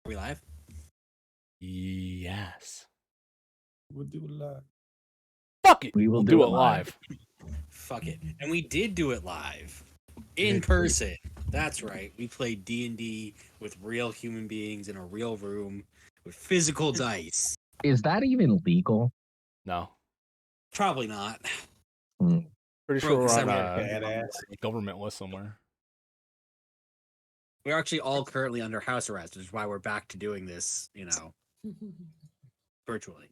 Are we live? Yes. We'll do it live. Fuck it. We will We'll do do it it live. Fuck it. And we did do it live. In person. That's right. We played D&D with real human beings in a real room with physical dice. Is that even legal? No. Probably not. Hmm. Pretty sure Broke we're on several- Badass. a government list somewhere. We're actually all currently under house arrest, which is why we're back to doing this, virtually.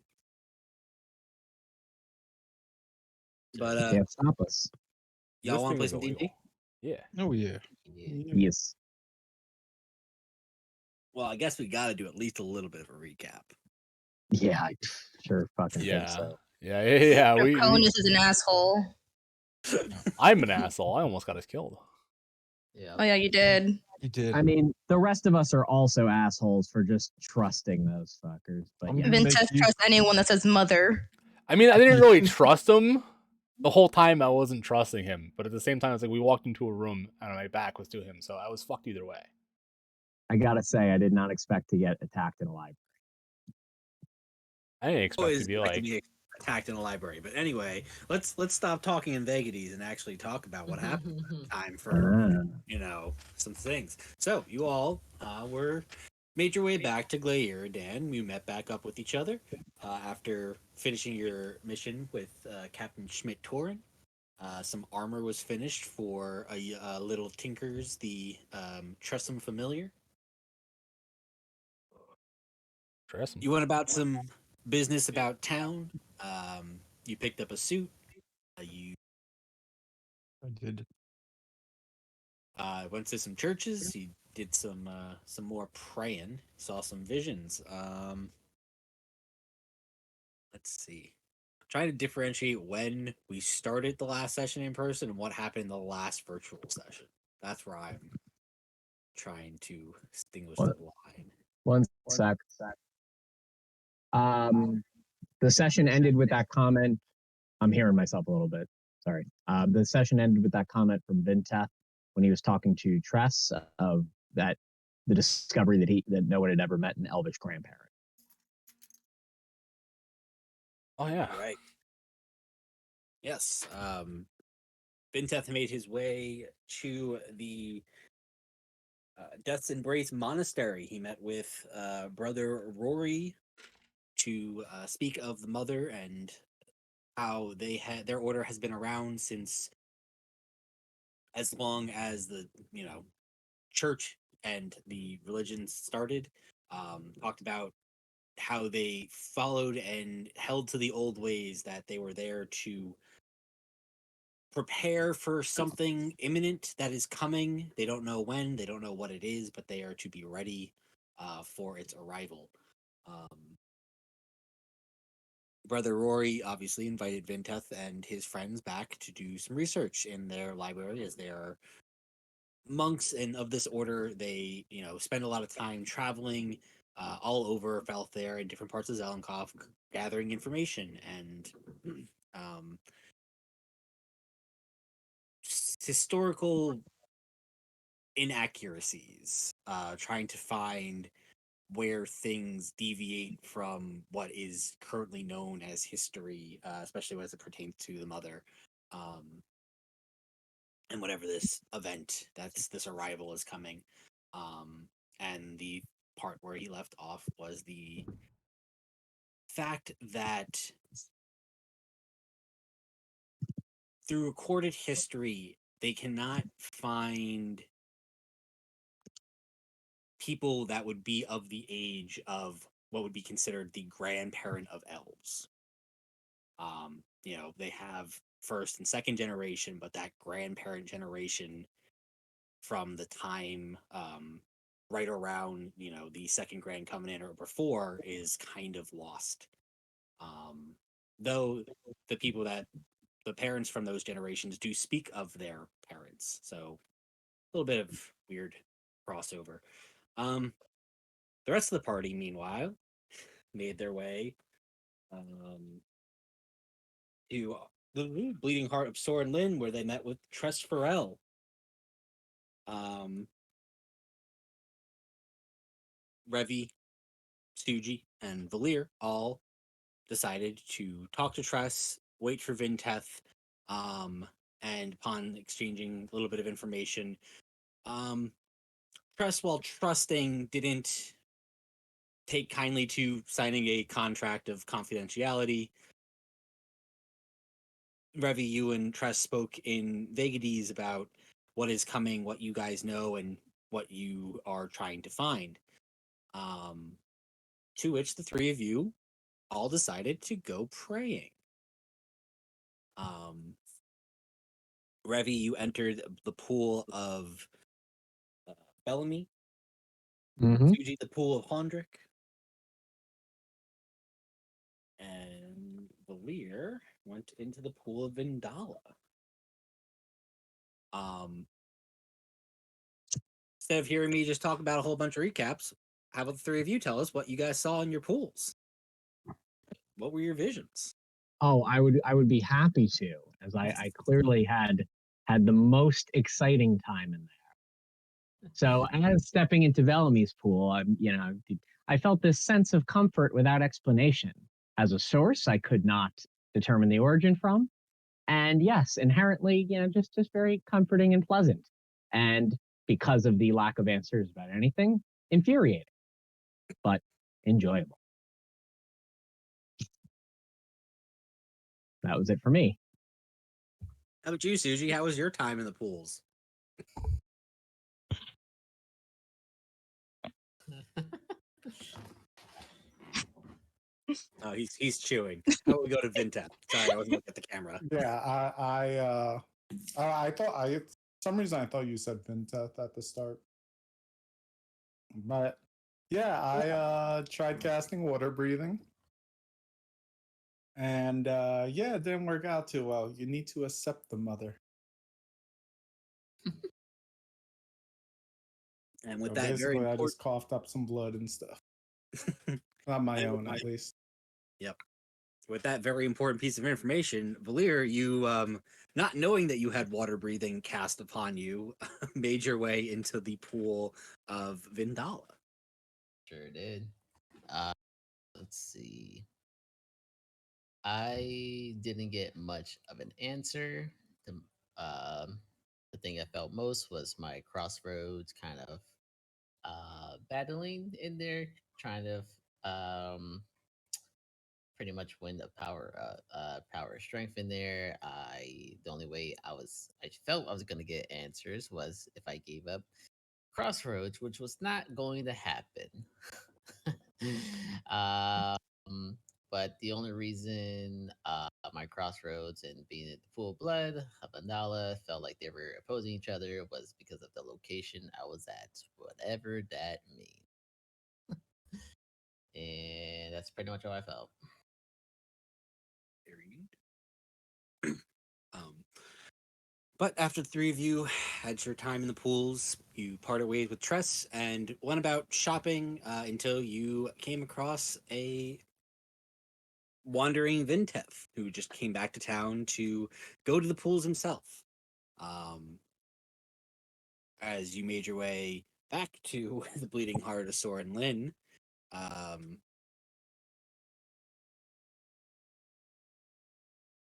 But You can't stop us. y'all This want to thing play is some D&D? illegal. Yeah. Oh yeah. Yes. Well, I guess we got to do at least a little bit of a recap. Yeah, I sure fucking think Yeah. so. Yeah. Conus is an asshole. I'm an asshole. I almost got us killed. Oh yeah, you did. You did. I mean, the rest of us are also assholes for just trusting those fuckers. But I'm yeah, gonna Vince make you- trust anyone that says mother. I mean, I didn't really trust him. The whole time I wasn't trusting him. But at the same time, it's like we walked into a room and my back was to him. So I was fucked either way. I gotta say, I did not expect to get attacked in a library. I didn't expect Always to be like to like, be attacked in a library. But anyway, let's stop talking in vagaries and actually talk about what happened. Time for some things. So you all were made your way back to Glair, Dan. You met back up with each other after finishing your mission with Captain Schmidt-Torin. Some armor was finished for a little Tinkers, the Tressum Familiar. trust him. You went about some business about town. You picked up a suit. You I did. went to some churches. You did some more praying. Saw some visions. Let's see. Trying to differentiate when we started the last session in person and what happened in the last virtual session. That's where I'm trying to distinguish the line. One sec. The session ended with that comment. I'm hearing myself a little bit. Sorry. The session ended with that comment from Vinteth when he was talking to Tress of that the discovery that no one had ever met an elvish grandparent. Oh, yeah. Right. Yes. Binteth made his way to the Death's Embrace Monastery. He met with Brother Rory to speak of the mother and how their order has been around since as long as the church and the religion started. Talked about how they followed and held to the old ways, that they were there to prepare for something imminent that is coming. They don't know when, they don't know what it is, but they are to be ready for its arrival. Brother Rory obviously invited Vinteth and his friends back to do some research in their library, as they are monks and of this order. They spend a lot of time traveling all over Felthair and different parts of Zelenkov, gathering information and historical inaccuracies, trying to find where things deviate from what is currently known as history, especially as it pertains to the mother, and whatever this event, this arrival is coming. And the part where he left off was the fact that through recorded history, they cannot find people that would be of the age of what would be considered the grandparent of elves. They have first and second generation, but that grandparent generation from the time right around the second Grand Covenant or before is kind of lost. Though the parents from those generations do speak of their parents, so a little bit of weird crossover. The rest of the party, meanwhile, made their way to the Bleeding Heart of Soren Lynn, where they met with Tress Farrell. Revi, Suji, and Valir all decided to talk to Tress, wait for Vinteth, and upon exchanging a little bit of information, Tress, while trusting, didn't take kindly to signing a contract of confidentiality. Revi, you and Tress spoke in vagaries about what is coming, what you guys know, and what you are trying to find. To which the three of you all decided to go praying. Revi, you entered the pool of Bellamy. Mm-hmm. Suji, the pool of Hondrick. And Valir went into the pool of Vindala. Instead of hearing me just talk about a whole bunch of recaps, how about the three of you tell us what you guys saw in your pools? What were your visions? Oh, I would be happy to, as I clearly had the most exciting time in there. So as stepping into Bellamy's pool, I felt this sense of comfort without explanation. As a source, I could not determine the origin from, and yes, inherently, just very comforting and pleasant. And because of the lack of answers about anything, infuriating, but enjoyable. That was it for me. How about you, Suji? How was your time in the pools? Oh, he's chewing. How about we go to Vintep? Sorry, I wasn't looking at the camera. Yeah, I thought for some reason I thought you said Vinteth at the start, but yeah, I tried casting water breathing, and yeah, it didn't work out too well. You need to accept the mother. And with So that very basically, I important, just coughed up some blood and stuff. Not my own, at least. Yep. With that very important piece of information, Valir, you not knowing that you had water breathing cast upon you, made your way into the pool of Vindala. Sure did. Let's see. I didn't get much of an answer. The thing I felt most was my crossroads kind of battling in there, trying to pretty much win the power strength in there. The only way I felt I was gonna get answers was if I gave up crossroads, which was not going to happen. um, but the only reason my crossroads and being at the full blood of Andala felt like they were opposing each other was because of the location I was at, whatever that means. And that's pretty much how I felt. But after the three of you had your time in the pools, you parted ways with Tress and went about shopping until you came across a wandering Vintef who just came back to town to go to the pools himself. As you made your way back to the Bleeding Heart of Soren Lin,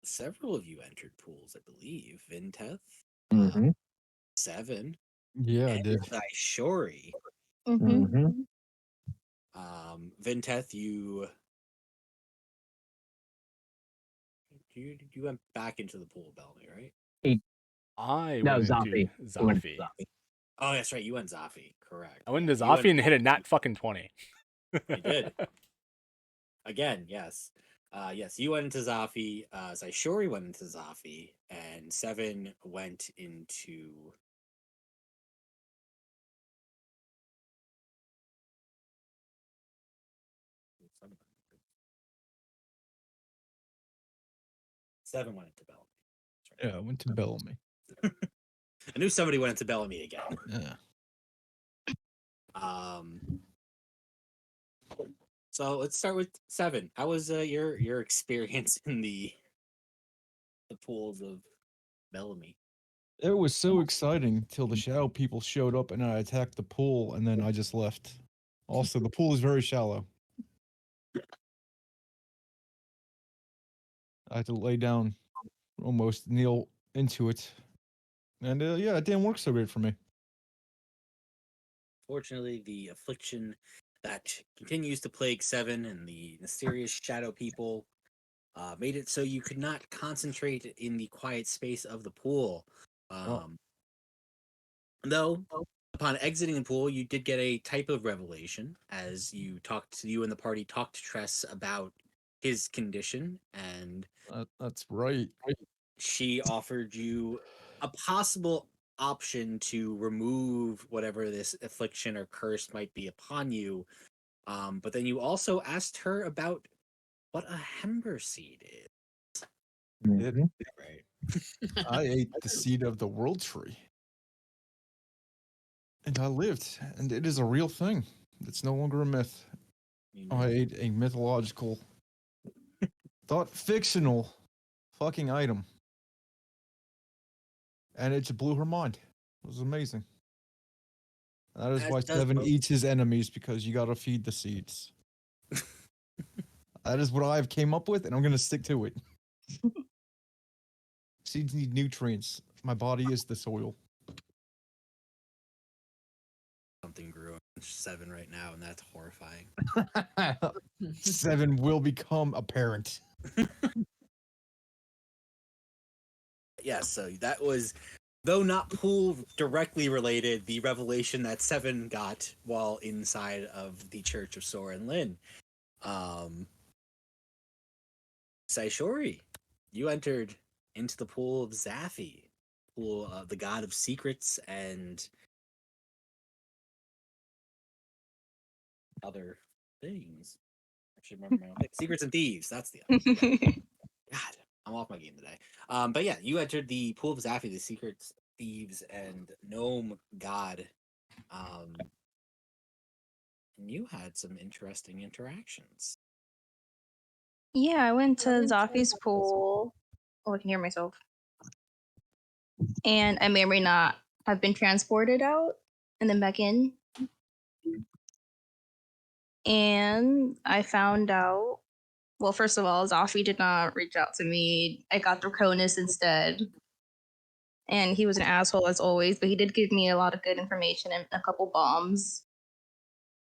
several of you entered pools, I believe. Vintef, Mm-hmm. Seven, Yeah, I and did. Shori. Mm-hmm. Vinteth, you went back into the pool of Bellamy, right? I No, went into Zafi. He went Zafi. Zafi. Oh, that's right. You went Zafi, correct. I went into You Zafi and hit a nat fucking 20. You did. Again, yes. Yes, you went into Zafi. Saishori went into Zafi, and Seven went into. Seven went into Bellamy. That's right. Yeah, I went to Bellamy. I knew somebody went into Bellamy again. Yeah. So let's start with Seven. How was your experience in the pools of Bellamy? It was so exciting till the shadow people showed up and I attacked the pool and then I just left. Also, the pool is very shallow. I had to lay down, almost kneel into it. And yeah, it didn't work so great for me. Fortunately, the affliction that continues to plague Seven and the mysterious shadow people made it so you could not concentrate in the quiet space of the pool. Though, upon exiting the pool, you did get a type of revelation as you and the party talked to Tress about his condition, and That's right. she offered you a possible option to remove whatever this affliction or curse might be upon you. But then you also asked her about what a hember seed is. Mhm. Right. I ate the seed of the world tree. And I lived, and it is a real thing. It's no longer a myth. I ate a mythological, thought fictional fucking item. And it just blew her mind. It was amazing. That is As why does Seven most- eats his enemies, because you gotta feed the seeds. That is what I've came up with, and I'm gonna stick to it. Seeds need nutrients. My body is the soil. Something grew in Seven right now, and that's horrifying. Seven will become a parent. Yes, so that was, though not pool directly related, the revelation that Seven got while inside of the Church of Soren Lin. Saishori, you entered into the pool of Zaphi, pool of the god of secrets and other things. I should remember my own thing. Secrets and thieves. That's the other. Yeah. God, I'm off my game today. But yeah, you entered the pool of Zaphi, the secrets, thieves, and gnome god. And you had some interesting interactions. Yeah, I went to Zafi's pool. Oh, I can hear myself. And I may or may not have been transported out and then back in. And I found out, well, first of all, Zafi did not reach out to me. I got Draconis instead. And he was an asshole as always, but he did give me a lot of good information and a couple bombs.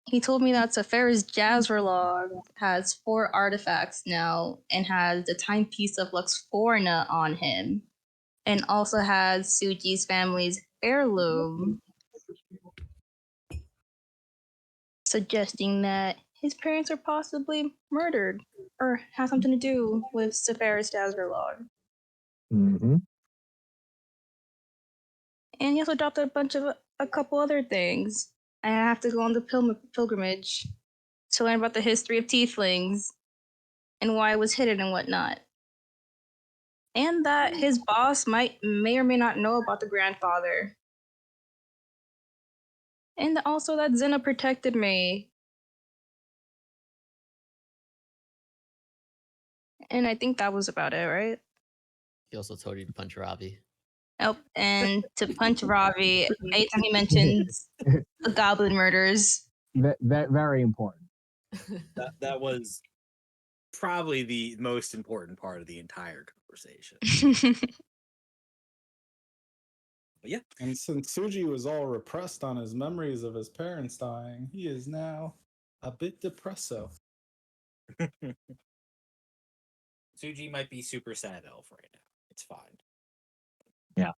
He told me that Safari's Jazzerlog has 4 artifacts now and has the timepiece of Luxforna on him, and also has Suji's family's heirloom, suggesting that his parents are possibly murdered or have something to do with Safari's Jazzerlog. Mm-hmm. And he also dropped a couple other things. I have to go on the pilgrimage to learn about the history of tieflings and why it was hidden and whatnot. And that his boss may or may not know about the grandfather. And also that Zena protected me. And I think that was about it, right? He also told you to punch Ravi. Oh, and to punch Ravi anytime he mentions the goblin murders. Very important. That was probably the most important part of the entire conversation. But yeah. And since Suji was all repressed on his memories of his parents dying, he is now a bit depresso. Suji might be super sad elf right now. It's fine. Yeah.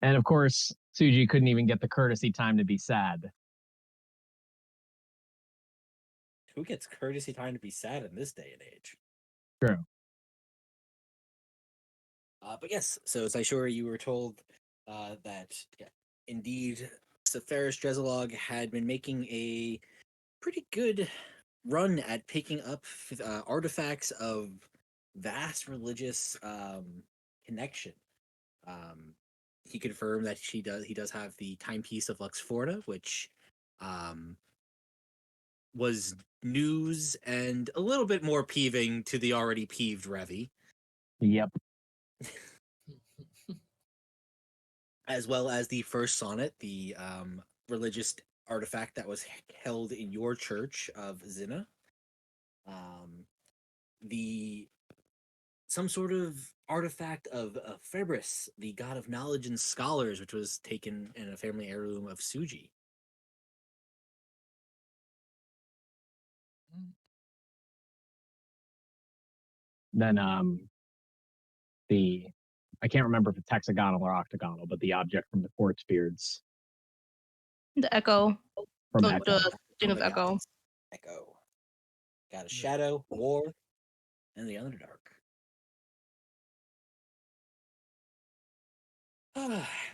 And of course, Suji couldn't even get the courtesy time to be sad. Who gets courtesy time to be sad in this day and age? True. But yes, so Saishori, you were told that indeed Sepharis Drezalog had been making a pretty good run at picking up artifacts of vast religious connection. He confirmed that he does have the timepiece of Luxforna, which was news and a little bit more peeving to the already peeved Revi. Yep. As well as the first sonnet, the religious artifact that was held in your church of Zina. Some sort of artifact of Febris, the god of knowledge and scholars, which was taken in a family heirloom of Suji. Then the I can't remember if it's hexagonal or octagonal, but the object from the quartz beards The Echo. from Oh, Echo. the Stone of Echo. gods. Echo. Got a shadow, war, and the Underdark.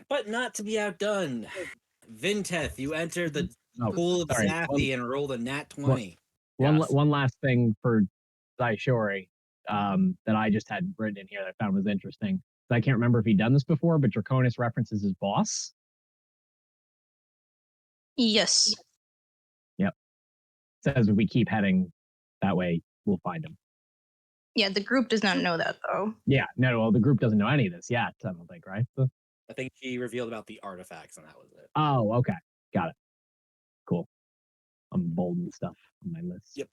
But not to be outdone. Vinteth, you entered the Oh, pool of sorry. Zappi and rolled a nat 20. Yes. One last thing for Zaishori that I just had written in here that I found was interesting. I can't remember if he'd done this before, but Draconis references his boss. Yes. Yep. Says if we keep heading that way, we'll find him. Yeah, the group does not know that though. Yeah, no, well, the group doesn't know any of this yet, I don't think, right? I think she revealed about the artifacts, and that was it. Oh, okay. Got it. Cool. I'm bold and stuff on my list. Yep.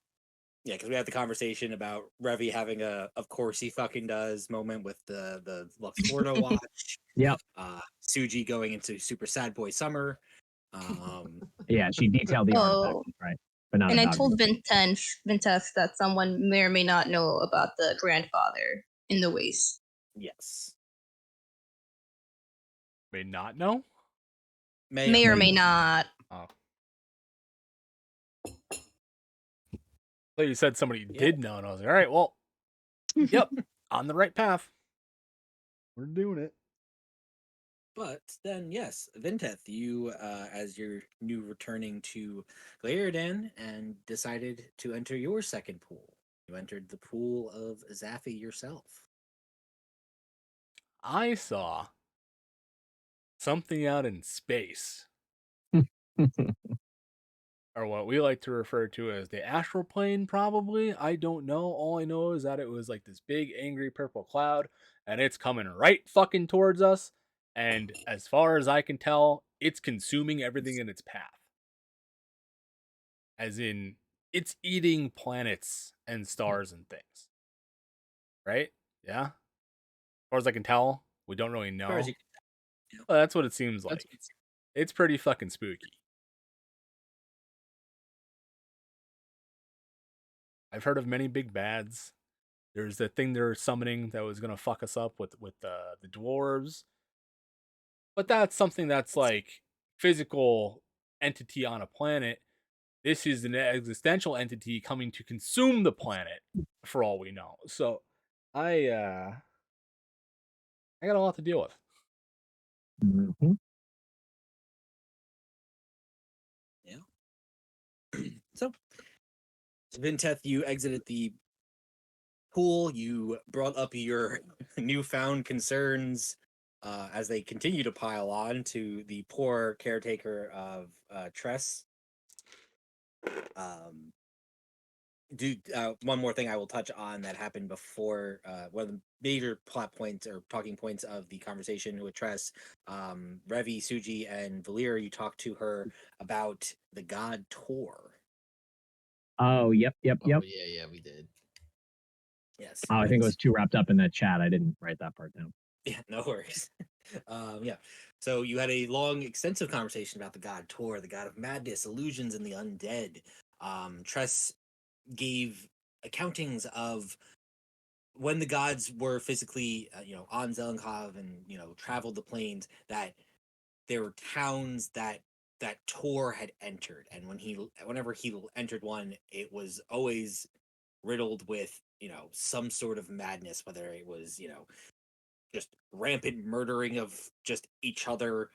Yeah, because we had the conversation about Revy having a "of course he fucking does" moment with the Lux Ordo watch. Yep. Suji going into super sad boy summer. Yeah, she detailed the Oh. artifact, right? But not And I about told him. Vintef that someone may or may not know about the grandfather in the waste. Yes. May not know. May or may not. Oh. So you said somebody did know, and I was like, all right, well, yep, on the right path. We're doing it. But then, yes, Vinteth, you, as you're new returning to Glairdan, and decided to enter your second pool. You entered the pool of Zaffi yourself. I saw something out in space, or what we like to refer to as the astral plane, probably. I don't know. All I know is that it was like this big, angry purple cloud, and it's coming right fucking towards us. And as far as I can tell, it's consuming everything in its path. As in, it's eating planets and stars and things. Right? Yeah? As far as I can tell, we don't really know. As far as you Well, that's what it seems like. That's- It's pretty fucking spooky. I've heard of many big bads. There's the thing they're summoning that was gonna fuck us up with the dwarves. But that's something that's like physical entity on a planet. This is an existential entity coming to consume the planet, for all we know. So I got a lot to deal with. Mm-hmm. So, Vinteth, you exited the pool. You brought up your newfound concerns as they continue to pile on to the poor caretaker of Tress. One more thing I will touch on that happened before one of the major plot points or talking points of the conversation with Tress. Revi, Suji, and Valir, you talked to her about the god Tor. Oh, yep. Oh, yeah, we did. Yes. Oh, I think it was too wrapped up in that chat. I didn't write that part down. Yeah, no worries. Yeah. So you had a long, extensive conversation about the god Tor, the god of madness, illusions, and the undead. Tress gave accountings of when the gods were physically, on Zelenkov and traveled the plains. That there were towns that Tor had entered, and whenever he entered one, it was always riddled with some sort of madness, whether it was just rampant murdering of just each other,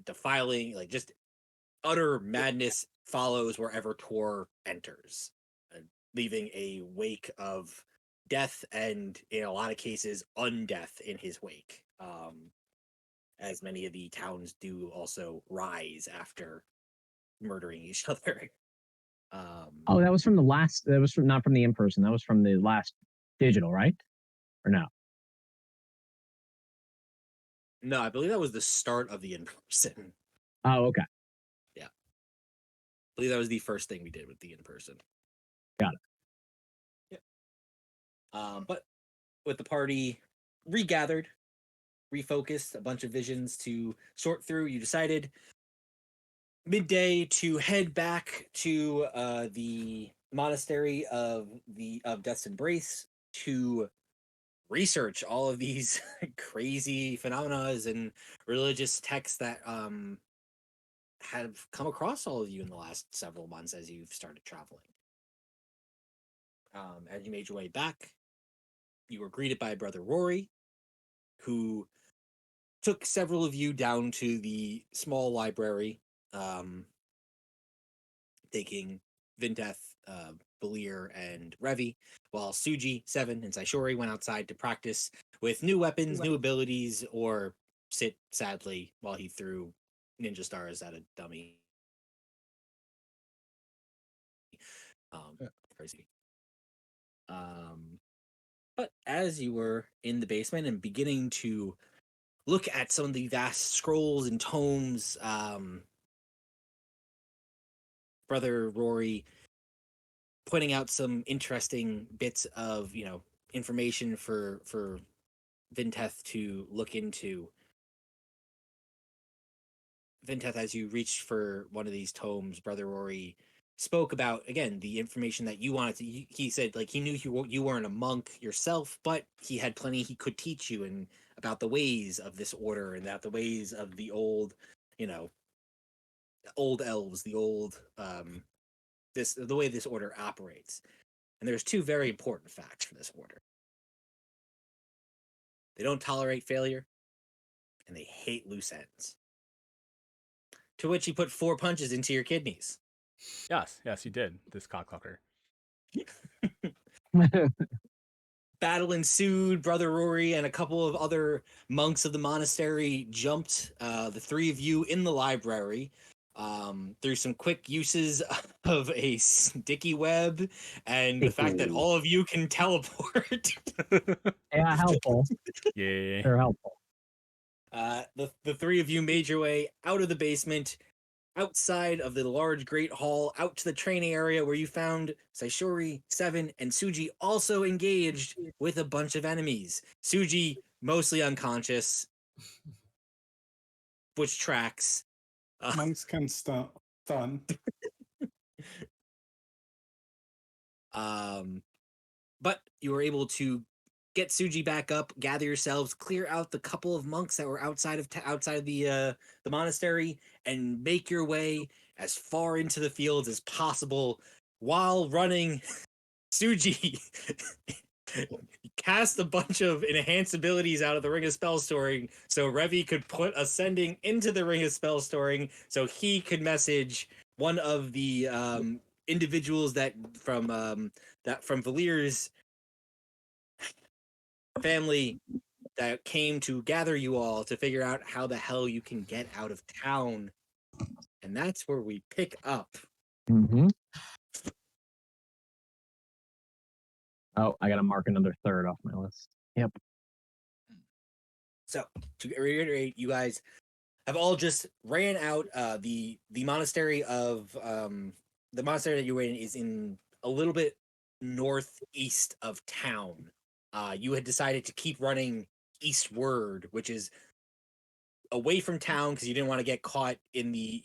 defiling, like just utter madness follows wherever Tor enters, leaving a wake of death and, in a lot of cases, undeath in his wake. As many of the towns do also rise after murdering each other. Oh, that was from the last. That was from not from the in person. That was from the last digital, right? Or no? No, I believe that was the start of the in person. Oh, okay. I believe that was the first thing we did with the in-person. Got it. Yeah. But with the party regathered, refocused, a bunch of visions to sort through, you decided midday to head back to the monastery of Death's Embrace to research all of these crazy phenomena and religious texts that have come across all of you in the last several months as you've started traveling. As you made your way back, you were greeted by Brother Rory, who took several of you down to the small library, taking Vinteth, Belir, and Revi, while Suji, Seven, and Saishori went outside to practice with new weapons, new abilities, or sit sadly while he threw ninja stars at a dummy. Crazy. But as you were in the basement and beginning to look at some of the vast scrolls and tomes, Brother Rory pointing out some interesting bits of, information for Vinteth to look into. Vinteth, as you reached for one of these tomes, Brother Rory spoke about, again, the information that you wanted to. He said, like, he knew you weren't a monk yourself, but he had plenty he could teach you and about the ways of this order and about the ways of the old, old elves, the old the way this order operates. And there's two very important facts for this order. They don't tolerate failure, and they hate loose ends. To which he put 4 punches into your kidneys. Yes, you did. This cocksucker. Battle ensued. Brother Rory and a couple of other monks of the monastery jumped the 3 of you in the library through some quick uses of a sticky web and the fact that all of you can teleport. Yeah, helpful. Yeah. They're helpful. The 3 of you made your way out of the basement, outside of the large great hall, out to the training area where you found Saishori, Seven, and Suji also engaged with a bunch of enemies. Suji mostly unconscious, which tracks. Monks can stun. But you were able to get Suji back up, gather yourselves, clear out the couple of monks that were outside of the monastery, and make your way as far into the fields as possible while running. Suji cast a bunch of enhanced abilities out of the Ring of Spell Storing so Revi could put Ascending into the Ring of Spell Storing so he could message one of the individuals that from Valir's family that came to gather you all to figure out how the hell you can get out of town. And that's where we pick up. Mm-hmm. Oh, I got to mark another third off my list. Yep. So, to reiterate, you guys have all just ran out. The monastery of the monastery that you were in is in a little bit northeast of town. You had decided to keep running eastward, which is away from town because you didn't want to get caught in the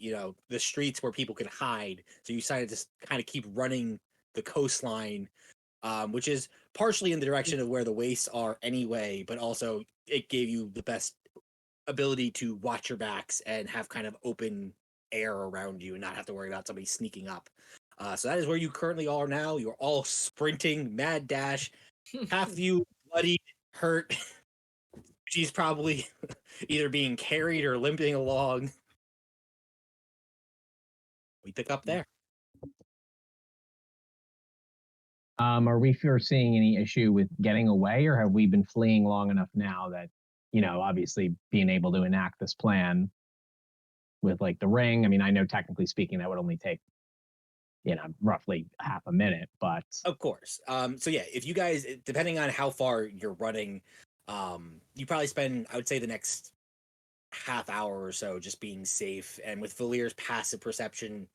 the streets where people could hide. So you decided to kind of keep running the coastline, which is partially in the direction of where the wastes are anyway, but also it gave you the best ability to watch your backs and have kind of open air around you and not have to worry about somebody sneaking up. So that is where you currently are now. You're all sprinting, mad dash, half of you bloodied, hurt. She's probably either being carried or limping along. We pick up there. Are we foreseeing any issue with getting away, or have we been fleeing long enough now that, obviously being able to enact this plan with like the ring? I mean, I know technically speaking that would only take, roughly half a minute, but Of course. So yeah, if you guys, depending on how far you're running, you probably spend, I would say, the next half hour or so just being safe, and with Valir's passive perception,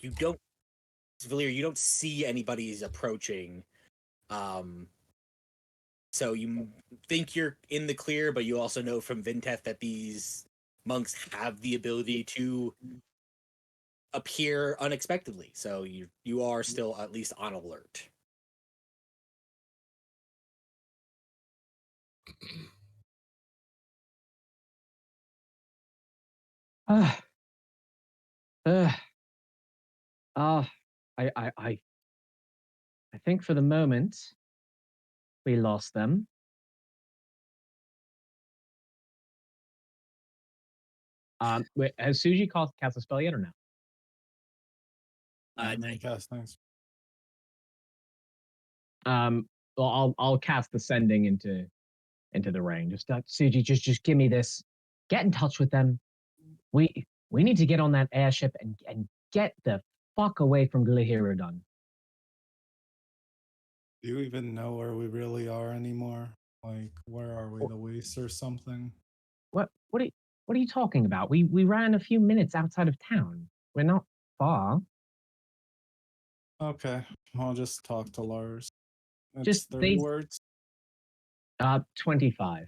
you don't see anybody's approaching. So you think you're in the clear, but you also know from Vinteth that these monks have the ability to appear unexpectedly. So you are still at least on alert. Uh, uh, uh, I think for the moment we lost them. Wait, has Suji cast a spell yet or no? Cast things. Well, I'll cast Ascending into the ring. Just Suji, just give me this. Get in touch with them. We need to get on that airship and get the fuck away from Glihirodon. Do you even know where we really are anymore? Like, where are we? The waste or something? What are you talking about? We ran a few minutes outside of town. We're not far. Okay, I'll just talk to Lars. It's Just 30 words. 25.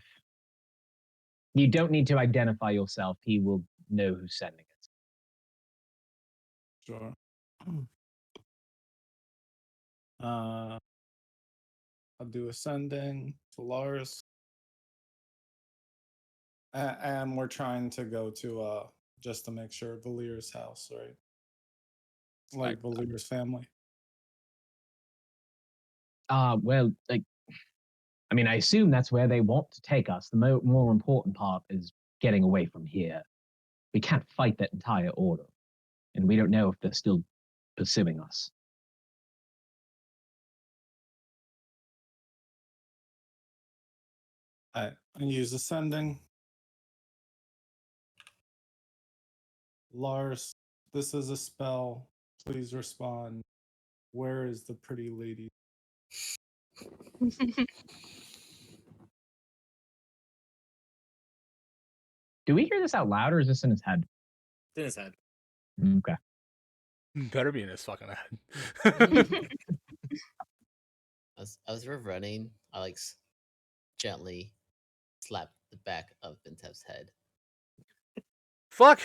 You don't need to identify yourself. He will know who's sending it. Sure. I'll do Ascending to Lars. And we're trying to go to just to make sure Valir's house, right? Like Valir's family. Well, like, I mean, I assume that's where they want to take us. The more important part is getting away from here. We can't fight that entire order, and we don't know if they're still pursuing us. I use Ascending. Lars, this is a spell. Please respond. Where is the pretty lady? Do we hear this out loud, or is this in his head? It's in his head. Okay. Better be in his fucking head. As we're running, I gently slap the back of Bintev's head. Fuck.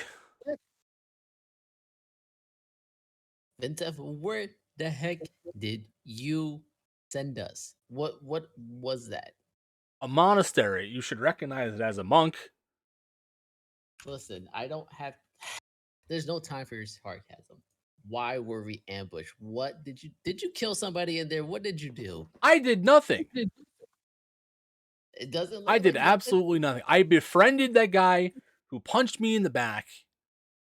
Bintev, where the heck did you send us? What was that? A monastery. You should recognize it as a monk. Listen, I don't have. There's no time for your sarcasm. Why were we ambushed? What did you kill somebody in there? What did you do? I did nothing. It doesn't. I did absolutely nothing. I befriended that guy who punched me in the back,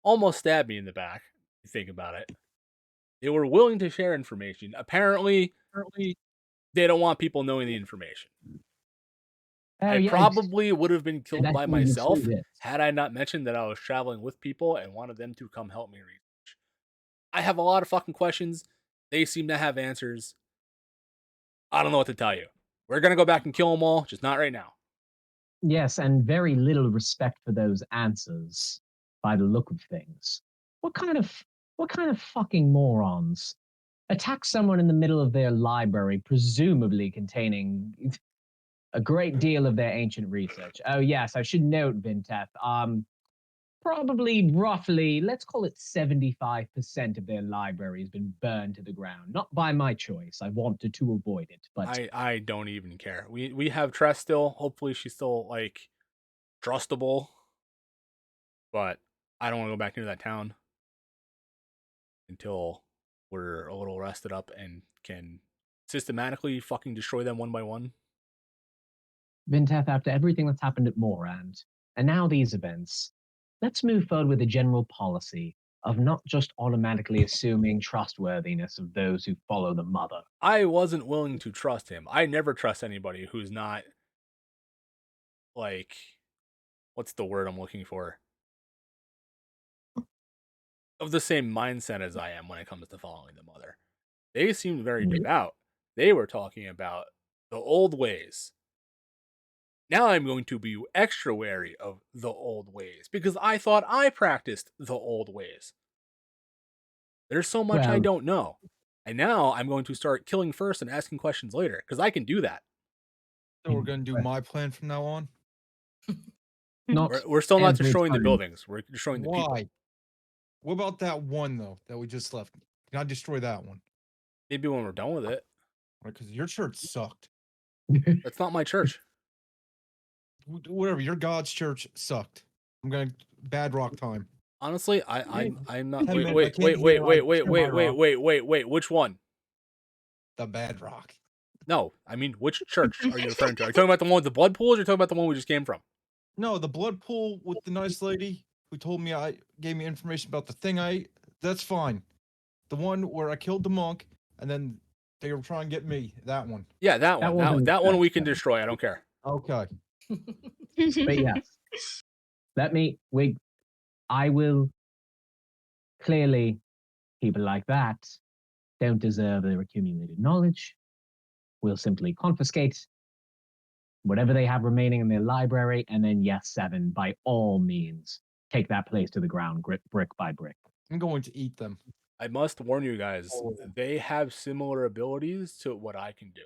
almost stabbed me in the back. If you think about it. They were willing to share information. Apparently, they don't want people knowing the information. I probably would have been killed by myself had I not mentioned that I was traveling with people and wanted them to come help me research. I have a lot of fucking questions. They seem to have answers. I don't know what to tell you. We're going to go back and kill them all, just not right now. Yes, and very little respect for those answers by the look of things. What kind of fucking morons attack someone in the middle of their library, presumably containing a great deal of their ancient research? Oh yes, I should note, Vinteth. Probably roughly, let's call it 75% of their library has been burned to the ground. Not by my choice. I wanted to avoid it, but I don't even care. We have Tress still. Hopefully she's still trustable. But I don't want to go back into that town until we're a little rested up and can systematically fucking destroy them one by one. Vinteth, after everything that's happened at Morand, and now these events, let's move forward with a general policy of not just automatically assuming trustworthiness of those who follow the mother. I wasn't willing to trust him. I never trust anybody who's not what's the word I'm looking for? Of the same mindset as I am when it comes to following the mother. They seemed very devout. They were talking about the old ways. Now I'm going to be extra wary of the old ways because I thought I practiced the old ways. There's so much I Well- don't know. And now I'm going to start killing first and asking questions later because I can do that. So we're gonna do my plan from now on. Not We're still not every destroying the time. buildings. We're destroying the people. Why? What about that one though that we just left? Can I destroy that one? Maybe when we're done with it. Because your church sucked. That's not my church. Whatever. Your God's church sucked. I'm gonna bad rock time. Honestly, I'm not. Hey, Wait, man, I wait, can't wait, hear, wait, I wait, wait, hear my wait, wait, rock. wait. Which one? The bad rock. No, I mean, which church are you referring to? Are you talking about the one with the blood pools, or are you talking about the one we just came from? No, the blood pool with the nice lady who told me gave me information about the thing I ate. That's fine. The one where I killed the monk and then they were trying to get me. That one. Yeah, that one. wasn't That one the we can church. destroy. I don't care. Okay. But yes, I will clearly, people like that don't deserve their accumulated knowledge. We'll simply confiscate whatever they have remaining in their library, and then yes, 7, by all means, take that place to the ground, brick by brick. I'm going to eat them. I must warn you guys, Oh. they have similar abilities to what I can do.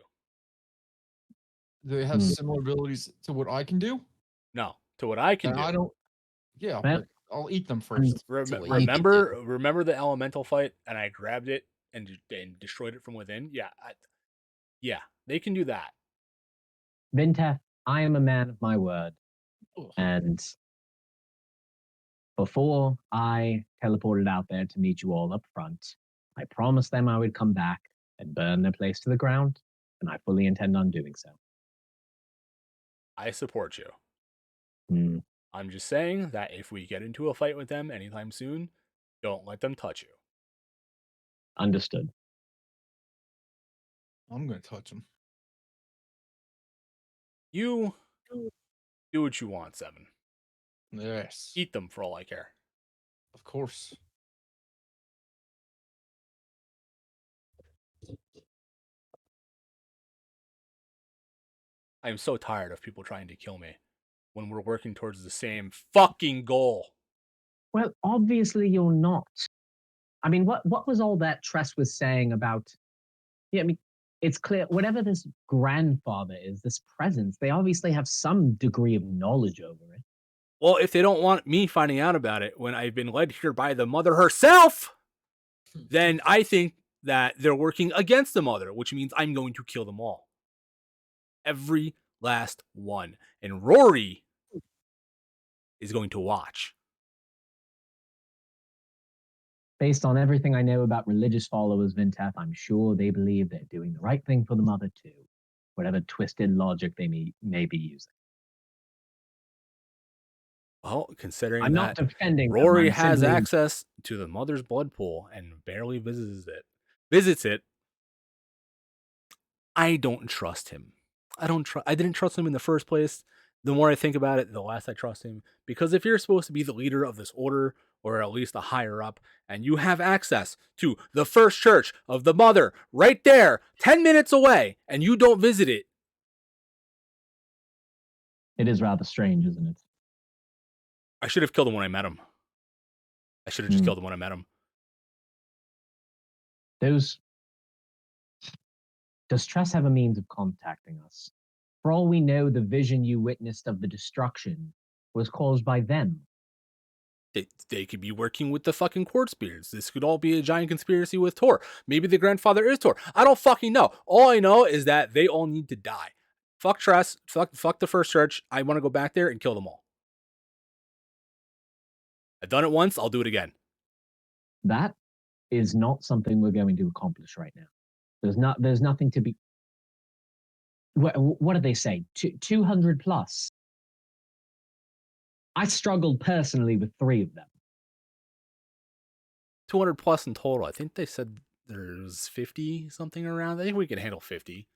They have Hmm. similar abilities to what I can do. No, to what I can And do. I don't. Yeah, Well, but I'll eat them first. what you can Remember the elemental fight, and I grabbed it and destroyed it from within. Yeah, they can do that. Vintef, I am a man of my word, and before I teleported out there to meet you all up front, I promised them I would come back and burn their place to the ground, and I fully intend on doing so. I support you. Hmm. I'm just saying that if we get into a fight with them anytime soon, don't let them touch you. Understood. I'm going to touch them. You do what you want, 7. Yes. Eat them for all I care. Of course. I am so tired of people trying to kill me when we're working towards the same fucking goal. Well, obviously you're not. I mean, what was all that Tress was saying about? Yeah, I mean, it's clear whatever this grandfather is, this presence, they obviously have some degree of knowledge over it. Well, if they don't want me finding out about it when I've been led here by the mother herself, then I think that they're working against the mother, which means I'm going to kill them all. Every last one. And Rory is going to watch. Based on everything I know about religious followers, Vintef, I'm sure they believe they're doing the right thing for the mother too, whatever twisted logic they may be using. Well, considering I'm that not defending them, Rory I'm has simply- access to the mother's blood pool and barely visits it, I don't trust him. I didn't trust him in the first place. The more I think about it, the less I trust him. Because if you're supposed to be the leader of this order, or at least a higher up, and you have access to the first church of the mother right there, 10 minutes away, and you don't visit it. It is rather strange, isn't it? I should have killed him when I met him. I should have just killed him when I met him. Does Tress have a means of contacting us? For all we know, the vision you witnessed of the destruction was caused by them. They could be working with the fucking quartz beards. This could all be a giant conspiracy with Tor. Maybe the grandfather is Tor. I don't fucking know. All I know is that they all need to die. Fuck Tress. Fuck the first church. I want to go back there and kill them all. I've done it once. I'll do it again. That is not something we're going to accomplish right now. There's nothing to be. What do they say? 200 plus. I struggled personally with 3 of them. 200 plus in total. I think they said there's 50 something around. I think we can handle 50.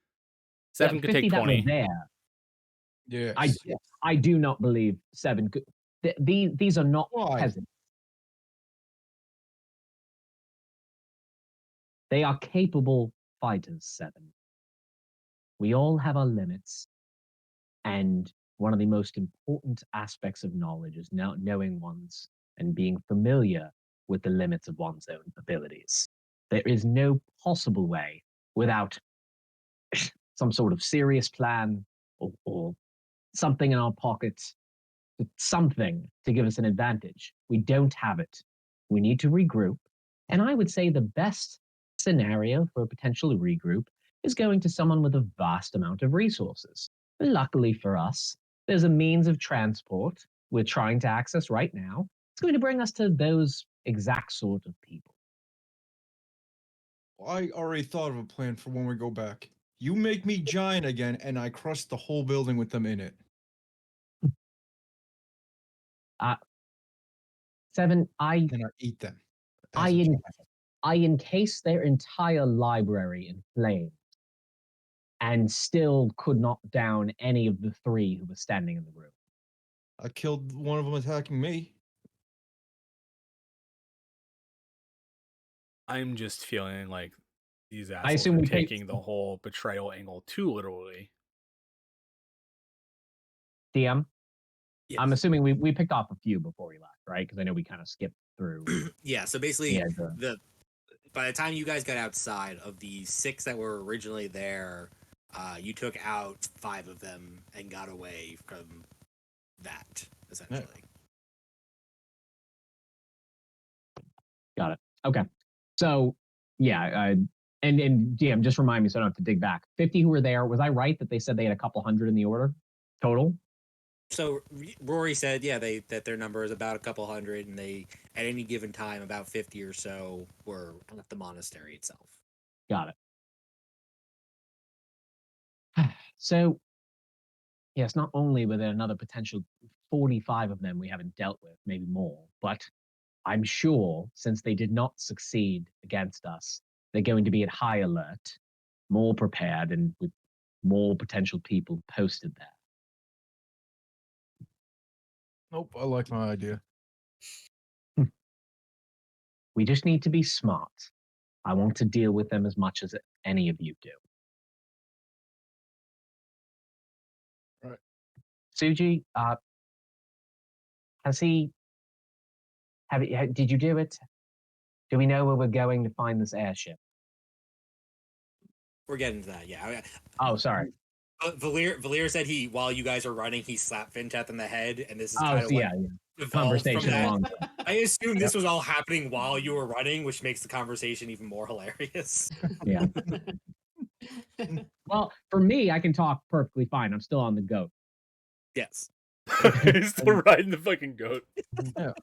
7 could take 20. There. Yes. I do not believe 7 could. These are not peasants. They are capable fighters, 7. We all have our limits, and one of the most important aspects of knowledge is knowing one's and being familiar with the limits of one's own abilities. There is no possible way without some sort of serious plan or something in our pockets, something to give us an advantage. We don't have it. We need to regroup. And I would say the best scenario for a potential regroup is going to someone with a vast amount of resources. Luckily for us, there's a means of transport we're trying to access right now. It's going to bring us to those exact sort of people. I already thought of a plan for when we go back. You make me giant again, and I crush the whole building with them in it. Seven, And I eat them. as a child. I encased their entire library in flames and still could not down any of the 3 who were standing in the room. I killed one of them attacking me. I'm just feeling like these I assholes assume are we take- taking the whole betrayal angle too literally. DM, Yes. I'm assuming we picked off a few before we left, right? Because I know we kind of skipped through. Yeah, so basically, Yeah, by the time you guys got outside, of the 6 that were originally there, you took out 5 of them and got away from that, essentially. Got it. Okay. So yeah, and DM, just remind me so I don't have to dig back. 50 who were there. Was I right that they said they had a couple hundred in the order total? So Rory said, yeah, that their number is about a couple hundred, and they at any given time about 50 or so were at the monastery itself. Got it. So yes, not only were there another potential 45 of them we haven't dealt with, maybe more, but I'm sure since they did not succeed against us, they're going to be at high alert, more prepared, and with more potential people posted there. Nope, I like my idea. We just need to be smart. I want to deal with them as much as any of you do. Right. Suji, did you do it? Do we know where we're going to find this airship? We're getting to that, yeah. Oh, sorry. Valir said while you guys are running, he slapped Finteth in the head, and this is Oh, kind of so yeah, conversation along. I assume this was all happening while you were running, which makes the conversation even more hilarious. Yeah. Well, for me, I can talk perfectly fine. I'm still on the goat. Yes. He's still riding the fucking goat. Yeah.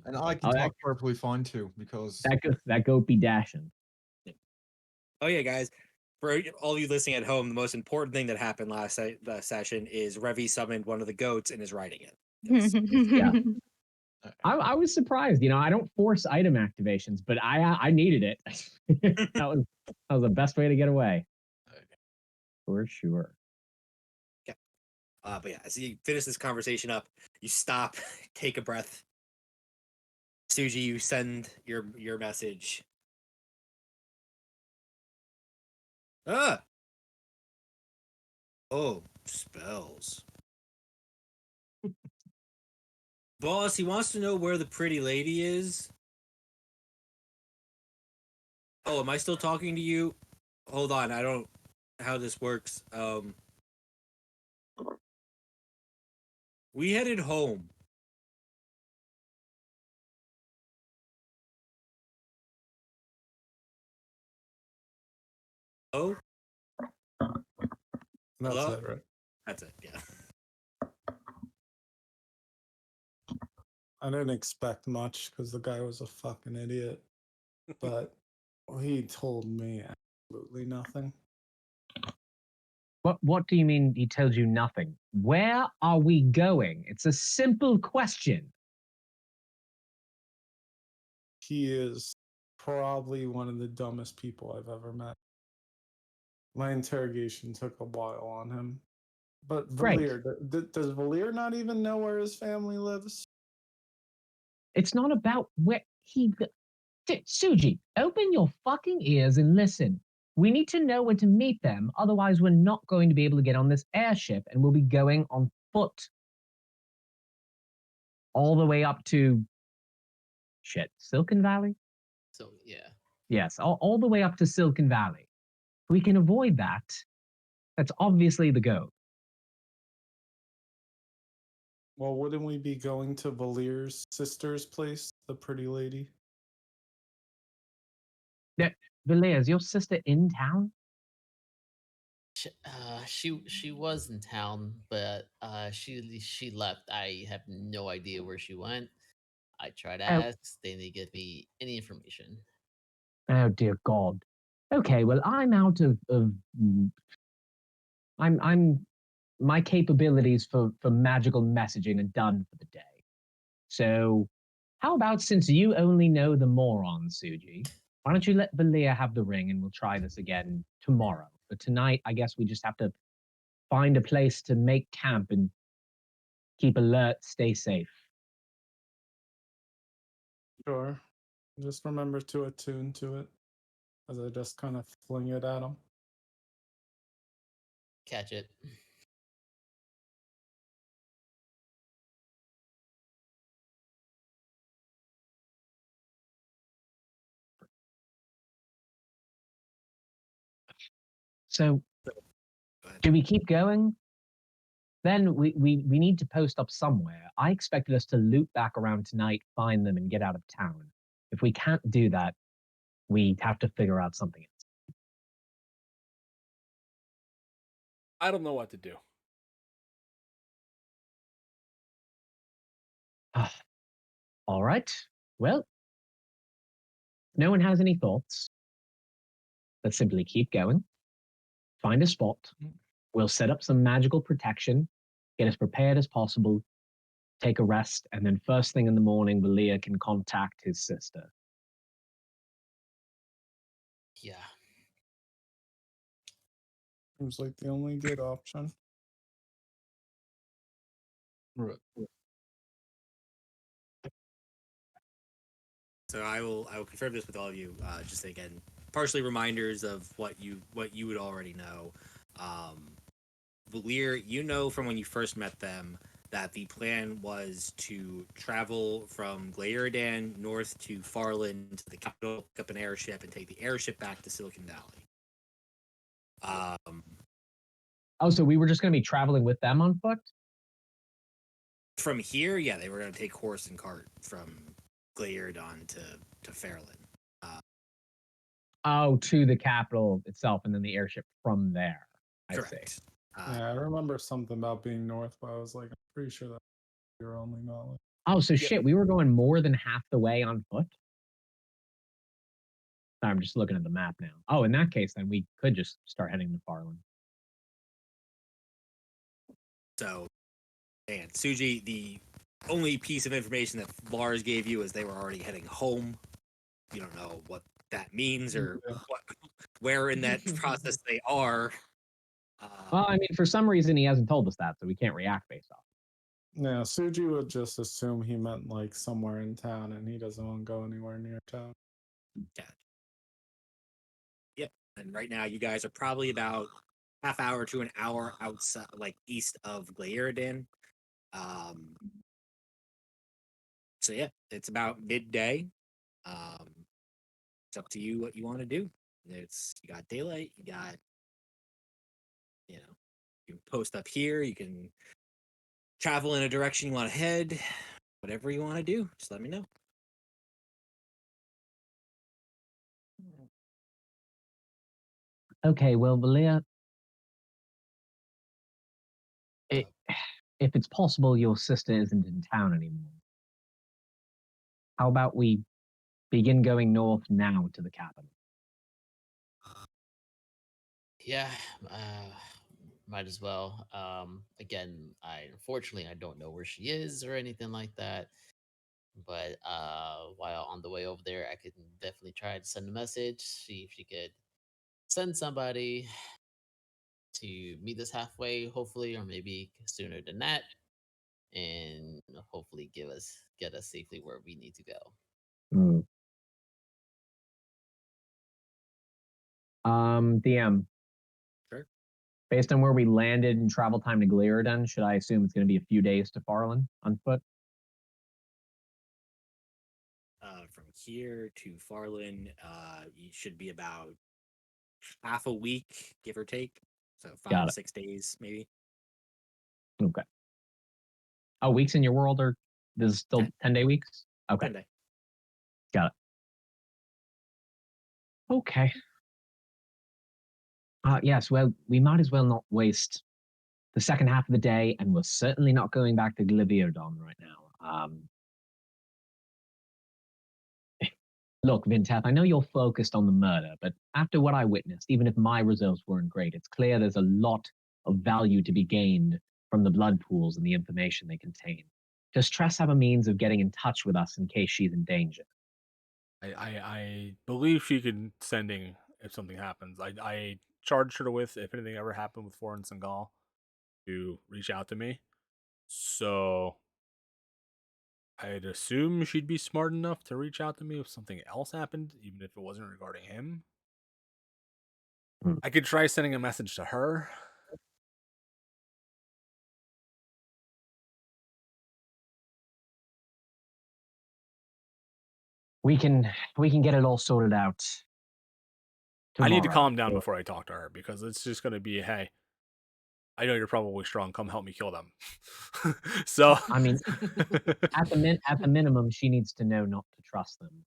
And I can talk perfectly fine too, because that goat be dashing. Oh yeah, guys. For all you listening at home, the most important thing that happened last session is Revi summoned one of the goats and is riding it. Yes. Yeah. I was surprised. I don't force item activations, but I needed it. that was the best way to get away. For sure. Yeah. But yeah, as you finish this conversation up, you stop, take a breath. Suji, you send your message. Ah. Oh, spells. Boss, he wants to know where the pretty lady is. Oh, am I still talking to you? Hold on, I don't know how this works. We headed home. Oh? That's Hello? it, right? That's it, yeah. I didn't expect much because the guy was a fucking idiot. But he told me absolutely nothing. What do you mean he tells you nothing? Where are we going? It's a simple question. He is probably one of the dumbest people I've ever met. My interrogation took a while on him. But Valir, does Valir not even know where his family lives? It's not about where Suji, open your fucking ears and listen. We need to know when to meet them, otherwise we're not going to be able to get on this airship and we'll be going on foot all the way up to Silicon Valley? So yeah. Yes, all the way up to Silicon Valley. If we can avoid that, that's obviously the goal. Well, wouldn't we be going to Valier's sister's place, the pretty lady? Valia, is your sister in town? She was in town, but she left. I have no idea where she went. I tried to Oh. ask. They didn't give me any information. Oh dear God. Okay, well I'm out of I'm my capabilities for magical messaging are done for the day. So how about since you only know the moron, Suji, why don't you let Valia have the ring and we'll try this again tomorrow. But tonight I guess we just have to find a place to make camp and keep alert, stay safe. Sure. Just remember to attune to it as I just kind of fling it at him. Catch it. So do we keep going? Then we need to post up somewhere. I expected us to loop back around tonight, find them, and get out of town. If we can't do that, we have to figure out something I don't know what to do. else. All right. Well, no one has any thoughts. Let's simply keep going. Find a spot. We'll set up some magical protection, get as prepared as possible, take a rest, and then first thing in the morning, Valia can contact his sister. Yeah. Seems like the only good option. Right. So I will confirm this with all of you. Just again, partially reminders of what you would already know. Valir, you know from when you first met them that the plan was to travel from Glairidan north to Farland to the capital, pick up an airship, and take the airship back to Silicon Valley. Oh, so we were just going to be traveling with them on foot? From here, yeah, they were going to take horse and cart from Glairidan to Fairland. Oh, to the capital itself, and then the airship from there. I Correct. see. Yeah, I remember something about being north, but I was like, I'm pretty sure that's your only knowledge. Oh, so Yep. shit, we were going more than half the way on foot? I'm just looking at the map now. Oh, in that case, then we could just start heading to Farland. So, and Suji, the only piece of information that Lars gave you is they were already heading home. You don't know what that means or where in that process they are. Well, I mean, for some reason, he hasn't told us that, so we can't react based off. Yeah, Suji would just assume he meant like somewhere in town, and he doesn't want to go anywhere near town. Yep. And right now, you guys are probably about half hour to an hour outside, like east of Glairidan. So yeah, it's about midday. It's up to you what you want to do. You got daylight, you got, you know, you can post up here, you can travel in a direction you want to head, whatever you want to do, just let me know. Okay, well, Valia, if it's possible your sister isn't in town anymore, how about we begin going north now to the capital? Yeah. Might as well. Again, unfortunately I don't know where she is or anything like that. But while on the way over there, I could definitely try to send a message, see if she could send somebody to meet us halfway, hopefully, or maybe sooner than that, and hopefully get us safely where we need to go. Hmm. DM. Sure. Based on where we landed and travel time to Glirodon, should I assume it's going to be a few days to Farland on foot? From here to Farland, you should be about half a week, give or take. So 5 to 6 days, maybe. Okay. Oh, weeks in your world are this is still 10-day weeks? Okay. 10 day. Got it. Okay. Yes, well, we might as well not waste the second half of the day, and we're certainly not going back to Gliviodon right now. Look, Vinteth, I know you're focused on the murder, but after what I witnessed, even if my results weren't great, it's clear there's a lot of value to be gained from the blood pools and the information they contain. Does Tress have a means of getting in touch with us in case she's in danger? I believe she could sending if something happens. I charged her with if anything ever happened with Florence and Gall to reach out to me. So I'd assume she'd be smart enough to reach out to me if something else happened, even if it wasn't regarding him. I could try sending a message to her. We can get it all sorted out. Tomorrow. I need to calm down Or, before I talk to her because it's just going to be, hey, I know you're probably strong. Come help me kill them. So I mean, at the minimum, she needs to know not to trust them.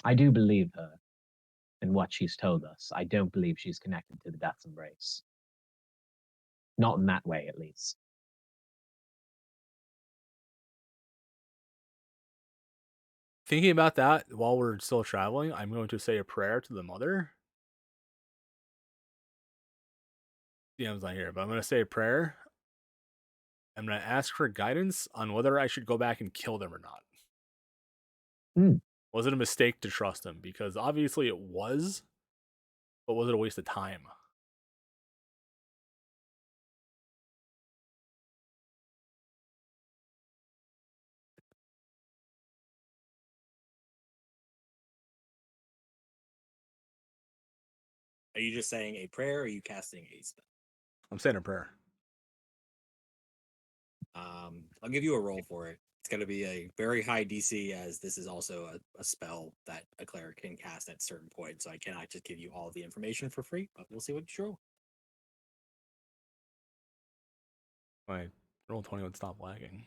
I do believe her in what she's told us. I don't believe she's connected to the Death's Embrace. Not in that way, at least. Thinking about that while we're still traveling, I'm going to say a prayer to the mother. DM's not here, but I'm going to say a prayer. I'm going to ask for guidance on whether I should go back and kill them or not. Was it a mistake to trust them? Because obviously it was, but was it a waste of time? Are you just saying a prayer, or are you casting a spell? I'm saying a prayer. I'll give you a roll for it. It's going to be a very high DC, as this is also a spell that a cleric can cast at certain points. So I cannot just give you all the information for free, but we'll see what you roll. My roll 20 would stop lagging.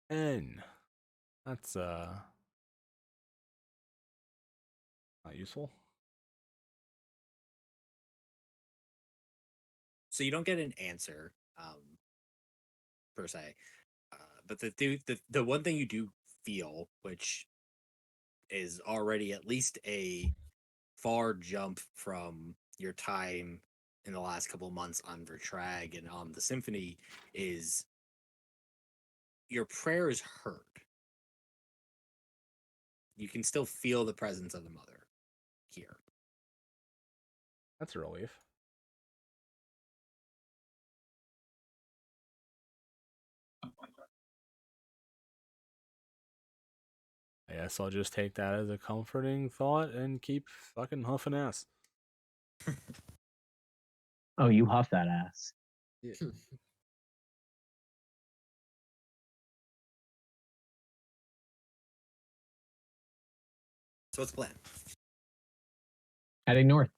And that's not useful. So you don't get an answer, per se, but the one thing you do feel, which is already at least a far jump from your time in the last couple of months on Vertrag and on the Symphony, is your prayer is heard. You can still feel the presence of the mother here. That's a relief. I guess I'll just take that as a comforting thought and keep fucking huffing ass. Oh, you huff that ass. Yeah. So what's the plan? Heading north.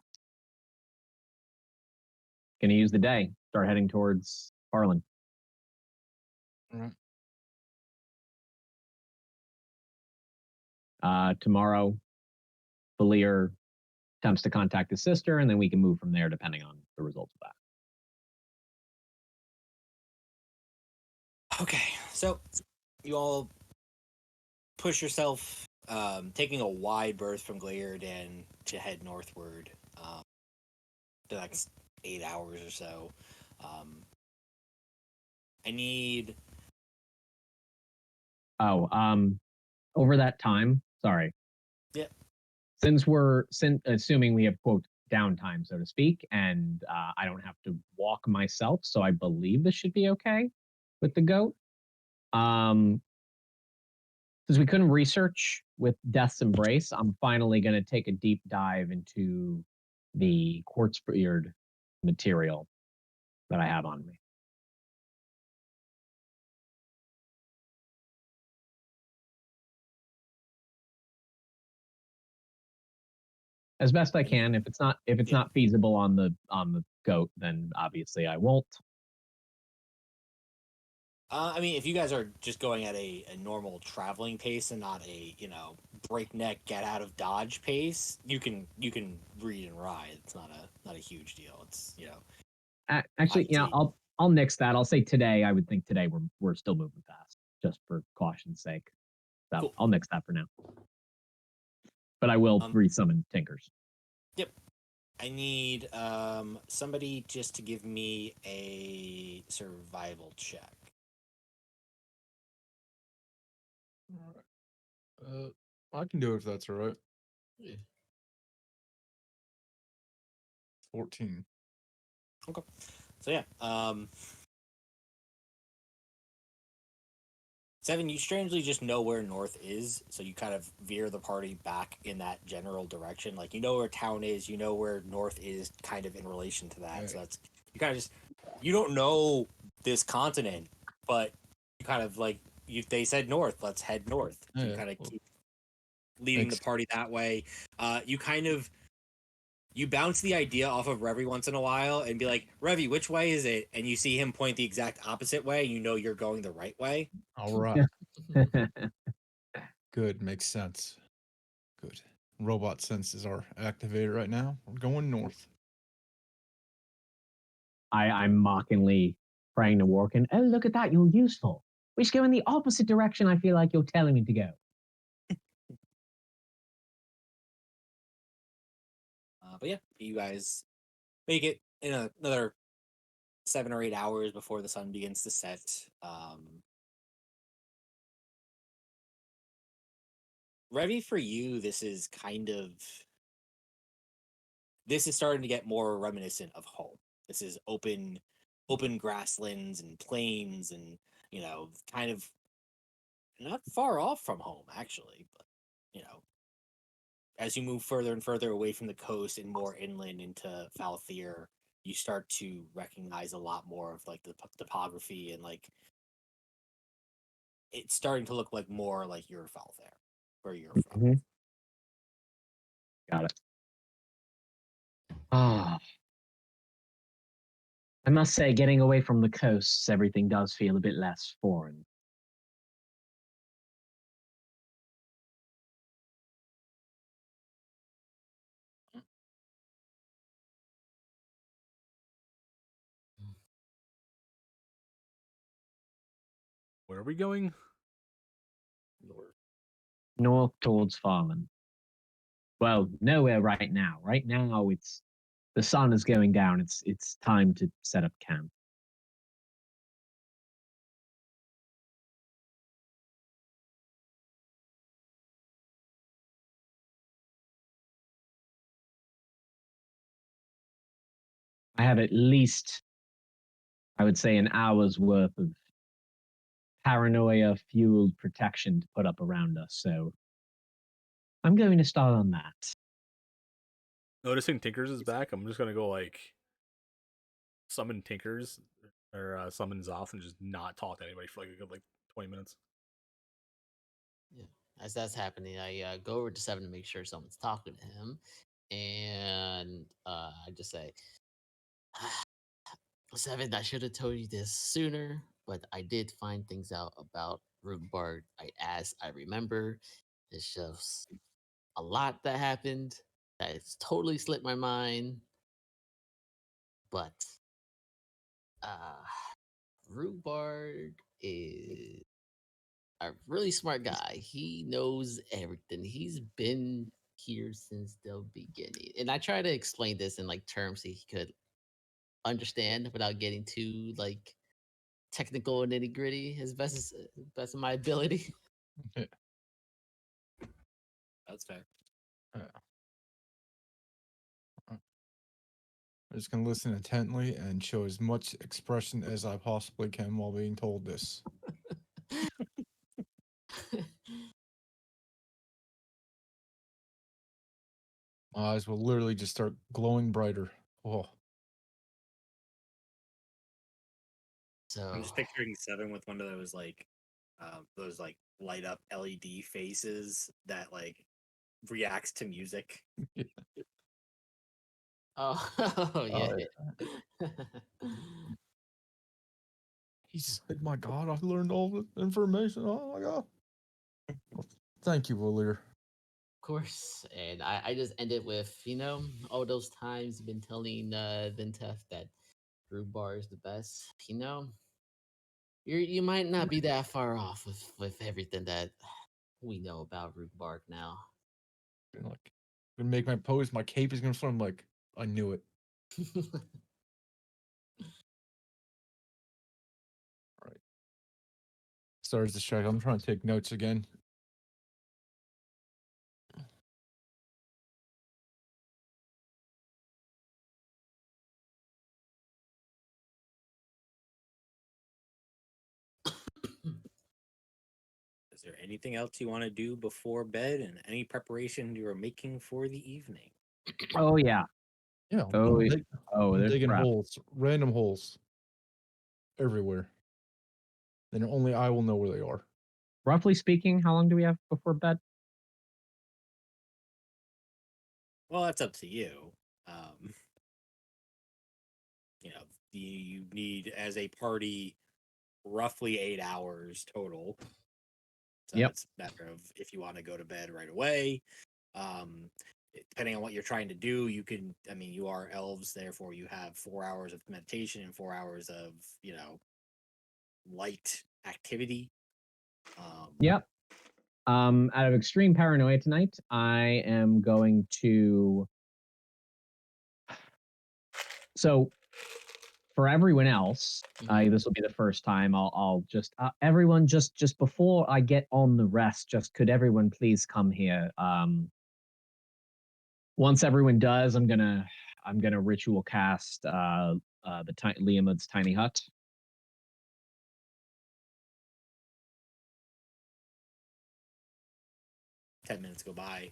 Gonna use the day. Start heading towards Farland. Tomorrow, Valir attempts to contact his sister, and then we can move from there depending on the results of that. Okay, so you all push yourself, taking a wide berth from Glirodon to head northward, the next 8 hours or so. I need. Over that time, sorry. Yeah. Since assuming we have quote downtime, so to speak, and I don't have to walk myself, so I believe this should be okay with the goat. since we couldn't research with Death's Embrace, I'm finally going to take a deep dive into the quartz beard material that I have on me. As best I can. If it's not feasible on the goat, then obviously I won't. I mean, if you guys are just going at a normal traveling pace and not a breakneck get out of dodge pace, you can read and ride. It's not a huge deal. It's Actually, I'd say- I'll nix that. I'll say today. I would think today we're still moving fast, just for caution's sake. So Cool. I'll nix that for now. But I will resummon Tinkers. Yep. I need somebody just to give me a survival check. All right. I can do it if that's all right. Yeah. 14. Okay. So yeah, 7, you strangely just know where north is, so you kind of veer the party back in that general direction. Like, you know where town is, you know where north is kind of in relation to that. Right. So that's, you kind of just, you don't know this continent, but you kind of like, they said north, let's head north. So you Yeah, kind of well, keep leading the makes- party that way. You bounce the idea off of Revy once in a while and be like, Revy, which way is it? And you see him point the exact opposite way. You know you're going the right way. All right. Good. Makes sense. Good. Robot senses are activated right now. We're going north. I'm mockingly praying to Workin. Oh, look at that! You're useful. We should go in the opposite direction. I feel like you're telling me to go. But yeah, you guys make it in another 7 or 8 hours before the sun begins to set. Revy, for you, this is starting to get more reminiscent of home. This is open grasslands and plains, and kind of not far off from home actually. But as you move further and further away from the coast and more inland into Falthier, you start to recognize a lot more of like the topography, and like it's starting to look like more like your Falthier, where you're from. Mm-hmm. Got it. Ah. I must say, getting away from the coasts, everything does feel a bit less foreign. Where are we going? North towards Farman. Well, nowhere right now. Right now, it's the sun is going down. It's time to set up camp. I have at least, I would say, an hour's worth of paranoia-fueled protection to put up around us. So I'm going to start on that. Noticing Tinkers is back, I'm just gonna go like summon Tinkers or summon Zoth and just not talk to anybody for like a good 20 minutes. Yeah. As that's happening, I go over to Seven to make sure someone's talking to him, and I just say, Seven, I should have told you this sooner, but I did find things out about Rhubarb. I remember. It's just a lot that happened that it's totally slipped my mind. But Rhubarb is a really smart guy. He knows everything. He's been here since the beginning. And I try to explain this in like terms that he could understand without getting too like technical and nitty gritty as best of my ability. That's fair. I'm just going to listen intently and show as much expression as I possibly can while being told this. Eyes will literally just start glowing brighter. Oh, So I'm just picturing Seven with one of those those like light up LED faces that like reacts to music. oh yeah. he said, "My God, I learned all the information." Oh my God. Well, thank you, Valir. Of course. And I just ended with, all those times you've been telling Vintef that Root Bar is the best, you might not be that far off with everything that we know about Root Bark now. And like, gonna make my pose. My cape is gonna flare. I'm like, I knew it. All right. Stars the check. I'm trying to take notes again. Is there anything else you want to do before bed and any preparation you are making for the evening? Oh yeah. Yeah. Oh, I'm there's digging prep. holes, random holes, everywhere. And only I will know where they are. Roughly speaking, how long do we have before bed? Well, that's up to you. Um, you need as a party roughly 8 hours total. So Yep. it's a matter of if you want to go to bed right away. Depending on what you're trying to do, you are elves, therefore you have 4 hours of meditation and 4 hours of, light activity. Yep. Out of extreme paranoia tonight, I am going to. So, for everyone else, this will be the first time I'll just everyone just before I get on the rest, just could everyone please come here? Once everyone does, I'm gonna ritual cast Liamud's tiny hut. .10 minutes go by.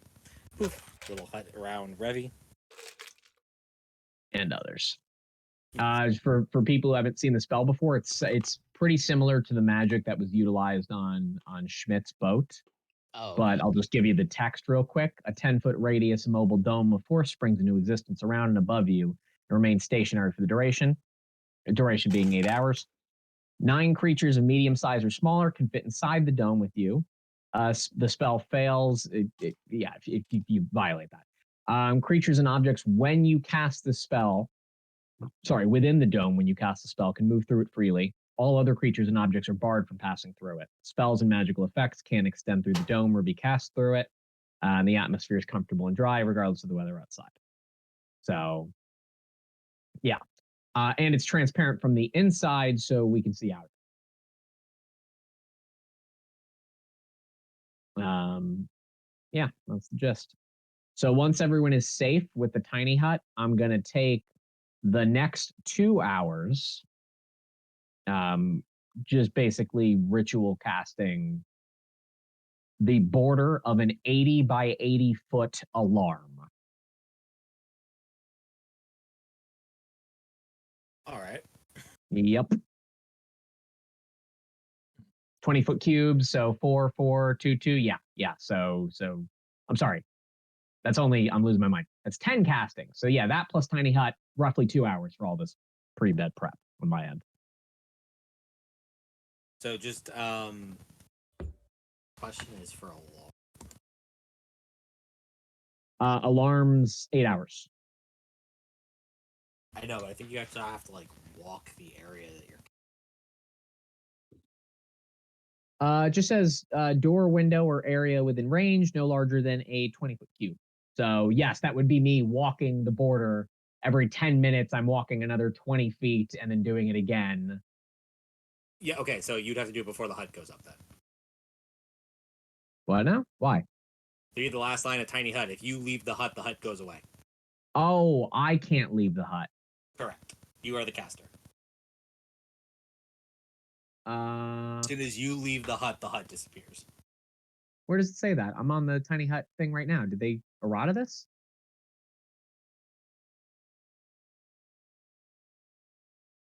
Poof, little hut around Revy. And others. For people who haven't seen the spell before, it's pretty similar to the magic that was utilized on Schmidt's boat. Oh, But okay. I'll just give you the text real quick. A 10-foot radius immobile dome of force springs into existence around and above you and remains stationary for the duration being 8 hours. 9 creatures of medium size or smaller can fit inside the dome with you. The spell fails. If you violate that. Creatures and objects, when you cast the spell, within the dome, when you cast the spell, can move through it freely. All other creatures and objects are barred from passing through it. Spells and magical effects can't extend through the dome or be cast through it. And the atmosphere is comfortable and dry, regardless of the weather outside. So, yeah. And it's transparent from the inside, so we can see out. Yeah, that's the gist. So once everyone is safe with the tiny hut, I'm going to take the next 2 hours just basically ritual casting the border of an 80 by 80 foot alarm. All right. Yep. 20-foot cubes, so 4, 4, 2, 2. Yeah. So I'm sorry. I'm losing my mind. That's 10 casting. So yeah, that plus tiny hut, roughly 2 hours for all this pre-bed prep on my end. So just question is for alarm. Alarms 8 hours. I know, but I think you actually have to like walk the area that you're. It just says door, window, or area within range, no larger than a 20-foot cube. So yes, that would be me walking the border. Every 10 minutes, I'm walking another 20 feet and then doing it again. Yeah, okay, so you'd have to do it before the hut goes up then. What now? Why? To be the last line of tiny hut. If you leave the hut goes away. Oh, I can't leave the hut. Correct. You are the caster. As soon as you leave the hut disappears. Where does it say that? I'm on the tiny hut thing right now. Did they errata this?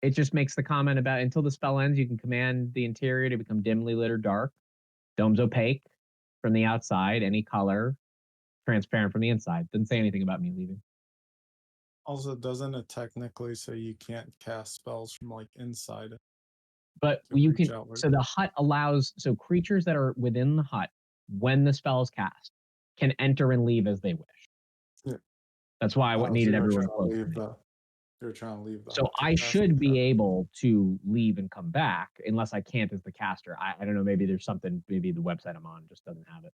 it just makes the comment about until the spell ends, you can command the interior to become dimly lit or dark. Dome's opaque from the outside, any color, transparent from the inside. Didn't say anything about me leaving. Also, doesn't it technically say you can't cast spells from like inside? But To you reach can. outward. So the hut allows creatures that are within the hut when the spell is cast can enter and leave as they wish. Yeah. That's why I So needed you're everyone trying to close to leave me. You're trying to leave the So hut to I cast should it. be able to leave and come back unless I can't as the caster. I don't know. Maybe there's something. Maybe the website I'm on just doesn't have it.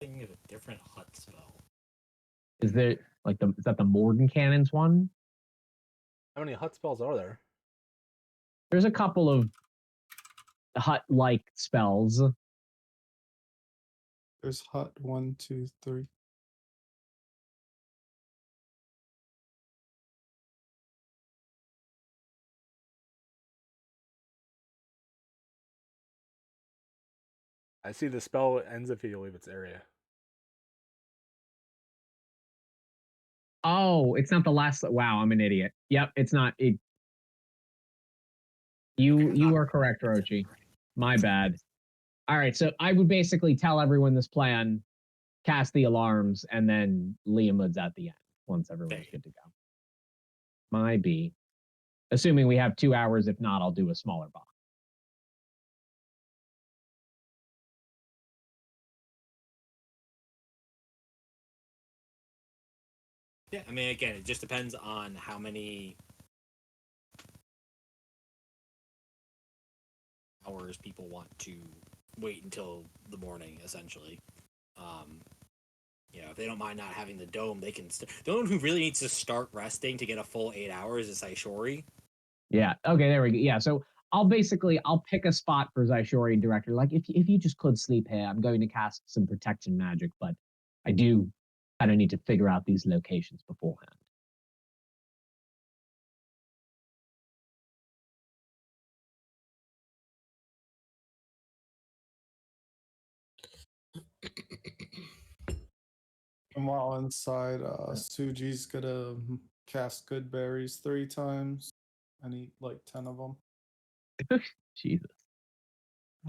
Thinking of a different hut spell. Is there like is that the Morden Cannons one? How many hut spells are there? There's a couple of hut-like spells. There's hut 1, 2, 3. I see the spell ends if you leave its area. Oh, it's not the last. Wow, I'm an idiot. Yep, it's not. You are correct, Rochi. My bad. All right, so I would basically tell everyone this plan, cast the alarms, and then Liamud's at the end once everyone's good to go. My B. Assuming we have 2 hours. If not, I'll do a smaller box. Yeah, I mean, again, it just depends on how many hours people want to wait until the morning, essentially. If they don't mind not having the dome, they can. The one who really needs to start resting to get a full 8 hours is Saishori. Yeah. Okay. There we go. Yeah. So I'll pick a spot for Zaishori director. Like if you just could sleep here, I'm going to cast some protection magic, but I do kind of need to figure out these locations beforehand. And while inside, Suji's gonna cast good berries 3 times and eat like 10 of them. Jesus.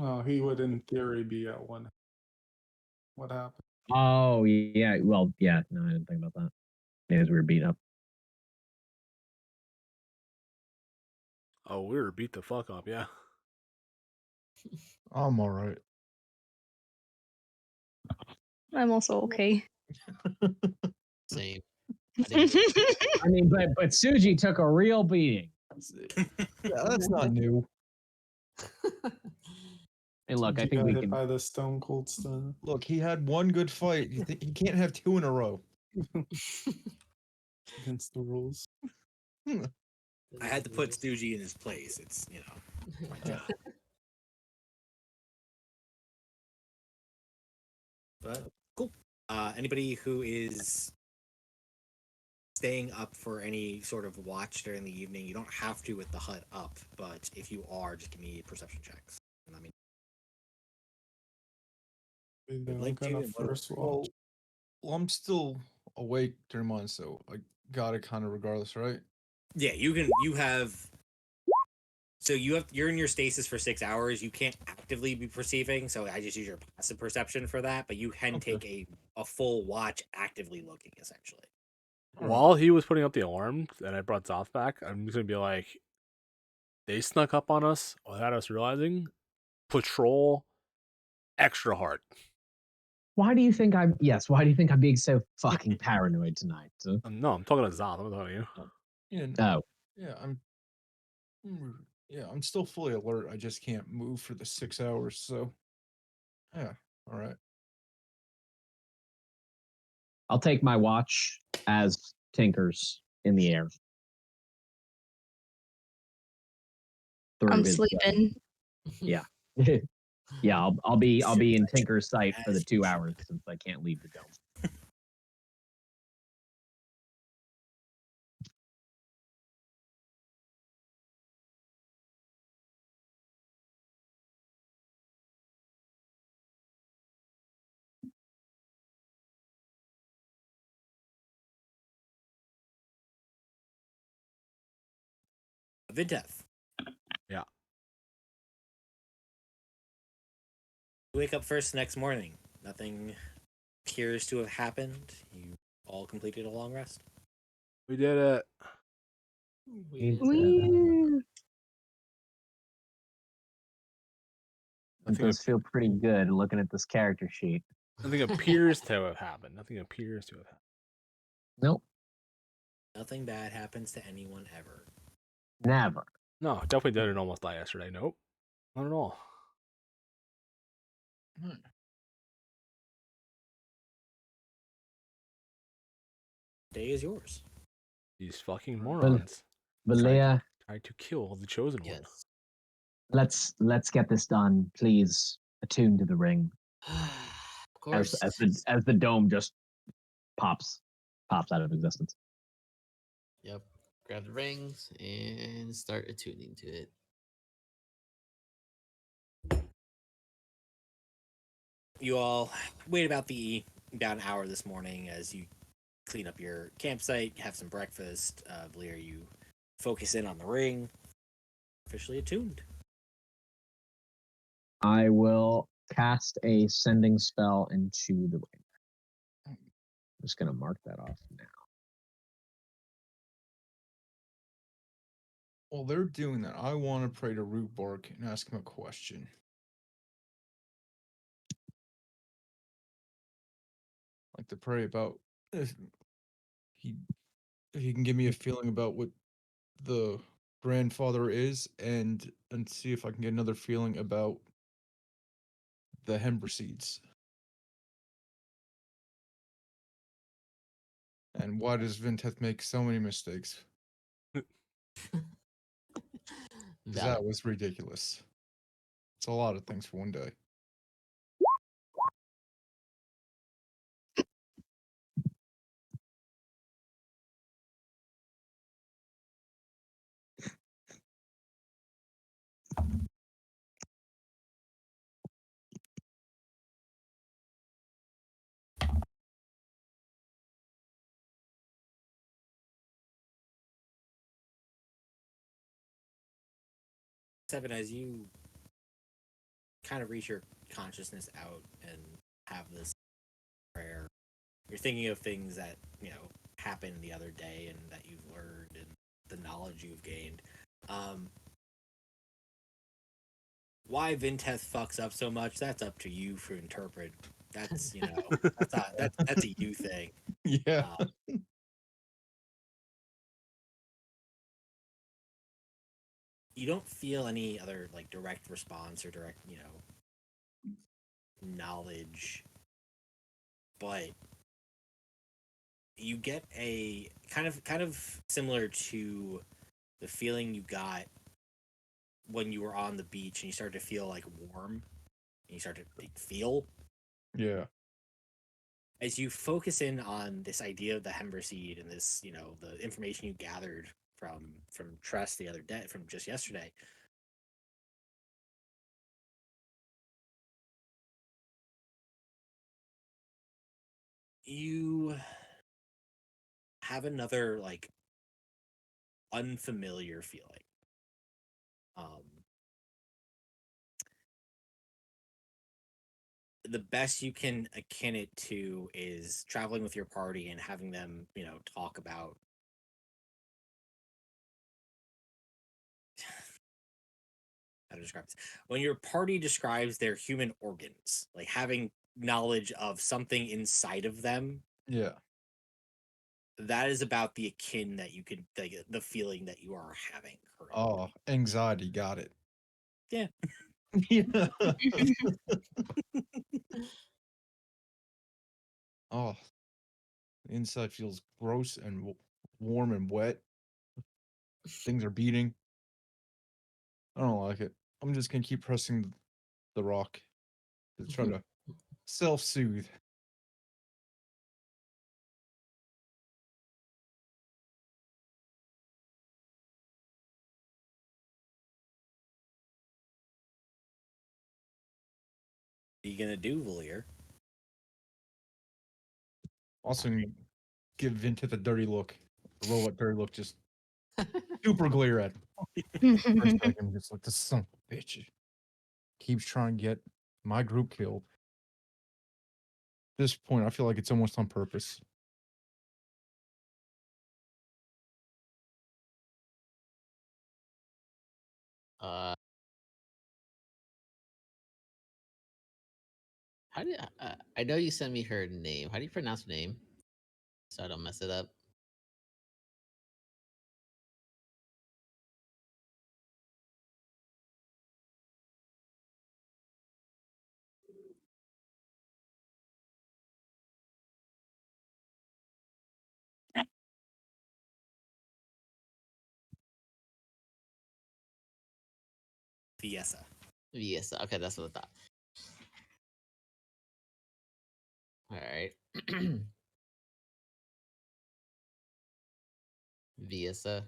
Oh, he would in theory be at 1. What happened? Oh yeah. Well, yeah. No, I didn't think about that. As we were beat up. Oh, we were beat the fuck up, yeah. I'm all right. I'm also okay. Same. I mean, but Suji took a real beating. Yeah, that's not new. Hey, look, I Suji think got we hit can. by the Stone Cold Stone. Look, he had one good fight. You can't have 2 in a row. Against the rules. I had to put Stuji in his place. It's, my job. But cool. Anybody who is staying up for any sort of watch during the evening, you don't have to with the hut up, but if you are, just give me perception checks. And let me They're like gonna to, first watch. Well, I'm still awake during mine, so I got it kind of regardless, right? Yeah, you have. So you're in your stasis for 6 hours. You can't actively be perceiving, so I just use your passive perception for that. But you can Okay. take a full watch actively looking, essentially. While he was putting up the alarm and I brought Zoth back, I'm just gonna be like, they snuck up on us without us realizing. Patrol extra hard. Why do you think I'm? Yes. Why do you think I'm being so fucking paranoid tonight? No, I'm talking to Zoth. I'm not talking to you. Yeah, Oh. yeah, I'm still fully alert. I just can't move for the 6 hours, so yeah, all right. I'll take my watch as Tinker's in the air. I'm his, sleeping. Yeah. Yeah, I'll be in Tinker's sight for the As 2 you hours since I can't leave the dome. Vinteth. Yeah. You wake up first the next morning. Nothing appears to have happened. You all completed a long rest. We did it. Woo. It does feel pretty good looking at this character sheet. Nothing appears to have happened. Nothing appears to have happened. Nope. Nothing bad happens to anyone ever. Never. No, definitely didn't almost die yesterday. Nope. Not at all. Day is yours. These fucking morons Valia, tried to kill the chosen one. Yes. let's get this done, please. Attune to the ring. Of course. As the dome just pops out of existence. Yep. Grab the rings and start attuning to it. You all wait about an hour this morning as you clean up your campsite, have some breakfast. Valir, you focus in on the ring. Officially attuned. I will cast a sending spell into the ring. I'm just gonna mark that off now. While they're doing that, I want to pray to Root Bark and ask him a question. Like to pray about if he can give me a feeling about what the grandfather is, and see if I can get another feeling about the Hember seeds. And why does Vinteth make so many mistakes? Because that was ridiculous. It's a lot of things for one day. Seven, as you kind of reach your consciousness out and have this prayer, you're thinking of things that, happened the other day and that you've learned and the knowledge you've gained. Why Vinteth fucks up so much, that's up to you to interpret. That's, that's a you thing. Yeah. You don't feel any other direct response or direct, knowledge, but you get a kind of similar to the feeling you got when you were on the beach and you started to feel warm and you start to feel. Yeah. As you focus in on this idea of the Hember seed and this, the information you gathered from Tress the other day, from just yesterday, you have another unfamiliar feeling. The best you can akin it to is traveling with your party and having them, talk about how to describe this. When your party describes their human organs, having knowledge of something inside of them. Yeah. That is about the akin that you could, the feeling that you are having currently. Oh, anxiety. Got it. Yeah. Yeah. Oh, the inside feels gross and warm and wet. Things are beating. I don't like it. I'm just gonna keep pressing the rock to try to self-soothe. What are you gonna do, Valir? Also, give Vinteth a dirty look. A robot dirty look, just super glare at him for a second. Just like this son of a bitch keeps trying to get my group killed. At this point, I feel like it's almost on purpose. How do I know you sent me her name? How do you pronounce her name? So I don't mess it up. Fiesa. Yes. Okay, that's what I thought. All right. Viesa,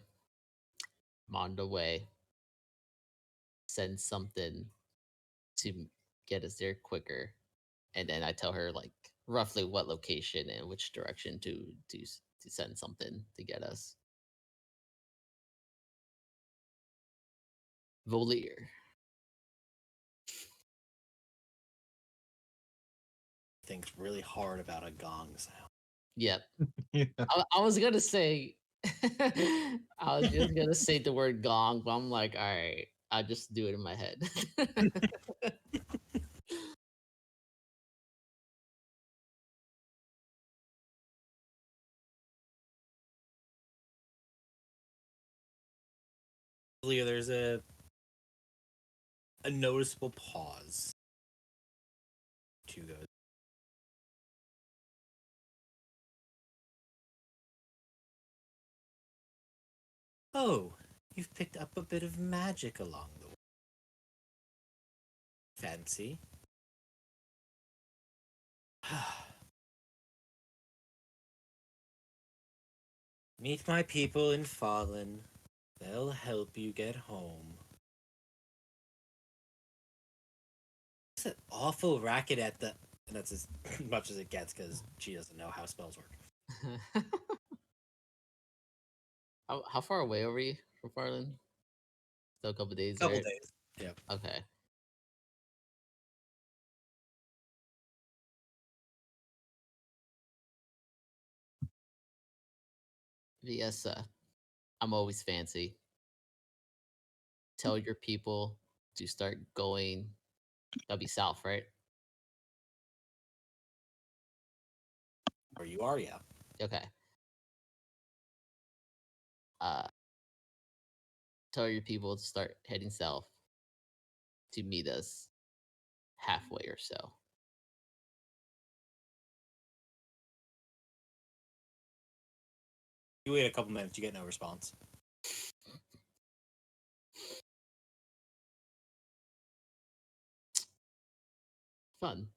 Mondo Way, send something to get us there quicker, and then I tell her like roughly what location and which direction to send something to get us. Volier. Thinks really hard about a gong sound. Yep. Yeah. I was gonna say, I was just gonna say the word gong, but I'm like, all right, I'll just do it in my head. There's a noticeable pause. Two goes. Oh, you've picked up a bit of magic along the way. Fancy. Meet my people in Fallen. They'll help you get home. It's an awful racket at the... And that's as much as it gets because she doesn't know how spells work. How far away are we from Farland? Still a couple days, Couple right? days. Yeah. Okay. Viesa, I'm always fancy. Tell your people to start going. That'll be south, right? Where you are, yeah. Okay. Tell your people to start heading south to meet us halfway or so. You wait a couple minutes, you get no response. Fun.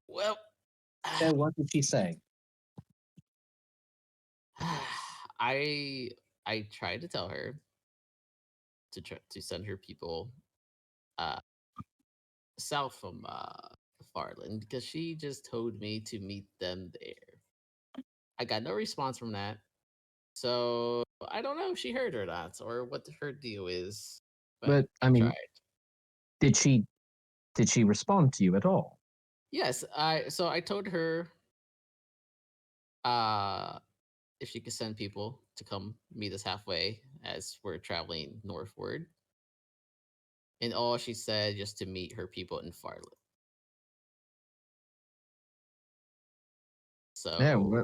Well, Yeah, what did she say? I tried to tell her to send her people uh south from Farland because she just told me to meet them there. I got no response from that. So I don't know if she heard or not or what her deal is. But I mean, tried. did she respond to you at all? Yes, I told her if she could send people to come meet us halfway as we're traveling northward. And all she said just to meet her people in Farland. So Yeah,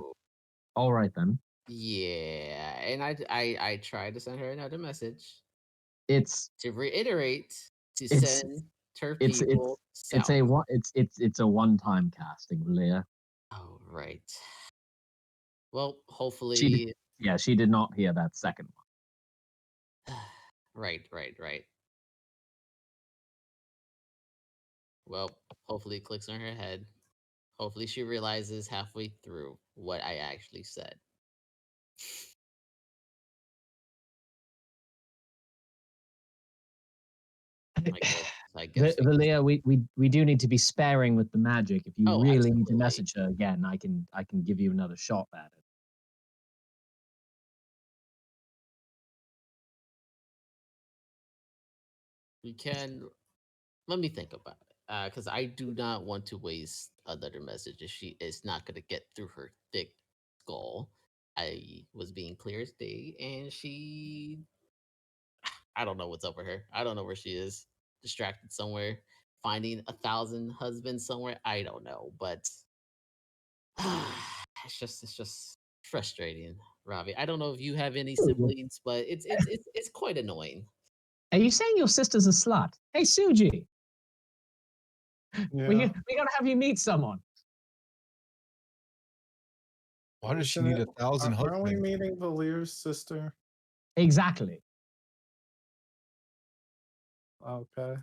all right then. yeah, and I tried to send her another message It's to reiterate to It's- send her it's people south. it's a one-time casting, Leah. Oh right. Well, hopefully. She did not hear that second one. Right. Well, hopefully it clicks on her head. Hopefully she realizes halfway through what I actually said. My God. I guess. Valia, we do need to be sparing with the magic. If you Oh, really need to absolutely. message her again, I can give you another shot at it. We can. Let me think about it, because I do not want to waste another message if she is not going to get through her thick skull. I was being clear as day, and she. I don't know what's up with her. I don't know where she is. Distracted somewhere, finding 1,000 husbands somewhere. I don't know, but it's just frustrating, Robbie. I don't know if you have any siblings, but it's quite annoying. Are you saying your sister's a slut? Hey, Suji, Yeah. we gotta have you meet someone. Why does she Isn't need it- 1,000 Aren't we husbands? meeting Valir's sister? Exactly. Okay.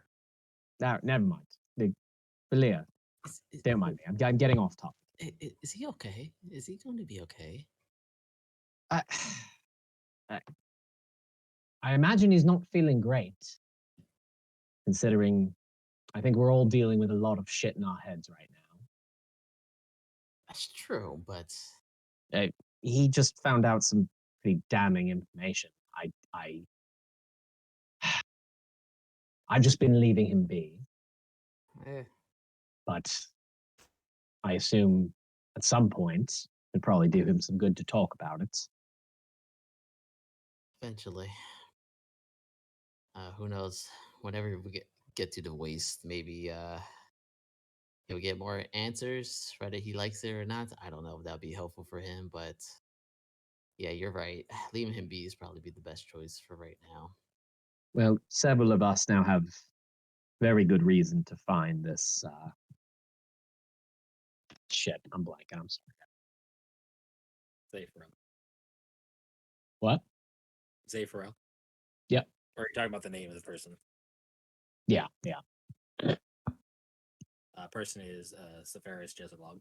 Now, never mind. Valia, don't mind me. I'm getting off topic. Is he okay? Is he going to be okay? I, I imagine he's not feeling great, considering I think we're all dealing with a lot of shit in our heads right now. That's true, but He just found out some pretty damning information. I've just been leaving him be, eh, but I assume at some point it'd probably do him some good to talk about it. eventually, who knows? Whenever we get to the waste, maybe he'll get more answers, whether he likes it or not. I don't know if that'll be helpful for him, but yeah, you're right. Leaving him be is probably be the best choice for right now. Well, several of us now have very good reason to find this shit. I'm blanking. I'm sorry. Zephyr. What? Zephyr. Yep. Or are you talking about the name of the person? Yeah. Person is Sepharis Jezebog.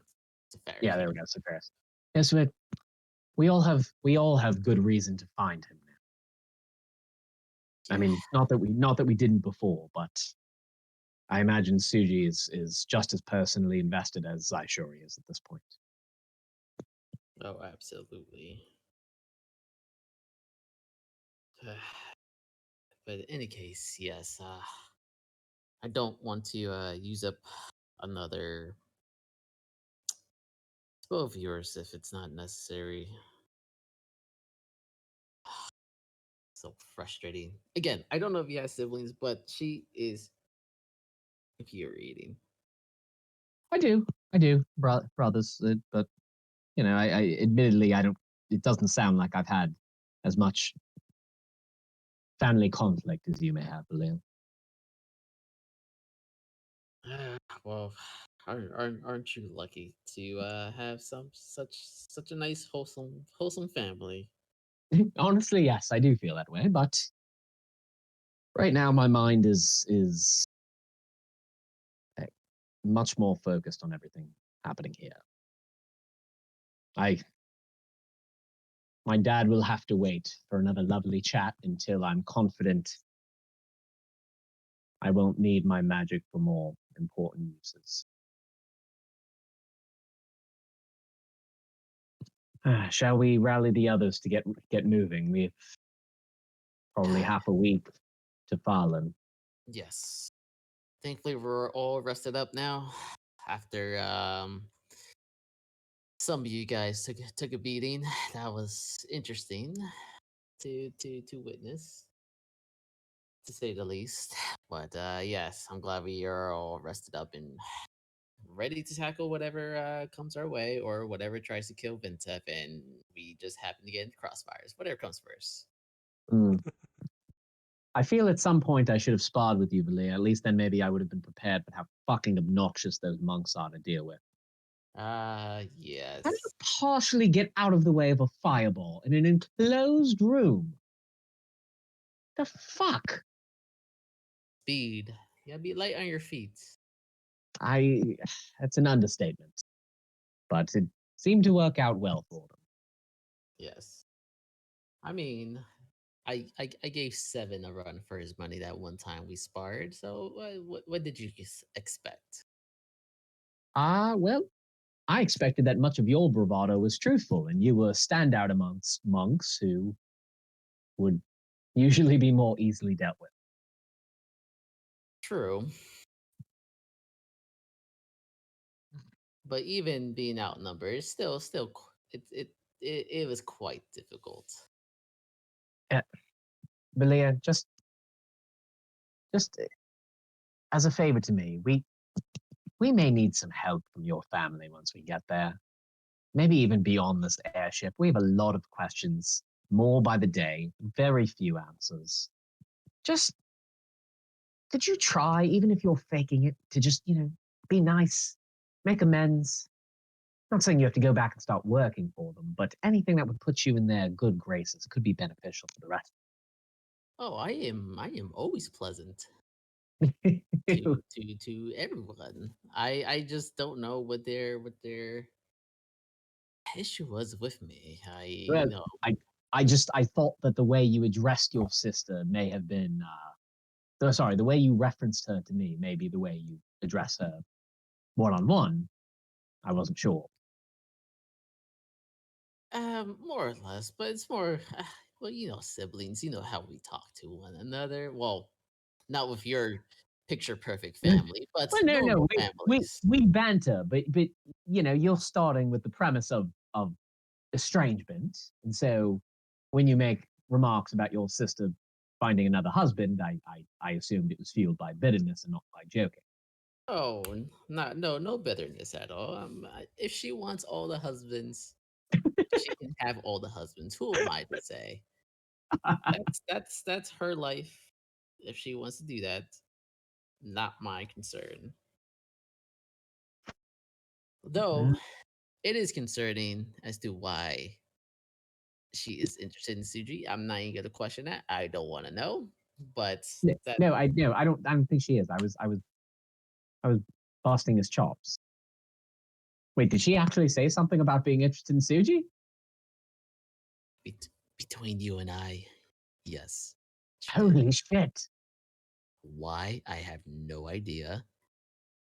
Yeah, there we go. Sepharis. Yes, we all have good reason to find him now. I mean, not that we didn't before, but I imagine Suji is just as personally invested as Zaishori is at this point. Oh, absolutely. But in any case, yes, I don't want to use up another spell of yours if it's not necessary. So frustrating. Again, I don't know if you have siblings, but she is infuriating. I do, brothers, but you know, I admittedly I don't. It doesn't sound like I've had as much family conflict as you may have, Lil. Well, aren't you lucky to have such a nice wholesome family? Honestly, yes, I do feel that way, but right now my mind is much more focused on everything happening here. My dad will have to wait for another lovely chat until I'm confident I won't need my magic for more important uses. Shall we rally the others to get moving? We've probably half a week to Farland. Yes. Thankfully, we're all rested up now after some of you guys took a beating. That was interesting to witness, to say the least. But yes, I'm glad we are all rested up and ready to tackle whatever comes our way or whatever tries to kill Vintef, and we just happen to get into crossfires. Whatever comes first. I feel at some point I should have sparred with you, Valia. At least then maybe I would have been prepared for how fucking obnoxious those monks are to deal with. Yes. How do you partially get out of the way of a fireball in an enclosed room? The fuck? Speed. Yeah, be light on your feet. That's an understatement. But it seemed to work out well for them. Yes. I mean, I gave Seven a run for his money that one time we sparred. So what did you expect? Well, I expected that much of your bravado was truthful, and you were a standout amongst monks who would usually be more easily dealt with. True. But even being outnumbered, it's still it was quite difficult. Belia, just as a favor to me, we may need some help from your family once we get there. Maybe even beyond this airship. We have a lot of questions, more by the day, very few answers. Just could you try, even if you're faking it, to just, be nice, make amends? Not saying you have to go back and start working for them, but anything that would put you in their good graces could be beneficial for the rest. Oh, I am always pleasant to everyone. I just don't know what their issue was with me. Well, I thought that the way you addressed your sister may have been, sorry, the way you referenced her to me may be the way you address her one-on-one. I wasn't sure. More or less, but it's more well, siblings, how we talk to one another. Well, not with your picture perfect family, but Well, no, normal we families. we banter, but you're starting with the premise of estrangement, and so when you make remarks about your sister finding another husband, I assumed it was fueled by bitterness and not by joking. Oh, no bitterness at all. If she wants all the husbands, she can have all the husbands. Who am I to say? That's her life. If she wants to do that, not my concern. Though it is concerning as to why she is interested in Suji. I'm not even gonna question that. I don't want to know, but that No, I don't think she is. I was busting his chops. Wait, did she actually say something about being interested in Suji? bet- between you and I, yes. She did. Holy shit! Why? I have no idea.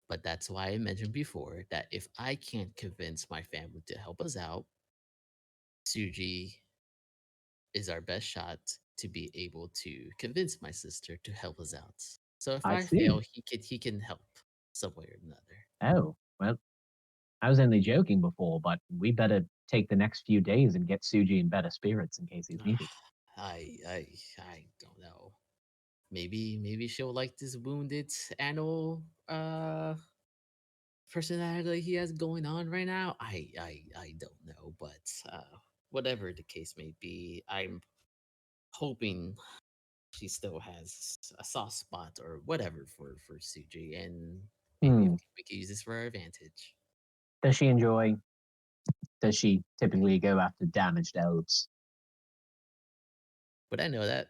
But that's why I mentioned before that if I can't convince my family to help us out, Suji is our best shot to be able to convince my sister to help us out. So if I I see. fail, he can help some way or another. Oh, well, I was only joking before, but we better take the next few days and get Suji in better spirits in case he's needed. I don't know. Maybe she'll like this wounded animal personality he has going on right now. I don't know, but whatever the case may be, I'm hoping she still has a soft spot or whatever for Suji, and maybe Hmm. we can use this for our advantage. Does she enjoy? Does she typically go after damaged elves? But I know that.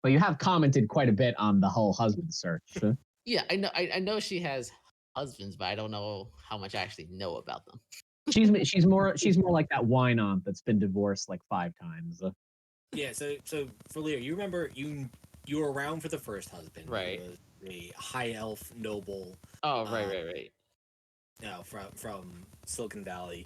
Well, you have commented quite a bit on the whole husband search. Huh? Yeah, I know. I know she has husbands, but I don't know how much I actually know about them. She's more like that wine aunt that's been divorced like 5 times. Yeah, so for Leo, you remember you were around for the first husband. Right. He was a high elf noble. Oh, right. From Silicon Valley.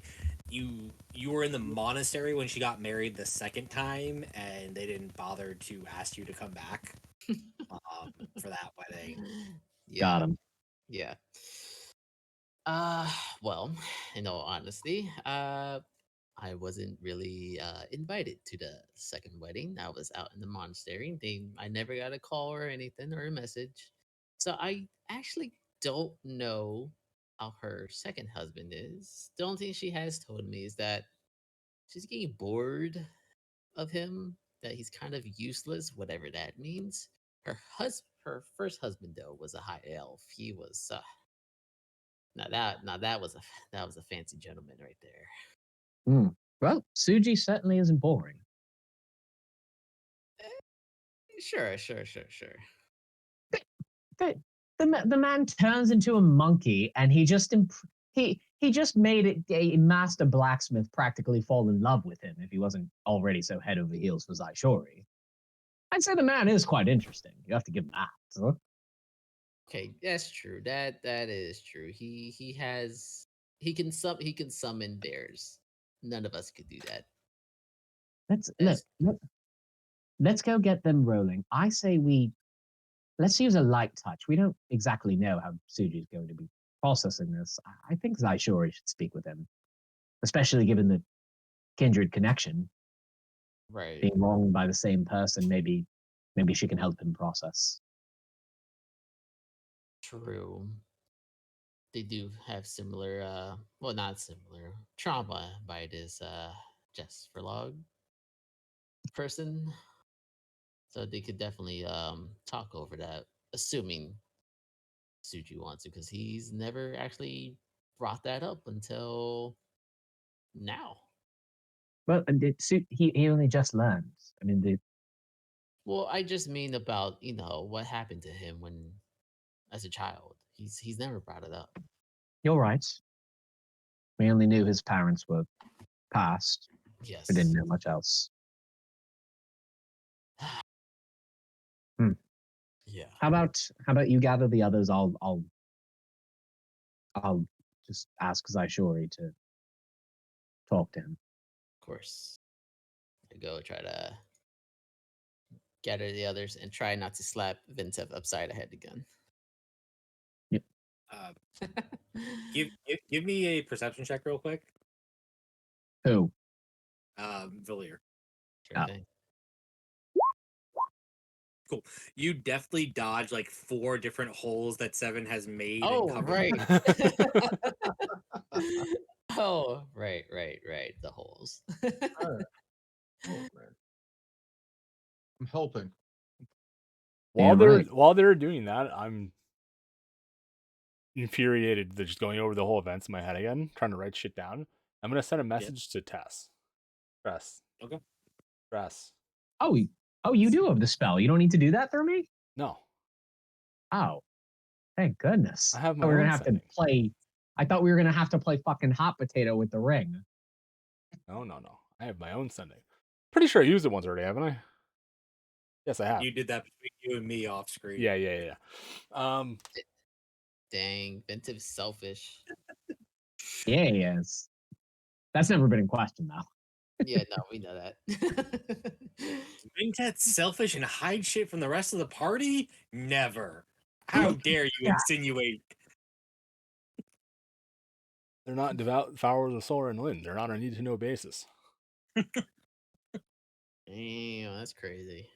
You were in the monastery when she got married the second time, and they didn't bother to ask you to come back for that wedding. Yeah, Got him. yeah. Well, in all honesty, I wasn't really invited to the second wedding. I was out in the monastery. I never got a call or anything or a message. So I actually don't know how her second husband is. The only thing she has told me is that she's getting bored of him, that he's kind of useless, whatever that means. Her first husband though was a high elf. He was now that was a fancy gentleman right there. Hmm. Well, Suji certainly isn't boring. Sure. The, the man turns into a monkey, and he just he just made it a master blacksmith practically fall in love with him if he wasn't already so head over heels for Zaishori. I'd say the man is quite interesting. You have to give him that. Huh? Okay, that's true. That is true. He can summon bears. None of us could do that. Look. Let's go get them rolling. I say let's use a light touch. We don't exactly know how Suji is going to be processing this. I think Zaishori should speak with him, especially given the kindred connection. Right. Being wronged by the same person, maybe she can help him process. True. They do have similar well, not similar trauma by this just for log person. So they could definitely talk over that, assuming Suji wants to, because he's never actually brought that up until now. Well, and he only just learned. I mean, Well, I just mean about, what happened to him when as a child. He's never brought it up. you're right. We only knew his parents were passed. Yes. We didn't know much else. Hmm. Yeah. How about you gather the others? I'll just ask Zaishori to talk to him. Of course. I go try to gather the others and try not to slap Vintev upside the head again. Yep. Give me a perception check real quick. Who? Villiers. Sure Oh. thing. Cool. You definitely dodge like 4 different holes that Seven has made. Oh, and covered. right. Oh, right. The holes. Oh, man. I'm helping. While Damn they're doing that, I'm infuriated. They're just going over the whole events in my head again, trying to write shit down. I'm gonna send a message to Tess. Okay. Tress. Oh, you do have the spell. You don't need to do that through me? No. Oh, thank goodness. I have my We're own gonna have setting. to play. I thought we were gonna have to play fucking hot potato with the ring. No. I have my own sending. Pretty sure I used it once already, haven't I? Yes, I have. You did that between you and me off screen. Yeah. Dang, Vintev's selfish. Yeah, he is. That's never been in question, though. Yeah, no, we know that. Vintet's selfish and hide shit from the rest of the party? Never. How dare you insinuate? They're not devout followers of Sora and Lynn. They're on a need-to-know basis. Damn, that's crazy.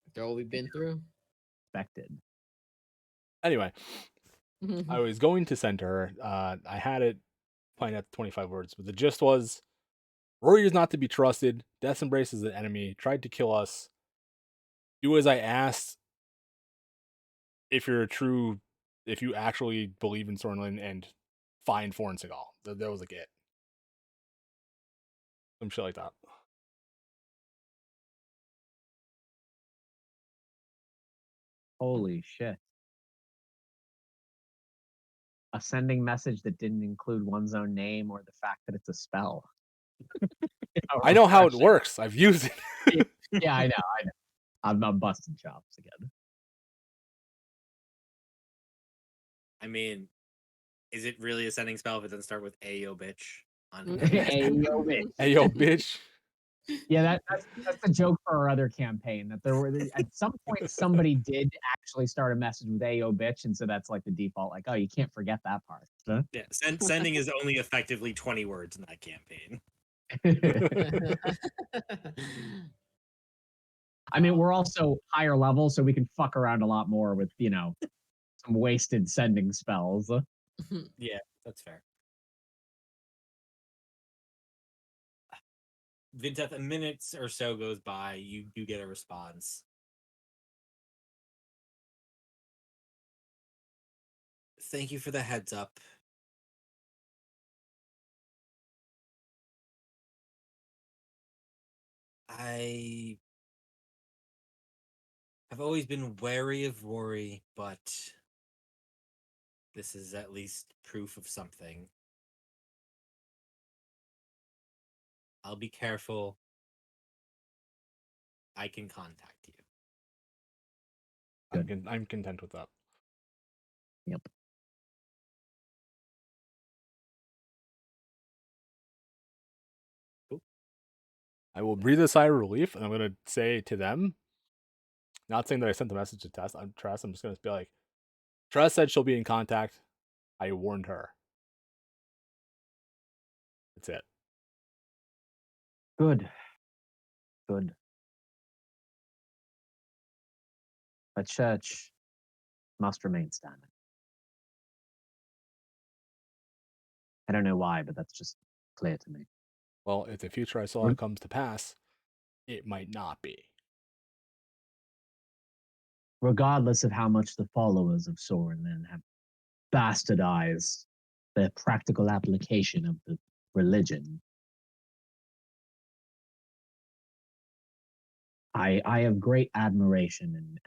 After all we've been through. Expected. Anyway, I was going to send her. I had it planned at 25 words, but the gist was Rory is not to be trusted. Death Embrace is an enemy. Tried to kill us. Do as I asked. If you actually believe in Sornlin, and find Foreign Seagal. That was like it. Some shit like that. Holy shit. A sending message that didn't include one's own name or the fact that it's a spell. I know how it works. I've used it. Yeah, I know. I'm busting chops again. I mean, is it really a sending spell if it doesn't start with Ayo bitch? Ayo bitch. Ayo bitch. Yeah, that's a joke for our other campaign. That there were at some point somebody did actually start a message with "Ayo bitch," and so that's like the default. Like, oh, you can't forget that part. Huh? Yeah, sending is only effectively 20 words in that campaign. I mean, we're also higher level, so we can fuck around a lot more with some wasted sending spells. Yeah, that's fair. Vinteth, a minute or so goes by, you do get a response. Thank you for the heads up. I've always been wary of Rory, but this is at least proof of something. I'll be careful. I can contact you. I'm content with that. Yep. I will breathe a sigh of relief, and I'm gonna say to them, not saying that I sent the message to Tress. I'm just gonna be like, Tress said she'll be in contact. I warned her. That's it. Good. Good. The church must remain standing. I don't know why, but that's just clear to me. Well, if the future I saw comes to pass, it might not be. Regardless of how much the followers of Soren then have bastardized the practical application of the religion, I have great admiration and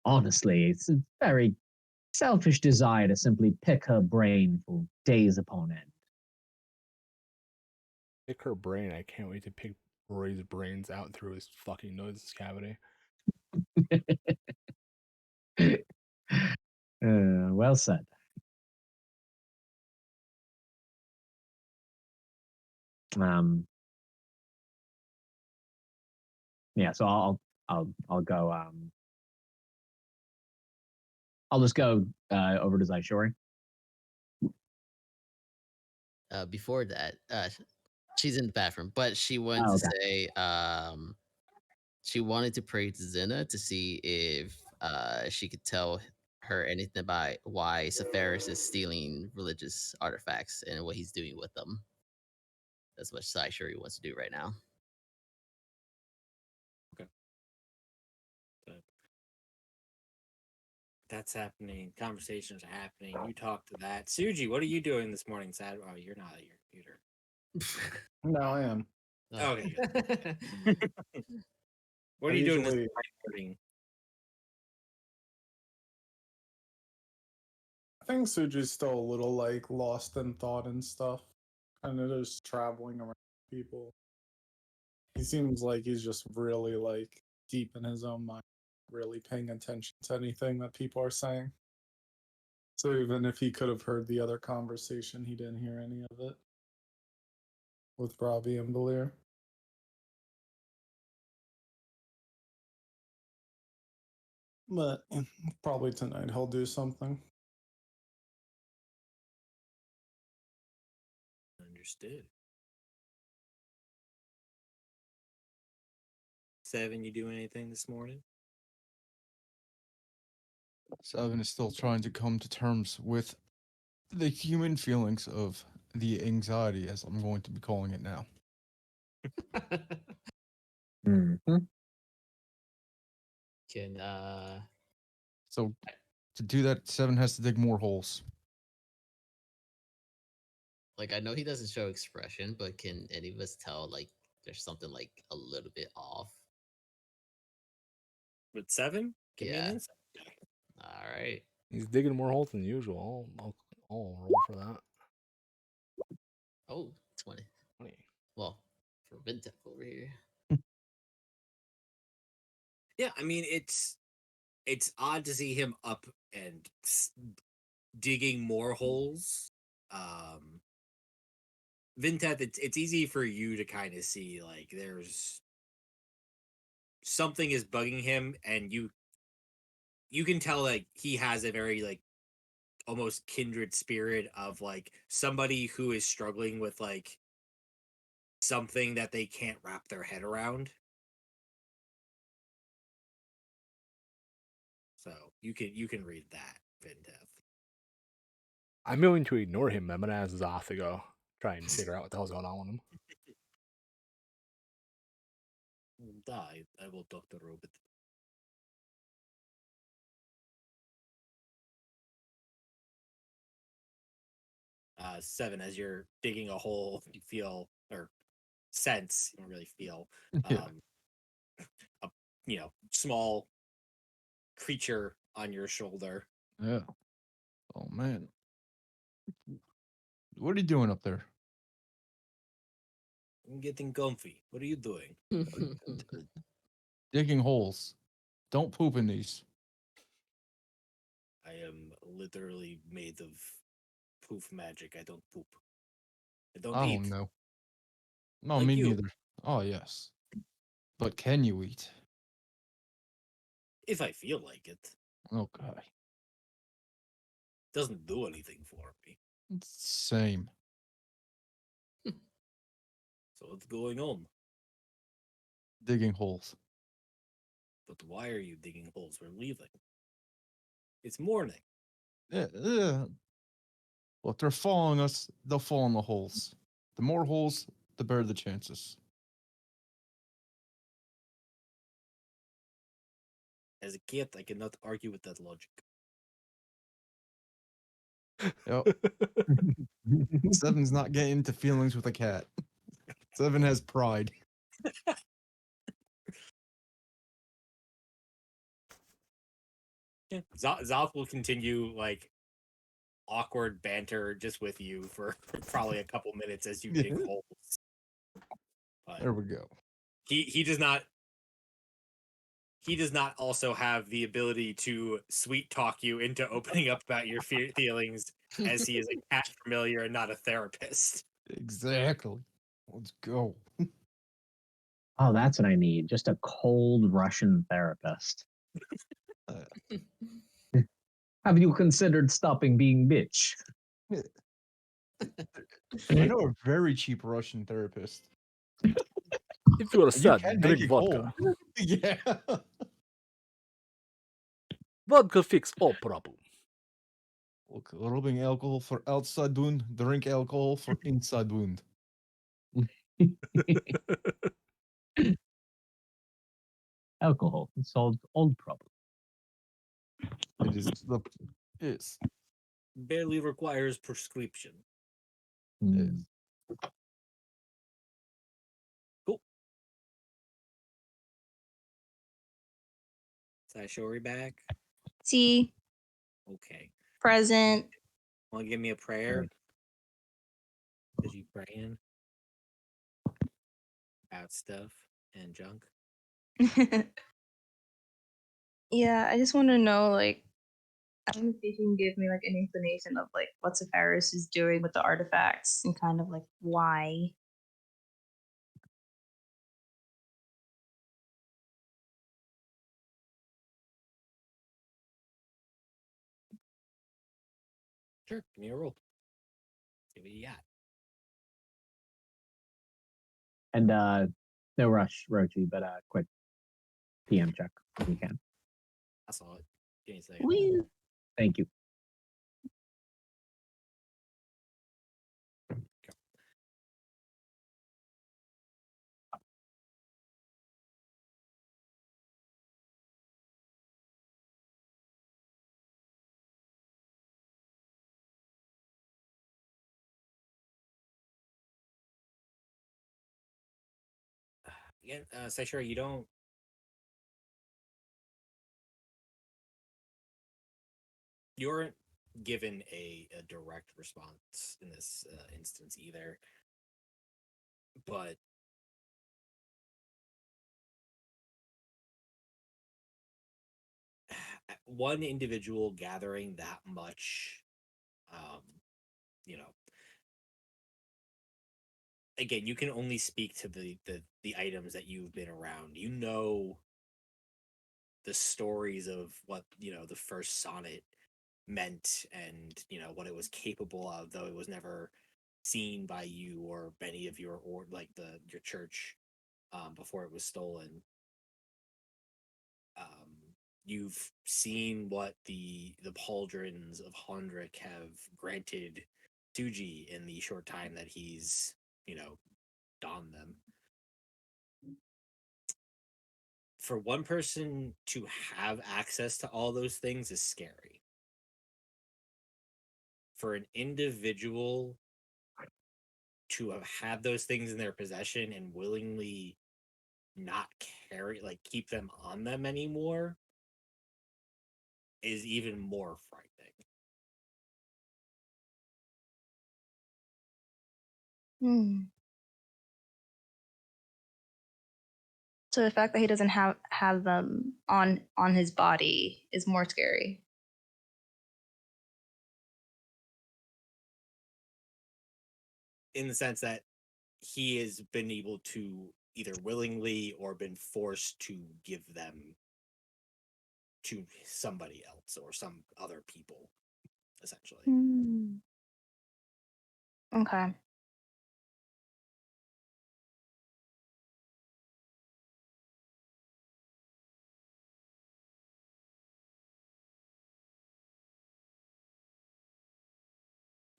honestly, it's a very selfish desire to simply pick her brain for days upon end. Pick her brain. I can't wait to pick Rory's brains out through his fucking nose cavity. Well said. Yeah, so I'll go. I'll just go over to Zaishori. Before that, she's in the bathroom, but she wanted Oh, to okay. say she wanted to pray to Zena to see if she could tell her anything about why Sepharis is stealing religious artifacts and what he's doing with them. That's what Sai Shuri wants to do right now. That's happening. Conversations are happening. You talk to that. Suji, what are you doing this morning, Sad? Oh, you're not at your computer. No, I am. Okay, good. What I are you doing usually- this morning? I think Suji's still a little like lost in thought and stuff. Kind of just traveling around people. He seems like he's just really like deep in his own mind, really paying attention to anything that people are saying. So even if he could have heard the other conversation, he didn't hear any of it with Robbie and Valir. But probably tonight he'll do something. Understood. 7, you doing anything this morning? 7 is still trying to come to terms with the human feelings of the anxiety, as I'm going to be calling it now. Mm-hmm. Can So to do that, 7 has to dig more holes. like I know he doesn't show expression, but can any of us tell like there's something like a little bit off? With 7? Give me an Yeah. insight check. All right. He's digging more holes than usual. I'll roll for that. Oh, 20. 20. Well, for Vintech over here. Yeah, I mean it's odd to see him up and digging more holes. Vinteth, it's easy for you to kind of see like there's something is bugging him, and you can tell like he has a very like almost kindred spirit of like somebody who is struggling with like something that they can't wrap their head around. So you can read that, Vinteth. I'm going to ignore him. I'm gonna ask Zoth to go try and figure out what the hell's going on with him. I will talk to Robert. 7, as you're digging a hole, you feel or sense, you don't really feel, Yeah. a small creature on your shoulder. Yeah. Oh man. What are you doing up there? I'm getting comfy. What are you doing? Digging holes. Don't poop in these. I am literally made of poof magic. I don't poop. I don't I eat. don't know. No, Like me you. neither. Oh, yes. But can you eat? If I feel like it. Okay. Doesn't do anything for me. Same. So what's going on? Digging holes. But why are you digging holes? We're leaving. It's morning. Yeah, yeah. Well, if they're following us, they'll fall in the holes. The more holes, the better the chances. As a kid, I cannot argue with that logic. Yep. Seven's not getting into feelings with a cat. Seven has pride. Yeah. Zoth will continue like awkward banter just with you for probably a couple minutes as you dig holes. But There we go. he does not also have the ability to sweet talk you into opening up about your feelings, as he is a cat familiar and not a therapist. Exactly. Let's go. Oh, that's what I need. Just a cold Russian therapist. Have you considered stopping being bitch? I know a very cheap Russian therapist. If you are You sad, can drink make it vodka. cold. Yeah. Vodka fix all problem. Look, rubbing alcohol for outside wound, drink alcohol for inside wound. Alcohol solves all problems. It is the yes. Barely requires prescription. Yes. Mm. Cool. Saishori back. See, Okay. present. Want to give me a prayer? Is you praying about stuff and junk? Yeah, I just want to know, like, I don't know if you can give me like an inclination of like what Sepharis is doing with the artifacts and kind of like why. Sure, give me a roll. See what you got. And no rush, Rochi, but quick PM check if you can. I saw it. Give me a second. Woo. Thank you. Again, Saishori, you aren't given a direct response in this instance either, but one individual gathering that much, you know, again, you can only speak to the items that you've been around. You know the stories of what, the first sonnet meant, and what it was capable of, though it was never seen by you or any of your, or like your church, before it was stolen. You've seen what the pauldrons of Hondrick have granted Suji in the short time that he's donned them. For one person to have access to all those things is scary. For an individual to have had those things in their possession and willingly not keep them on them anymore is even more frightening. Hmm. So the fact that he doesn't have them on his body is more scary. In the sense that he has been able to either willingly or been forced to give them to somebody else or some other people, essentially. Hmm. Okay.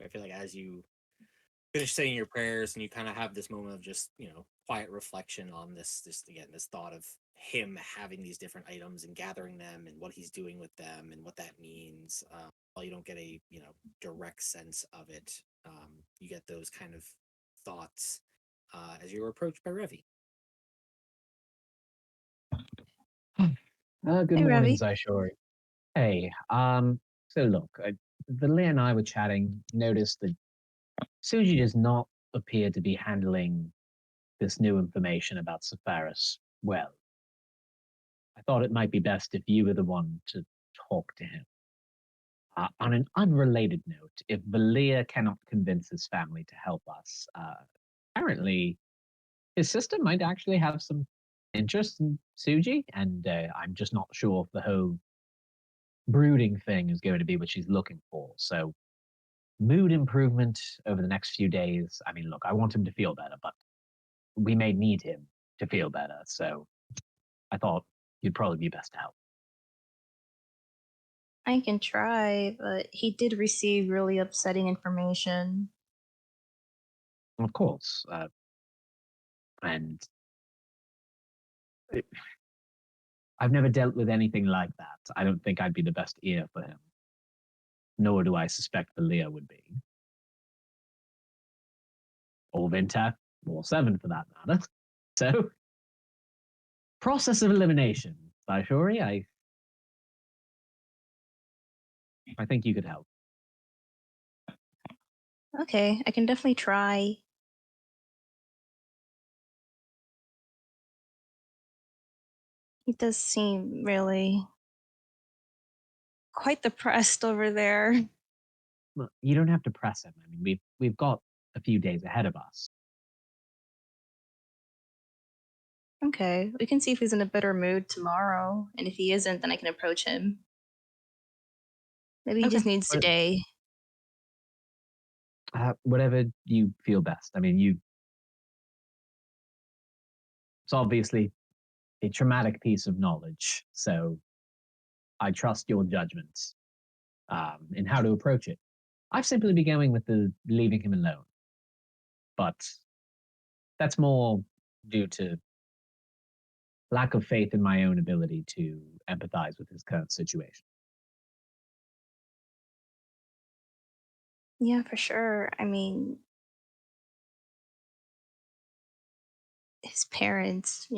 I feel like as you finish saying your prayers and you kind of have this moment of just, quiet reflection on this thought of him having these different items and gathering them and what he's doing with them and what that means. While you don't get a direct sense of it, you get those kind of thoughts as you're approached by Revi. Good Hey, morning, Ravi. Zaishori. Hey, so look, Valia and I were chatting, noticed that Suji does not appear to be handling this new information about Sepharis well. I thought it might be best if you were the one to talk to him. On an unrelated note, if Valia cannot convince his family to help us, apparently his sister might actually have some interest in Suji, and I'm just not sure if the whole brooding thing is going to be what she's looking for. So, mood improvement over the next few days. I mean, look, I want him to feel better, but we may need him to feel better. So, I thought you'd probably be best to help. I can try, but he did receive really upsetting information. Of course. And I've never dealt with anything like that. I don't think I'd be the best ear for him. Nor do I suspect Valia would be. Or Vintef, or Seven for that matter. So, process of elimination. Saishori, I think you could help. Okay, I can definitely try. He does seem really quite depressed over there. Look, you don't have to press him. I mean, we've got a few days ahead of us. Okay, we can see if he's in a better mood tomorrow, and if he isn't, then I can approach him. Maybe he just needs a day. Whatever you feel best. I mean, it's obviously a traumatic piece of knowledge, so I trust your judgments in how to approach it. I've simply been going with the leaving him alone, but that's more due to lack of faith in my own ability to empathize with his current situation. Yeah, for sure. I mean, his parents,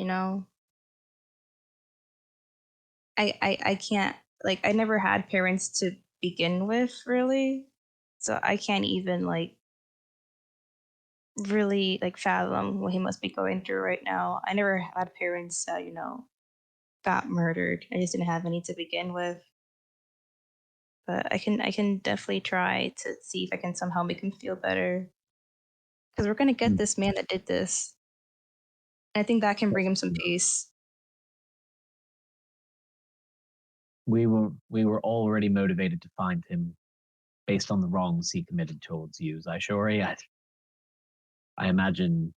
I can't, like, I never had parents to begin with, really. So I can't even, like, really, like, fathom what he must be going through right now. I never had parents that, got murdered. I just didn't have any to begin with. But I can definitely try to see if I can somehow make him feel better. Because we're gonna get Hmm. this man that did this. And I think that can bring him some peace. We were already motivated to find him based on the wrongs he committed towards you, Zaishori. I imagine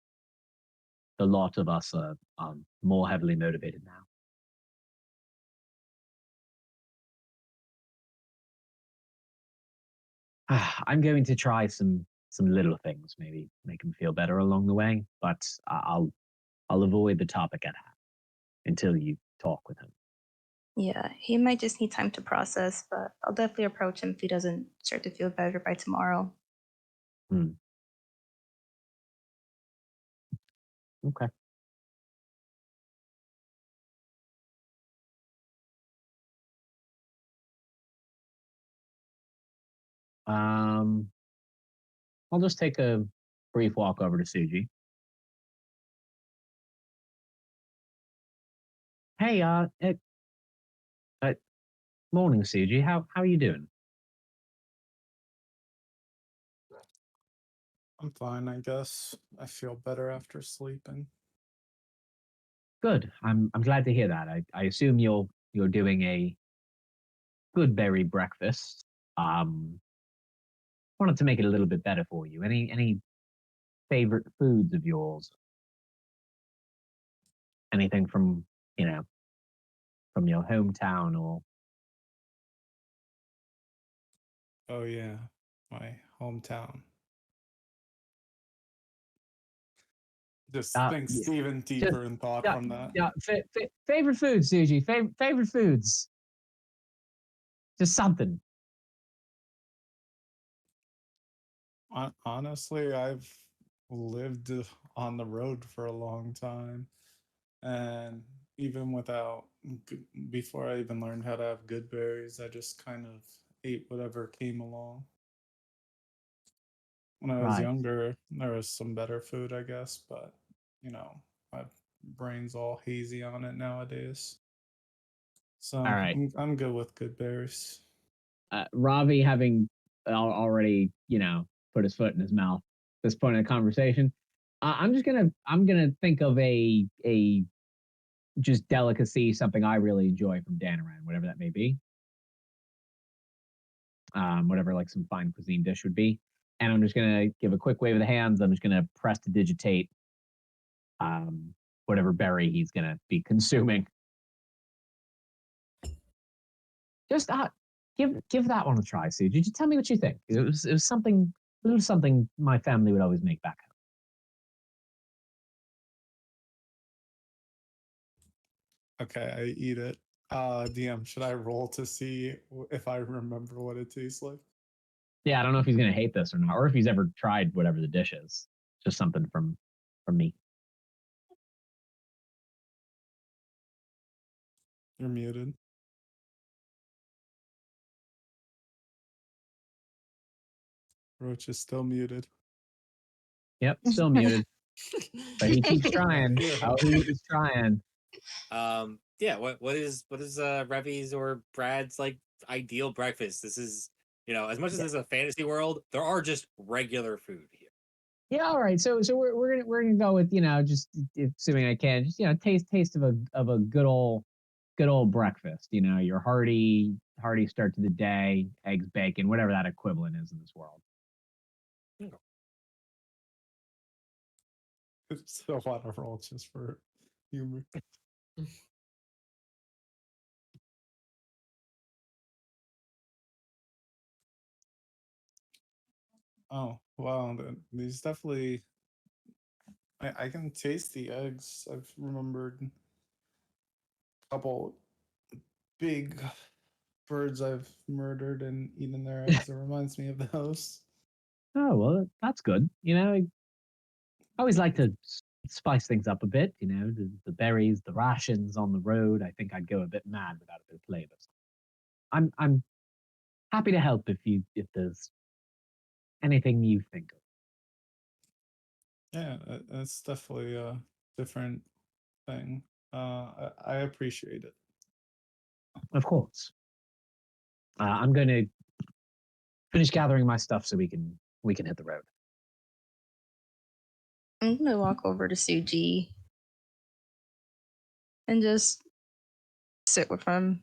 the lot of us are more heavily motivated now. I'm going to try some little things, maybe make him feel better along the way, but I'll avoid the topic at hand until you talk with him. Yeah, he might just need time to process, but I'll definitely approach him if he doesn't start to feel better by tomorrow. Hmm. Okay. Um, I'll just take a brief walk over to Suji. Hey, morning, Suji. How are you doing? I'm fine, I guess. I feel better after sleeping. Good. I'm glad to hear that. I assume you're doing a good berry breakfast. Wanted to make it a little bit better for you. Any favorite foods of yours? Anything from, you know, from your hometown or Oh yeah, my hometown. Just think yeah, Steven just deeper in thought yeah, from that. yeah, favorite foods, Suji. Favorite foods. Just something. Honestly, I've lived on the road for a long time, and even without, before I even learned how to have good berries, I just kind of ate whatever came along. When I was Right. younger, there was some better food, I guess, but you know, my brain's all hazy on it nowadays. So All right. I'm good with good berries. Ravi having already, put his foot in his mouth at this point in the conversation. I'm gonna think of a just delicacy, something I really enjoy from Danaran, whatever that may be. Whatever like some fine cuisine dish would be. And I'm just gonna give a quick wave of the hands. I'm just gonna press to digitate whatever berry he's gonna be consuming. Just give that one a try, Suji. Just tell me what you think. It was something a little something my family would always make back home. Okay, I eat it. DM, should I roll to see if I remember what it tastes like? Yeah, I don't know if he's gonna hate this or not, or if he's ever tried whatever the dish is. Just something from me. You're muted. Roach is still muted. Yep, still muted, but he keeps trying. Hear Oh, him. he's trying. Yeah, what is Revy's or Brad's like ideal breakfast? This is, as much as Yeah. this is a fantasy world, there are just regular food here. Yeah, all right. So we're gonna go with just assuming I can just taste of a good old breakfast. Your hearty start to the day, eggs, bacon, whatever that equivalent is in this world. Still want to roll just for humor. Oh wow, these definitely. I can taste the eggs. I've remembered a couple big birds I've murdered and eaten their eggs. It reminds me of those. Oh well, that's good. I always like to spice things up a bit. The berries, the rations on the road. I think I'd go a bit mad without a bit of flavor. I'm happy to help if there's anything you think of. Yeah, it's definitely a different thing. I appreciate it. Of course. I'm going to finish gathering my stuff so we can hit the road. I'm gonna walk over to Suji and just sit with him.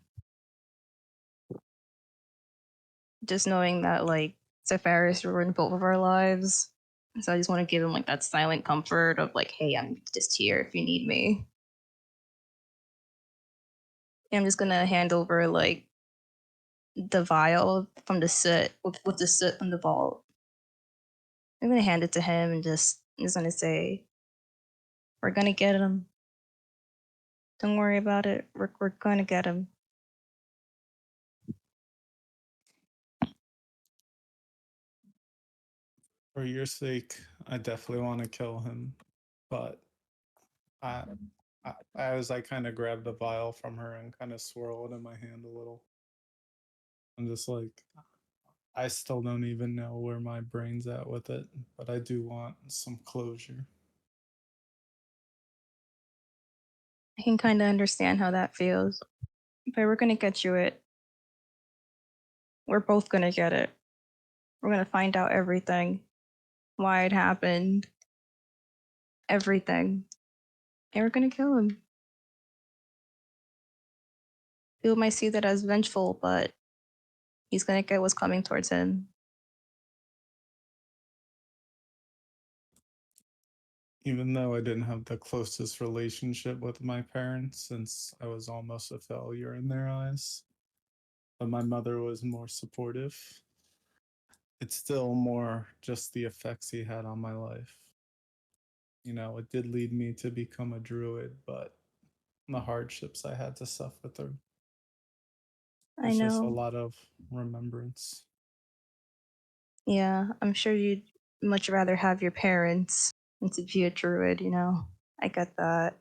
Just knowing that like Sephiroth were in both of our lives. So I just want to give him like that silent comfort of like, hey, I'm just here if you need me. And I'm just gonna hand over like the vial from the soot with the soot from the vault. I'm gonna hand it to him and just gonna say, we're gonna get him. Don't worry about it. We're gonna get him. For your sake, I definitely want to kill him, but I, as I kind of grab the vial from her and kind of swirl it in my hand a little, I'm just like, I still don't even know where my brain's at with it, but I do want some closure. I can kind of understand how that feels. But we're gonna get you it. We're both gonna get it. We're gonna find out everything. Why it happened. Everything. And we're gonna kill him. People might see that as vengeful, but he's gonna get what's coming towards him. Even though I didn't have the closest relationship with my parents since I was almost a failure in their eyes, but my mother was more supportive. It's still more just the effects he had on my life. You know, it did lead me to become a druid, but the hardships I had to suffer through. I It's just a know. lot of remembrance. Yeah, I'm sure you'd much rather have your parents than to be a druid, you know? I get that.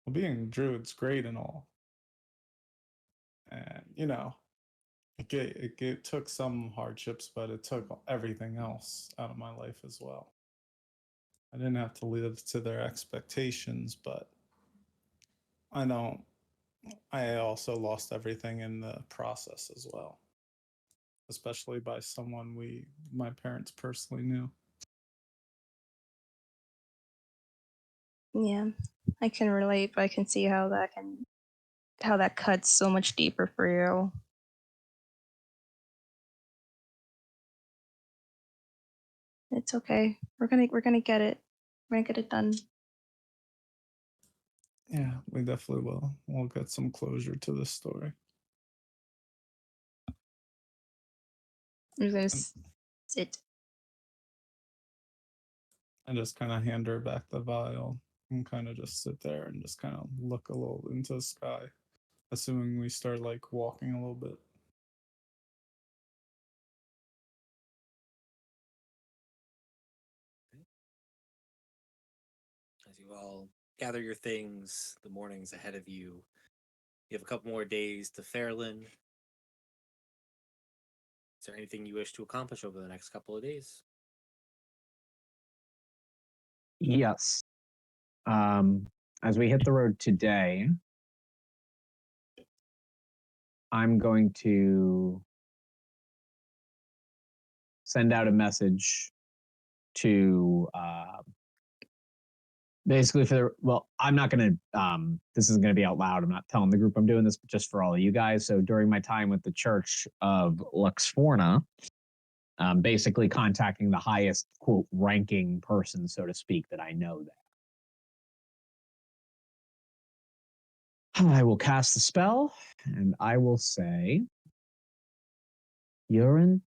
Well, being a druid's great and all. And, you know, it took some hardships, but it took everything else out of my life as well. I didn't have to live to their expectations, but I don't. I also lost everything in the process as well, especially by someone my parents personally knew. Yeah, I can relate, but I can see how that cuts so much deeper for you. It's okay. We're gonna get it. We're gonna get it done. Yeah, we definitely will. We'll get some closure to this story. I'm just gonna And sit. I just kind of hand her back the vial and kind of just sit there and just kind of look a little into the sky, assuming we start like walking a little bit. As you all gather your things, the morning's ahead of you. You have a couple more days to Fairlin. Is there anything you wish to accomplish over the next couple of days? Yes. As we hit the road today, I'm going to send out a message to basically I'm not going to this isn't going to be out loud. I'm not telling the group I'm doing this, but just for all of you guys. So during my time with the Church of Luxforna, basically contacting the highest quote ranking person, so to speak, that I know there. I will cast the spell and I will say, Urine,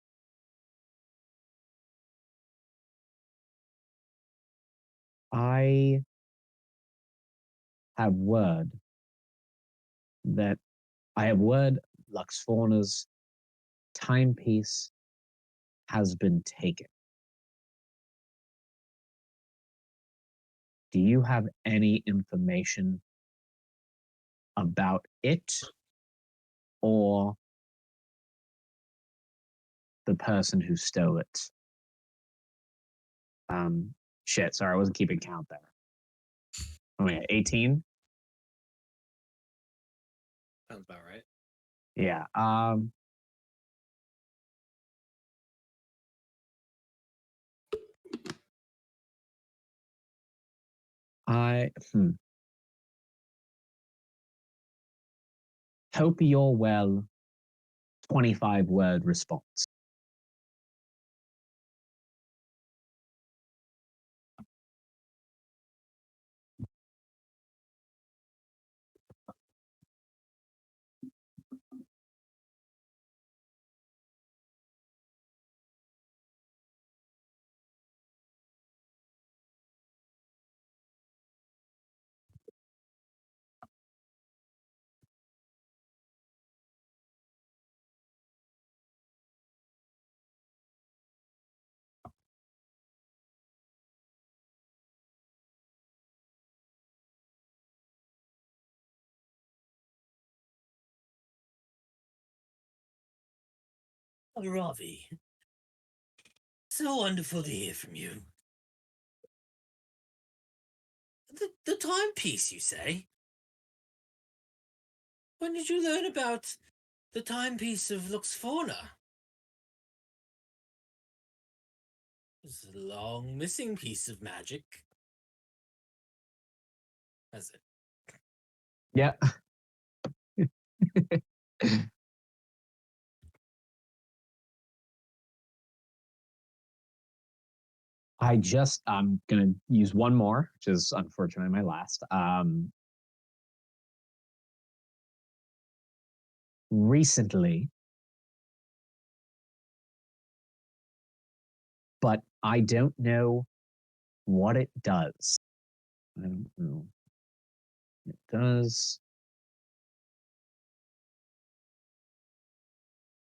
I have word that Luxforna's timepiece has been taken. Do you have any information about it or the person who stole it? Shit, sorry, I wasn't keeping count there. Oh yeah, 18? Sounds about right. Yeah. I hope you're well. 25-word response. Ravi, so wonderful to hear from you. The timepiece, you say? When did you learn about the timepiece of Luxfauna? It's a long missing piece of magic. Has it? Yeah. I'm gonna use one more, which is unfortunately my last. Recently, but I don't know what it does. I don't know. It does.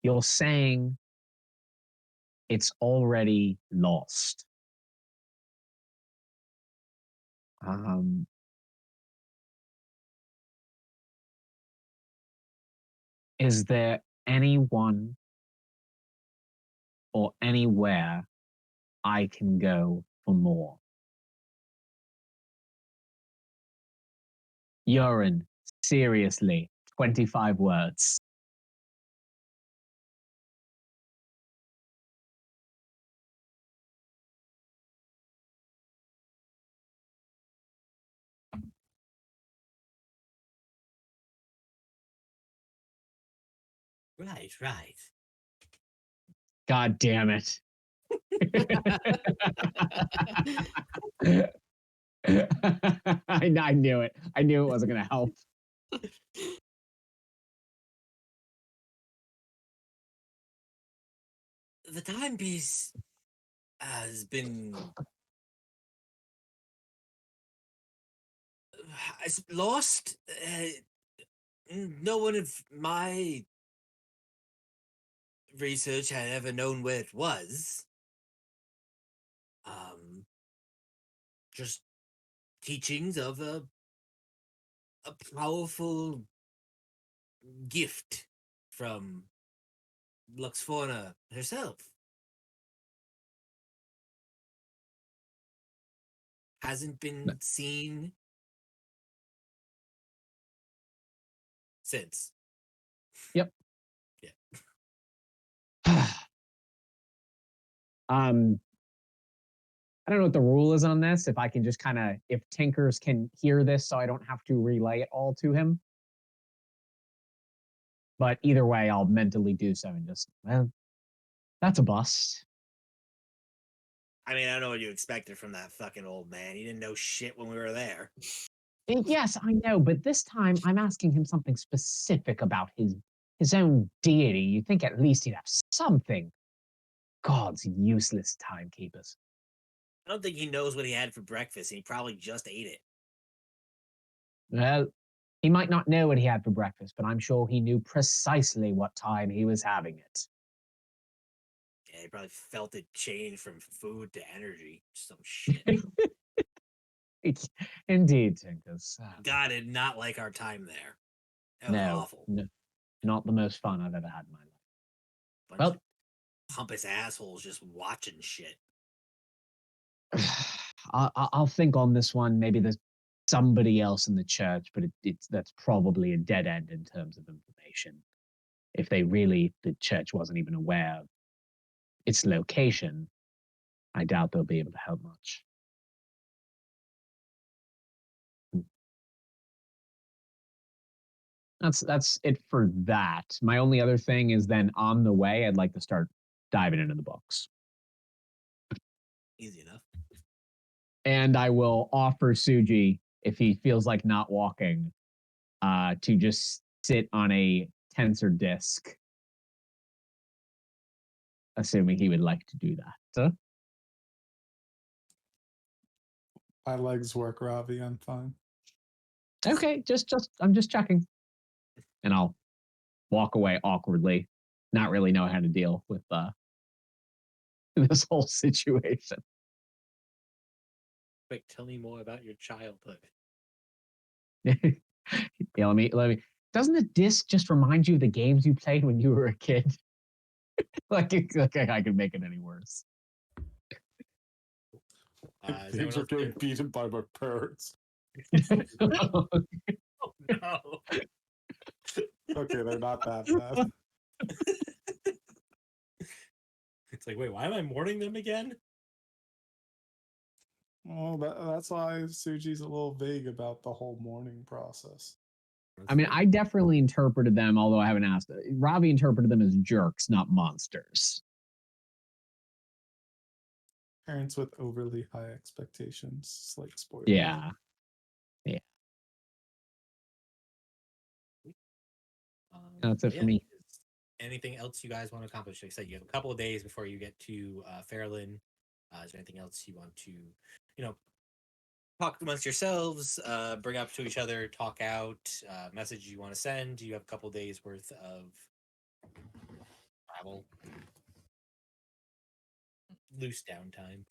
You're saying it's already lost. Is there anyone or anywhere I can go for more? Urine, seriously, 25 words. Right. God damn it. I knew it. I knew it wasn't going to help. The timepiece has been lost. No one of my research had ever known where it was. Just teachings of a powerful gift from Luxfauna herself. Hasn't been seen since. Yep. Yeah. I don't know what the rule is on this. If I can just kind of, if Tinkers can hear this so I don't have to relay it all to him. But either way, I'll mentally do so and just, well, that's a bust. I mean, I don't know what you expected from that fucking old man. He didn't know shit when we were there. Yes, I know, but this time I'm asking him something specific about his own deity. You'd think at least he'd have something. God's useless timekeepers. I don't think he knows what he had for breakfast, and he probably just ate it. Well, he might not know what he had for breakfast, but I'm sure he knew precisely what time he was having it. Yeah, he probably felt it change from food to energy. Some shit. Indeed, Tinkers. God did not like our time there. That was awful. No, not the most fun I've ever had in my life. Bunch of pompous assholes just watching shit. I'll think on this one. Maybe there's somebody else in the church, but that's probably a dead end in terms of information. If the church wasn't even aware of its location, I doubt they'll be able to help much. That's it for that. My only other thing is then on the way, I'd like to start diving into the books. Easy enough. And I will offer Suji, if he feels like not walking, to just sit on a tensor disc, assuming he would like to do that. So, My legs work, Ravi. I'm fine. okay, I'm just checking. And I'll walk away awkwardly, not really know how to deal with this whole situation. Quick, tell me more about your childhood. Yeah, let me. Doesn't the disc just remind you of the games you played when you were a kid? like I could make it any worse. Games are getting beaten by my parents. Oh no. Okay, they're not that bad. It's like, wait, why am I mourning them again? Well, that's why Suji's a little vague about the whole mourning process. I mean, I definitely interpreted them, although I haven't asked. Ravi interpreted them as jerks, not monsters. Parents with overly high expectations, slight spoiler. Yeah. That's it for me. Anything else you guys want to accomplish? Like I said, you have a couple of days before you get to Fairlin. Is there anything else you want to, talk amongst yourselves, bring up to each other, talk out, message you want to send? You have a couple of days worth of travel, loose downtime.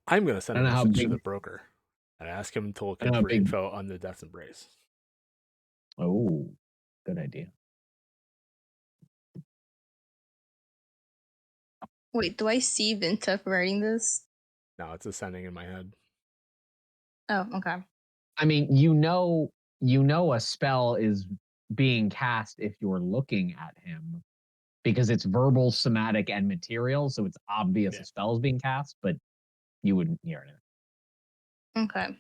I'm going to send I a don't know how message to big- the broker and ask him to look I don't know in how for big- info on the Death Embrace. Oh, good idea. Wait, do I see Vintef writing this? No, it's ascending in my head. Oh, okay. I mean, you know a spell is being cast if you're looking at him because it's verbal, somatic, and material, so it's obvious Yeah. a spell is being cast, but you wouldn't hear it. Okay.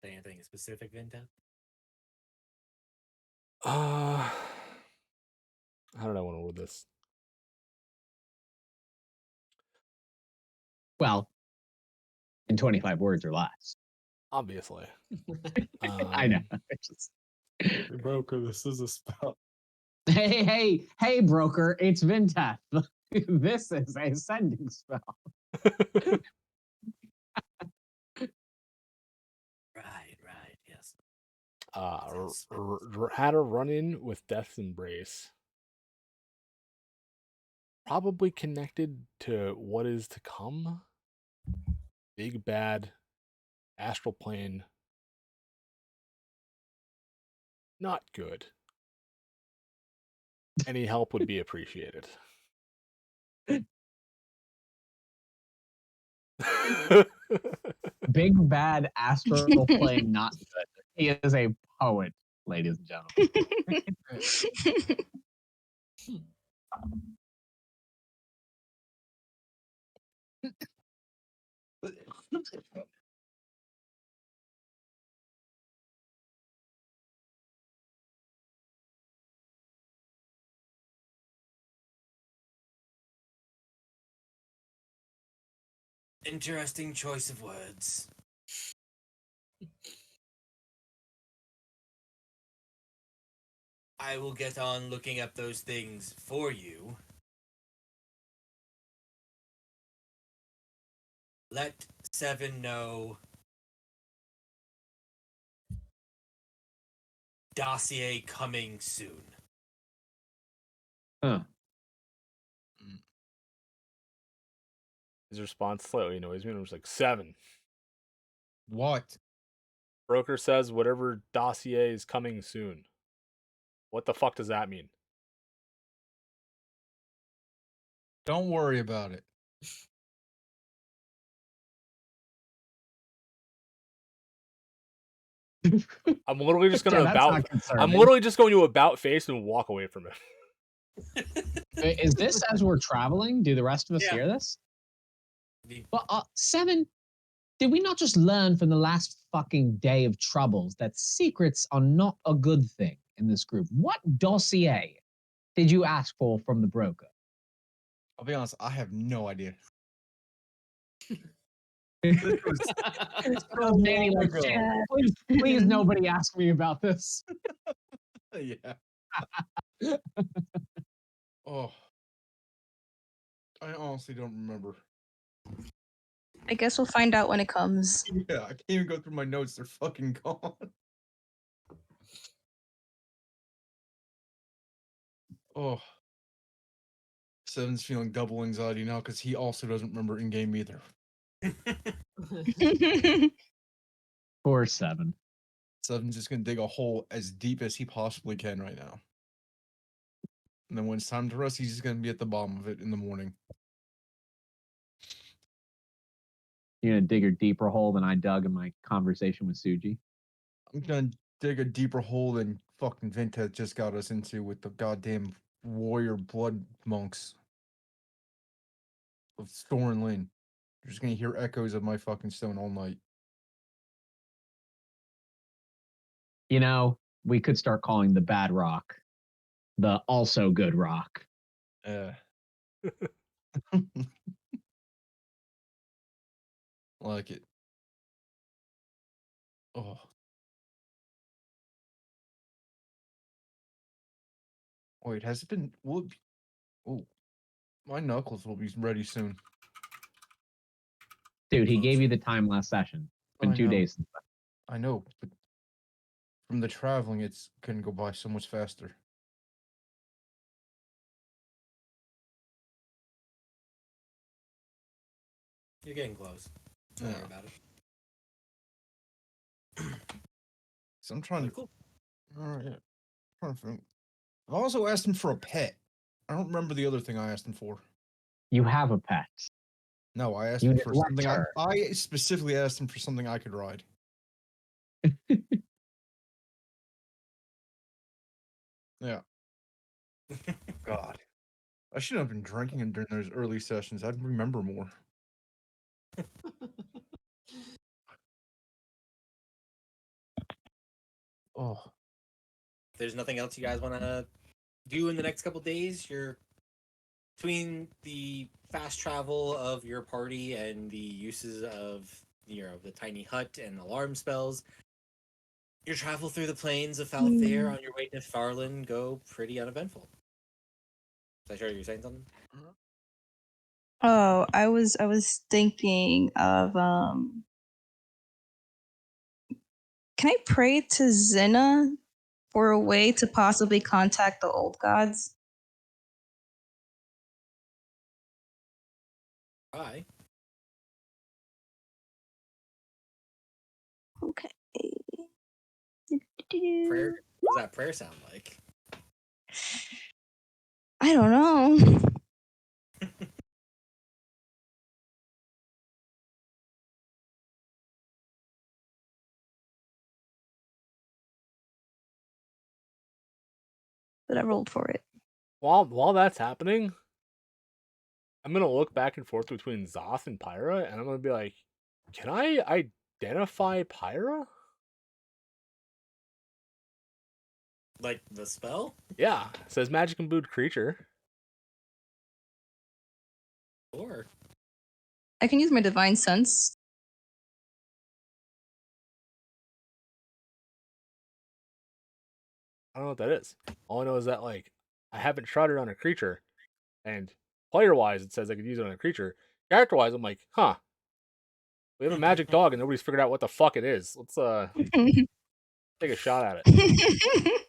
Anything specific, Vinta? How did I want to word this? Well, in 25 words or less. Obviously. I know. Hey, broker, this is a spell. Hey, broker, it's Vintef. This is a sending spell. Right, yes. Had a run-in with Death's Embrace. Probably connected to what is to come. Big bad astral plane. Not good. Any help would be appreciated. Big bad astral plane, not good. He is a poet, ladies and gentlemen. Interesting choice of words. I will get on looking up those things for you. Let Seven know. Dossier coming soon. Huh. His response slightly annoys me, and it was like 7. What? Broker says whatever dossier is coming soon. What the fuck does that mean? Don't worry about it. I'm literally just gonna Yeah, that's not concerning. I'm literally just going to about face and walk away from it. Is this as we're traveling? Do the rest of us Yeah. hear this? Well, 7, did we not just learn from the last fucking day of troubles that secrets are not a good thing in this group? What dossier did you ask for from the broker? I'll be honest, I have no idea. Oh, Danny, like, please, nobody ask me about this. Yeah. Oh. I honestly don't remember. I guess we'll find out when it comes. Yeah, I can't even go through my notes. They're fucking gone. Oh. Seven's feeling double anxiety now because he also doesn't remember in game either. Poor Seven. Seven's just gonna dig a hole as deep as he possibly can right now. And then when it's time to rest, he's just gonna be at the bottom of it in the morning. You're gonna dig a deeper hole than I dug in my conversation with Suji. I'm gonna dig a deeper hole than fucking Vinted just got us into with the goddamn warrior blood monks of Storin Lane. You're just gonna hear echoes of my fucking stone all night. You know, we could start calling the bad rock the also good rock. Yeah. Like it. Oh. Wait, has it been? Will it be, oh, my knuckles will be ready soon. Dude, he gave you the time last session. It's been I 2 know. days. I know, but from the traveling, it's gonna go by so much faster. You're getting close. Don't worry about it. So I'm trying to. Cool. All right, yeah. Trying to think. I also asked him for a pet. I don't remember the other thing I asked him for. You have a pet. No, I asked You him for neglect something. her. I specifically asked him for something I could ride. Yeah. God, I shouldn't have been drinking during those early sessions. I'd remember more. Oh, If there's nothing else you guys want to do in the next couple days, you're between the fast travel of your party and the uses of the tiny hut and alarm spells. Your travel through the plains of Falthair on your way to Farland go pretty uneventful. Is that sure you're saying something? Oh, I was thinking of can I pray to Zena for a way to possibly contact the old gods? Hi. Okay. Prayer. What does that prayer sound like? I don't know. But I rolled for it. While that's happening, I'm gonna look back and forth between Zoth and Pyra, and I'm gonna be like, can I identify Pyra? Like the spell? Yeah, it says magic imbued creature. Or I can use my divine sense. I don't know what that is. All I know is that like I haven't tried it on a creature, and player wise it says I could use it on a creature. Character wise, I'm like, huh. We have a magic dog and nobody's figured out what the fuck it is. Let's take a shot at it.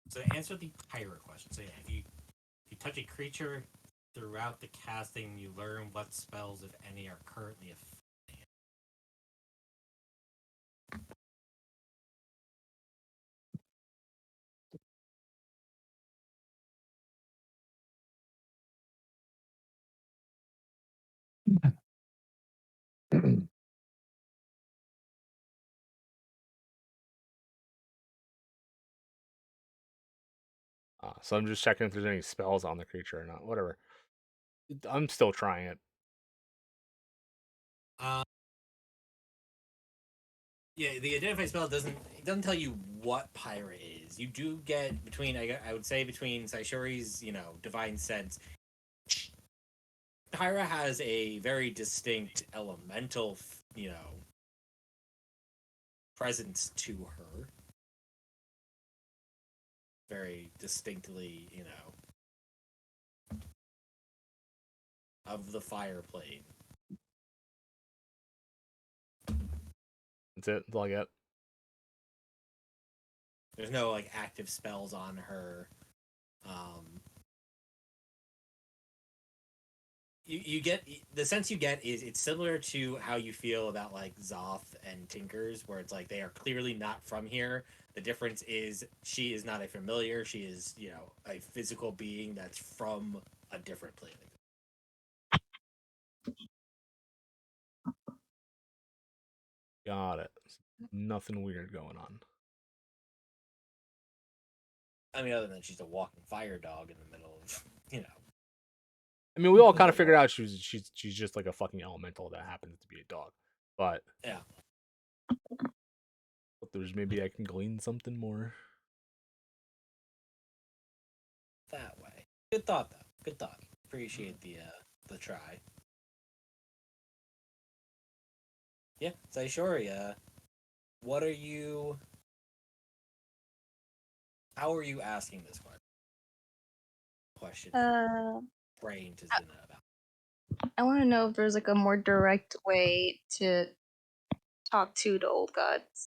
so answer the pirate question. So yeah, if you touch a creature throughout the casting, you learn what spells, if any, are currently affecting So I'm just checking if there's any spells on the creature or not. Whatever. I'm still trying it. Uh, yeah, the identify spell doesn't tell you what Pyra is. You do get between I would say between Saishori's divine sense. Pyra has a very distinct elemental presence to her. Very distinctly of the fire plane. That's it. That's all I got. There's no like active spells on her. You get the sense you get is it's similar to how you feel about like Zoth and Tinkers, where it's like they are clearly not from here. The difference is she is not a familiar; she is a physical being that's from a different planet. Got it. Nothing weird going on. I mean, other than she's a walking fire dog in the middle of I mean, we all kind of figured out she's just like a fucking elemental that happens to be a dog. But yeah. But there's maybe I can glean something more. That way. Good thought, though. Good thought. Appreciate the try. Yeah, Saishori, what are you... How are you asking this question? Brain to know about. I want to know if there's like a more direct way to talk to the old gods.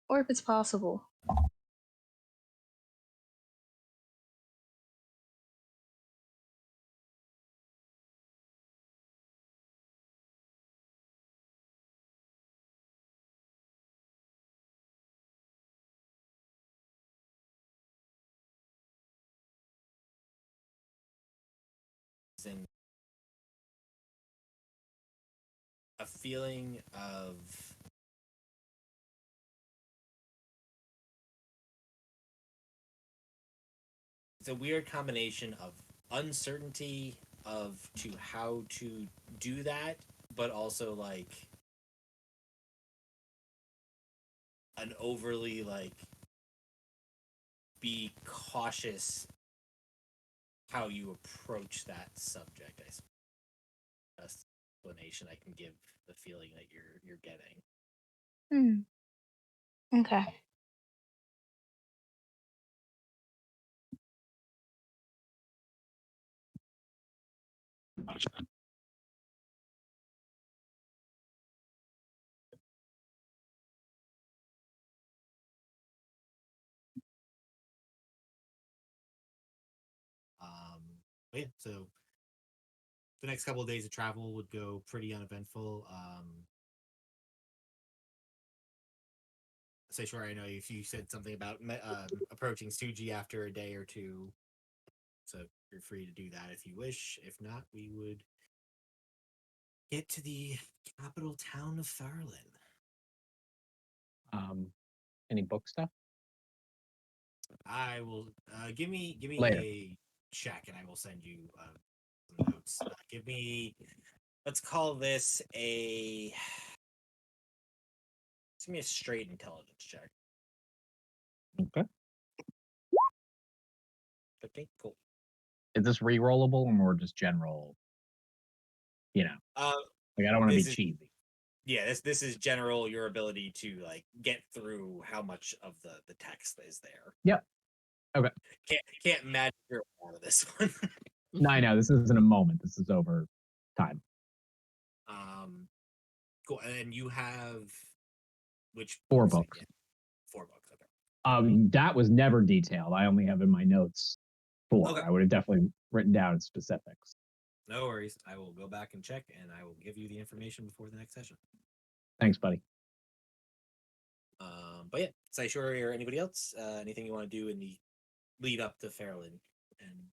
Or if it's possible. In a feeling of it's a weird combination of uncertainty of to how to do that, but also like an overly like be cautious how you approach that subject. I suppose best explanation I can give the feeling that you're getting. Okay. Yeah, so the next couple of days of travel would go pretty uneventful. Say sure, I know if you said something about approaching Suji after a day or two, so you're free to do that if you wish. If not, we would get to the capital town of Farlin. Any book stuff? I will give me Later. a check, and I will send you some notes. Give me, let's call this give me a straight intelligence check. Okay. Okay, cool. Is this re-rollable or more just general? Like I don't want to be cheesy. Yeah, this is general your ability to like get through how much of the text is there. Yep. Okay. Can't magic your way out of this one. No, I know this isn't a moment. This is over time. Cool. And you have which 4 books books. again? 4 books. Okay. That was never detailed. I only have in my notes 4. Okay. I would have definitely written down specifics. No worries. I will go back and check, and I will give you the information before the next session. Thanks, buddy. But yeah, Saishori or anybody else, anything you want to do in the lead up to Farlin? And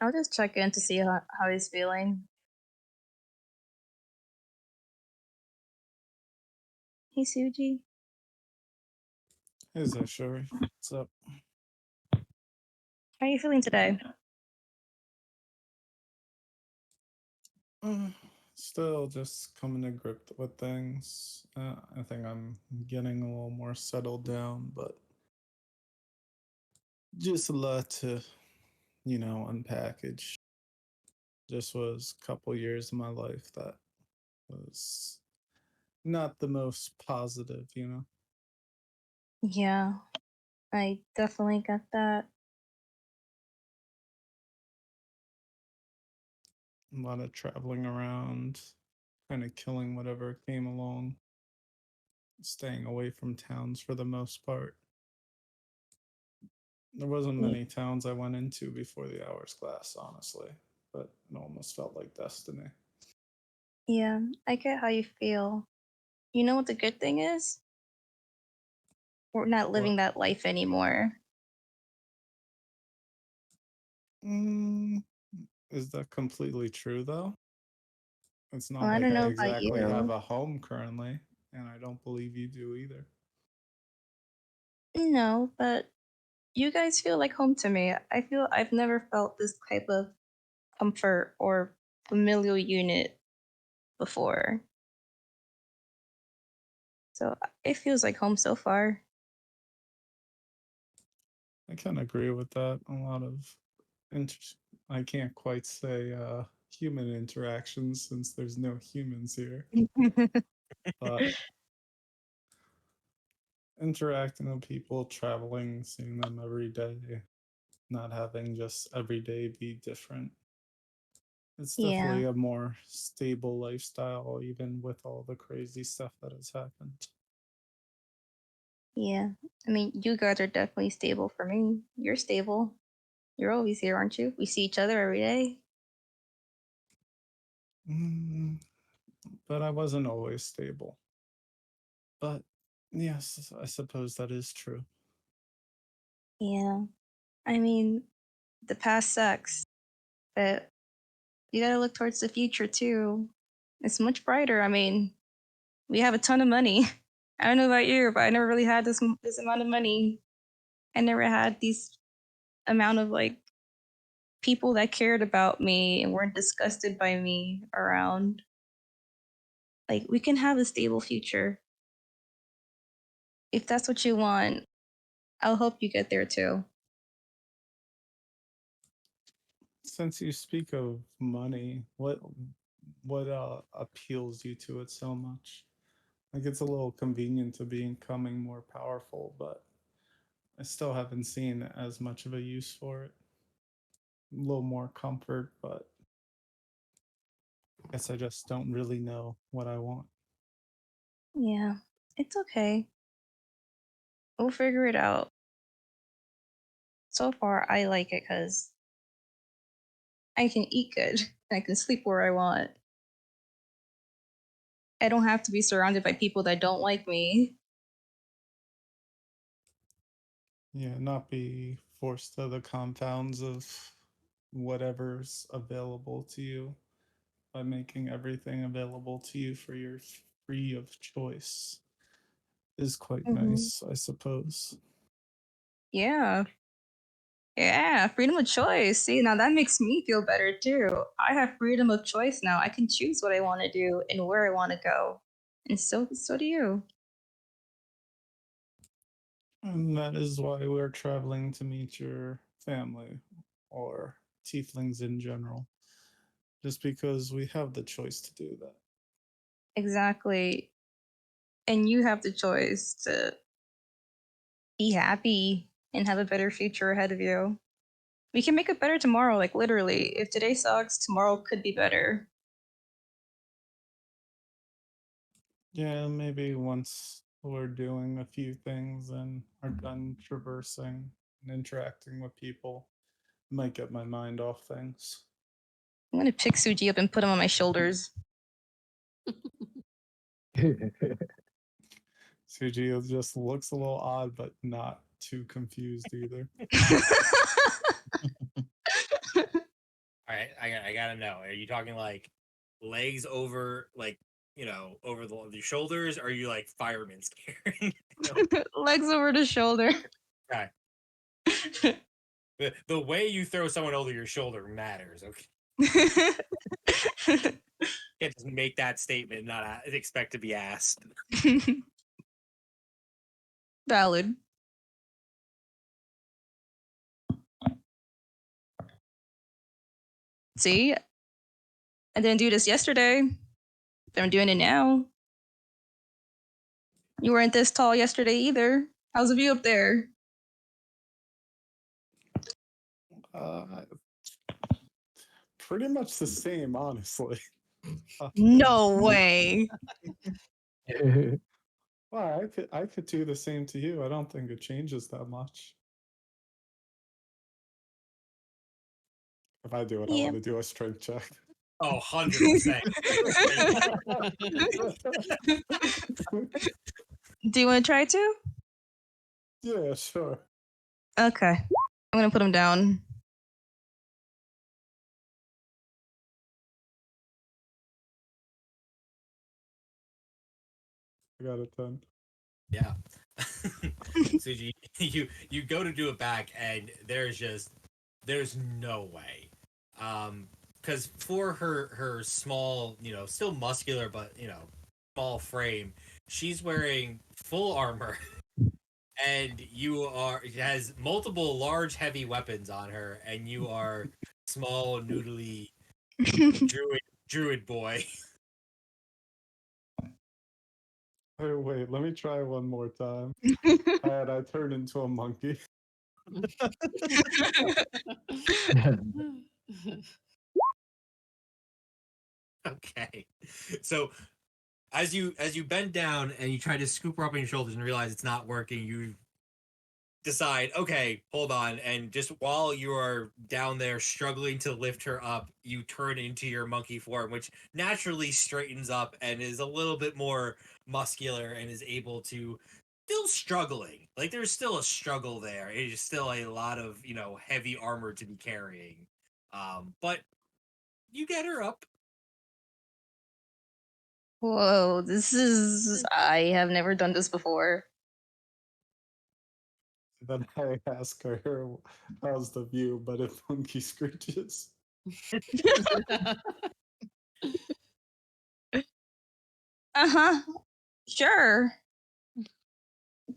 I'll just check in to see how he's feeling. Hey, Suji. Hey, Zashori. What's up? How are you feeling today? Still just coming to grip with things. I think I'm getting a little more settled down, but just a lot to, unpackage. Just was a couple years of my life that was not the most positive. Yeah, I definitely get that. A lot of traveling around, kind of killing whatever came along, staying away from towns for the most part. There wasn't Ye- many towns I went into before the hours class, honestly, but it almost felt like destiny. Yeah, I get how you feel. You know what the good thing is? We're not What? living that life anymore. Mm, is that completely true, though? It's Well, not I like don't I know about exactly have you. a home currently, and I don't believe you do either. No, but you guys feel like home to me. I feel I've never felt this type of comfort or familial unit before. So it feels like home so far. I can agree with that. A lot of inter- I can't quite say human interactions since there's no humans here, but interacting with people, traveling, seeing them every day, not having just every day be different. It's Yeah, definitely a more stable lifestyle, even with all the crazy stuff that has happened. yeah. I mean, you guys are definitely stable for me. You're stable. You're always here, aren't you? We see each other every day. Mm, but I wasn't always stable. But yes, I suppose that is true. Yeah. I mean, the past sucks, but you gotta look towards the future too. It's much brighter. I mean, we have a ton of money. I don't know about you, but I never really had this amount of money. I never had these amount of like people that cared about me and weren't disgusted by me around. Like we can have a stable future. If that's what you want, I'll help you get there too. Since you speak of money, what appeals you to it so much? Like it's a little convenient to becoming more powerful, but I still haven't seen as much of a use for it. A little more comfort, but I guess I just don't really know what I want. Yeah, it's okay. We'll figure it out. So far, I like it because I can eat good. I can sleep where I want. I don't have to be surrounded by people that don't like me. Yeah, not be forced to the confounds of whatever's available to you by making everything available to you for your free of choice is quite Hmm. nice, I suppose. Yeah. Yeah, freedom of choice. See, now that makes me feel better too. I have freedom of choice now. I can choose what I want to do and where I want to go. And so do you. And that is why we're traveling to meet your family or tieflings in general, just because we have the choice to do that. Exactly. And you have the choice to be happy and have a better future ahead of you. We can make it better tomorrow, like literally. If today sucks, tomorrow could be better. Yeah, maybe once we're doing a few things and are done traversing and interacting with people, might get my mind off things. I'm gonna pick Suji up and put him on my shoulders. Suji just looks a little odd, but not too confused either. All right, I gotta know. Are you talking like legs over, like over the shoulders? Or are you like fireman scaring? Legs over the shoulder. Okay. the way you throw someone over your shoulder matters. Okay, can't just make that statement and not expect to be asked. Valid. See, I didn't do this yesterday, but I'm doing it now. You weren't this tall yesterday either. How's the view up there? Pretty much the same, honestly. No way. Well, I could do the same to you. I don't think it changes that much. If I do it, I Yeah. want to do a strength check. Oh, 100%. Do you want to try to? Yeah, sure. Okay. I'm going to put him down. I got a 10. Yeah. Suji, you go to do it back and there's no way. Because for her small, still muscular but small frame, she's wearing full armor and has multiple large heavy weapons on her, and you are small noodly druid boy. Wait, let me try one more time. And I turned into a monkey. Okay. So as you bend down and you try to scoop her up on your shoulders and realize it's not working, you decide, okay, hold on, and just while you are down there struggling to lift her up, you turn into your monkey form, which naturally straightens up and is a little bit more muscular and is able to still struggling. Like there's still a struggle there. It is still a lot of, heavy armor to be carrying. But you get her up. Whoa, I have never done this before. Then I ask her, how's the view? But if monkey screeches. Uh-huh. Sure.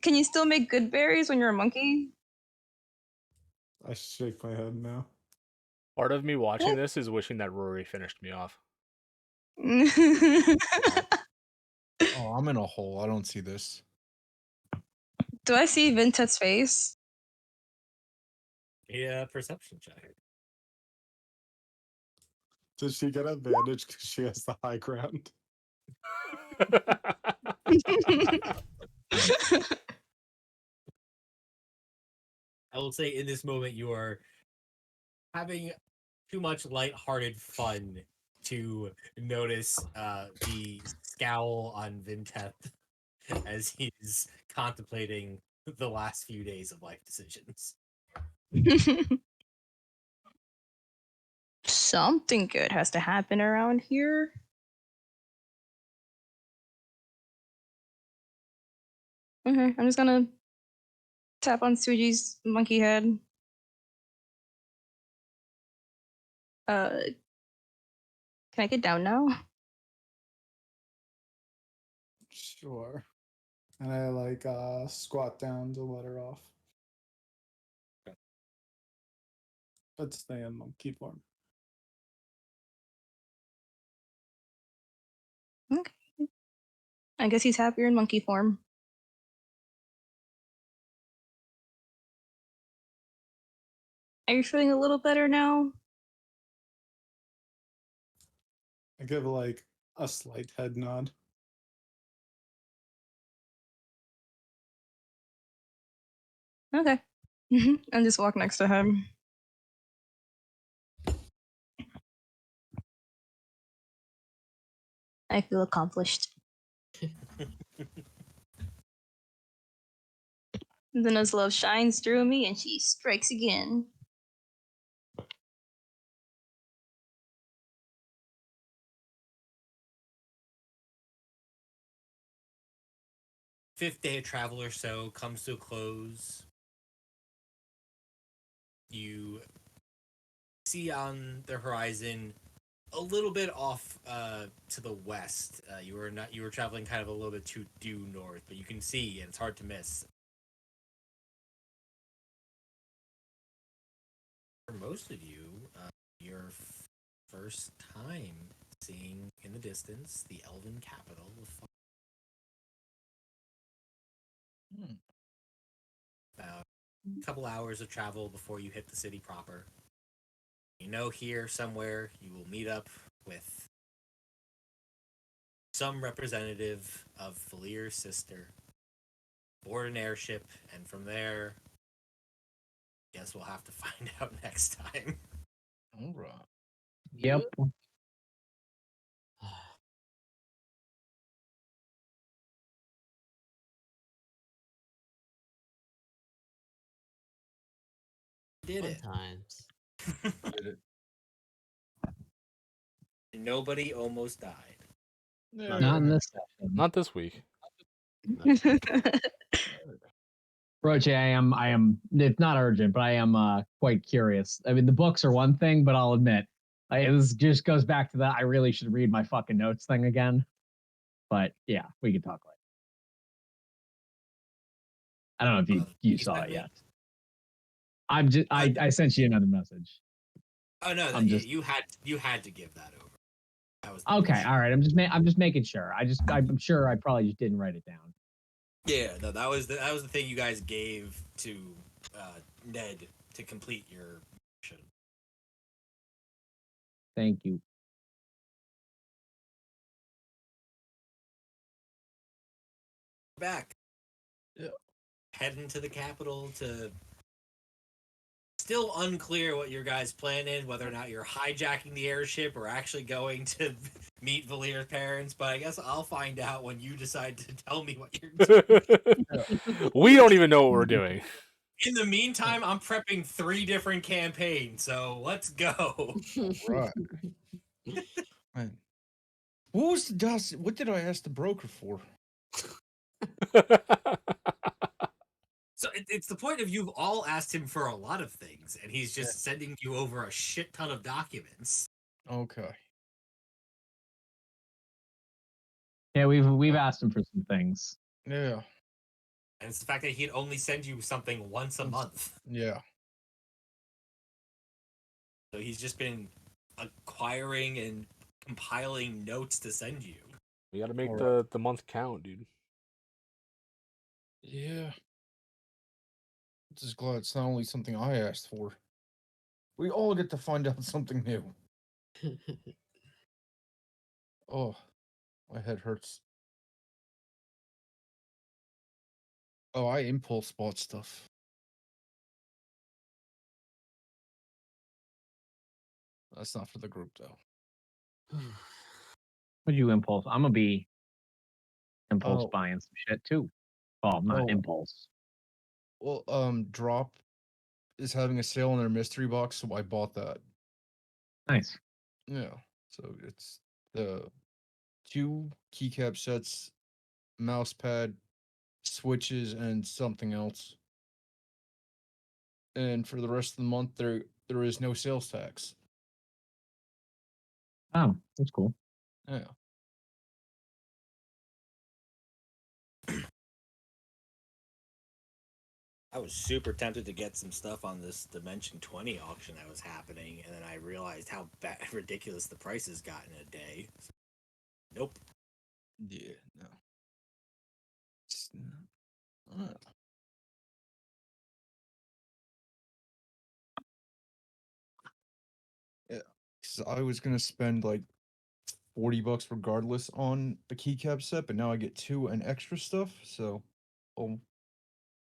Can you still make good berries when you're a monkey? I shake my head now. Part of me watching this is wishing that Rory finished me off. Oh, I'm in a hole. I don't see this. Do I see Vintet's face? Yeah, perception check. Does she get advantage because she has the high ground? I will say in this moment you are having too much lighthearted fun to notice the scowl on Vinteth as he's contemplating the last few days of life decisions. Something good has to happen around here. Okay, I'm just gonna tap on Suji's monkey head. Can I get down now? Sure. And I squat down to let her off. But stay in monkey form. Okay. I guess he's happier in monkey form. Are you feeling a little better now? I give a slight head nod. Okay. And just walk next to him. I feel accomplished. Then his love shines through me and she strikes again. Fifth day of travel or so comes to a close. you see on the horizon a little bit off to the west. You were traveling kind of a little bit too due north, but you can see and it's hard to miss. For most of you, your first time seeing in the distance the elven capital of about a couple hours of travel before you hit the city proper. You know, here somewhere you will meet up with some representative of Valir's sister, board an airship, and from there, guess we'll have to find out next time. All right. Yep. Did Fun it. times. Did it. Nobody almost died. Not in this session. Not this week. Roche, I am. It's not urgent, but I am quite curious. I mean, the books are one thing, but I'll admit, this just goes back to that. I really should read my fucking notes thing again. But yeah, we can talk later. I don't know if you saw it yet. I'm just. I sent you another message. Oh no, I'm just. you had to give that over. That was Okay, all right. I'm just making sure. I'm sure I probably just didn't write it down. Yeah, no, that was the thing you guys gave to Ned to complete your mission. Thank you. Back. Yeah. Heading to the capital to. Still unclear what your guys' plan is, whether or not you're hijacking the airship or actually going to meet Valir's parents, but I guess I'll find out when you decide to tell me what you're doing. We don't even know what we're doing. In the meantime, I'm prepping 3 different campaigns, so let's go. Right. Man. What was the dust? What did I ask the broker for? So it's the point of you've all asked him for a lot of things, and he's just sending you over a shit ton of documents. Okay. Yeah, we've asked him for some things. Yeah. And it's the fact that he'd only send you something once a month. Yeah. So he's just been acquiring and compiling notes to send you. We gotta make Alright. the month count, dude. Yeah. Just glad it's not only something I asked for. We all get to find out something new. Oh, my head hurts. Oh, I impulse bought stuff. That's not for the group though. What'd you impulse? I'm gonna be impulse Oh. buying some shit too. Well, not Oh. impulse. Well, Drop is having a sale on their mystery box, so I bought that. Nice. Yeah. So it's the 2 keycap sets, mouse pad, switches, and something else. And for the rest of the month, there is no sales tax. Oh, that's cool. Yeah. I was super tempted to get some stuff on this Dimension 20 auction that was happening, and then I realized how ridiculous the prices got in a day. So, nope. Yeah. No. Yeah. Because I was gonna spend like $40 regardless on a keycap set, but now I get 2 and extra stuff, so I'll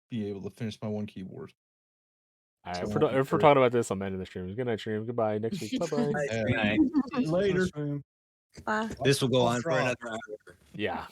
be able to finish my 1 keyboard. All right, So if we're talking about this, I'm ending the stream. Good night, stream. Goodbye. Next week. Bye bye. Yeah. Later. This will go I'll on for drop. another hour. Yeah.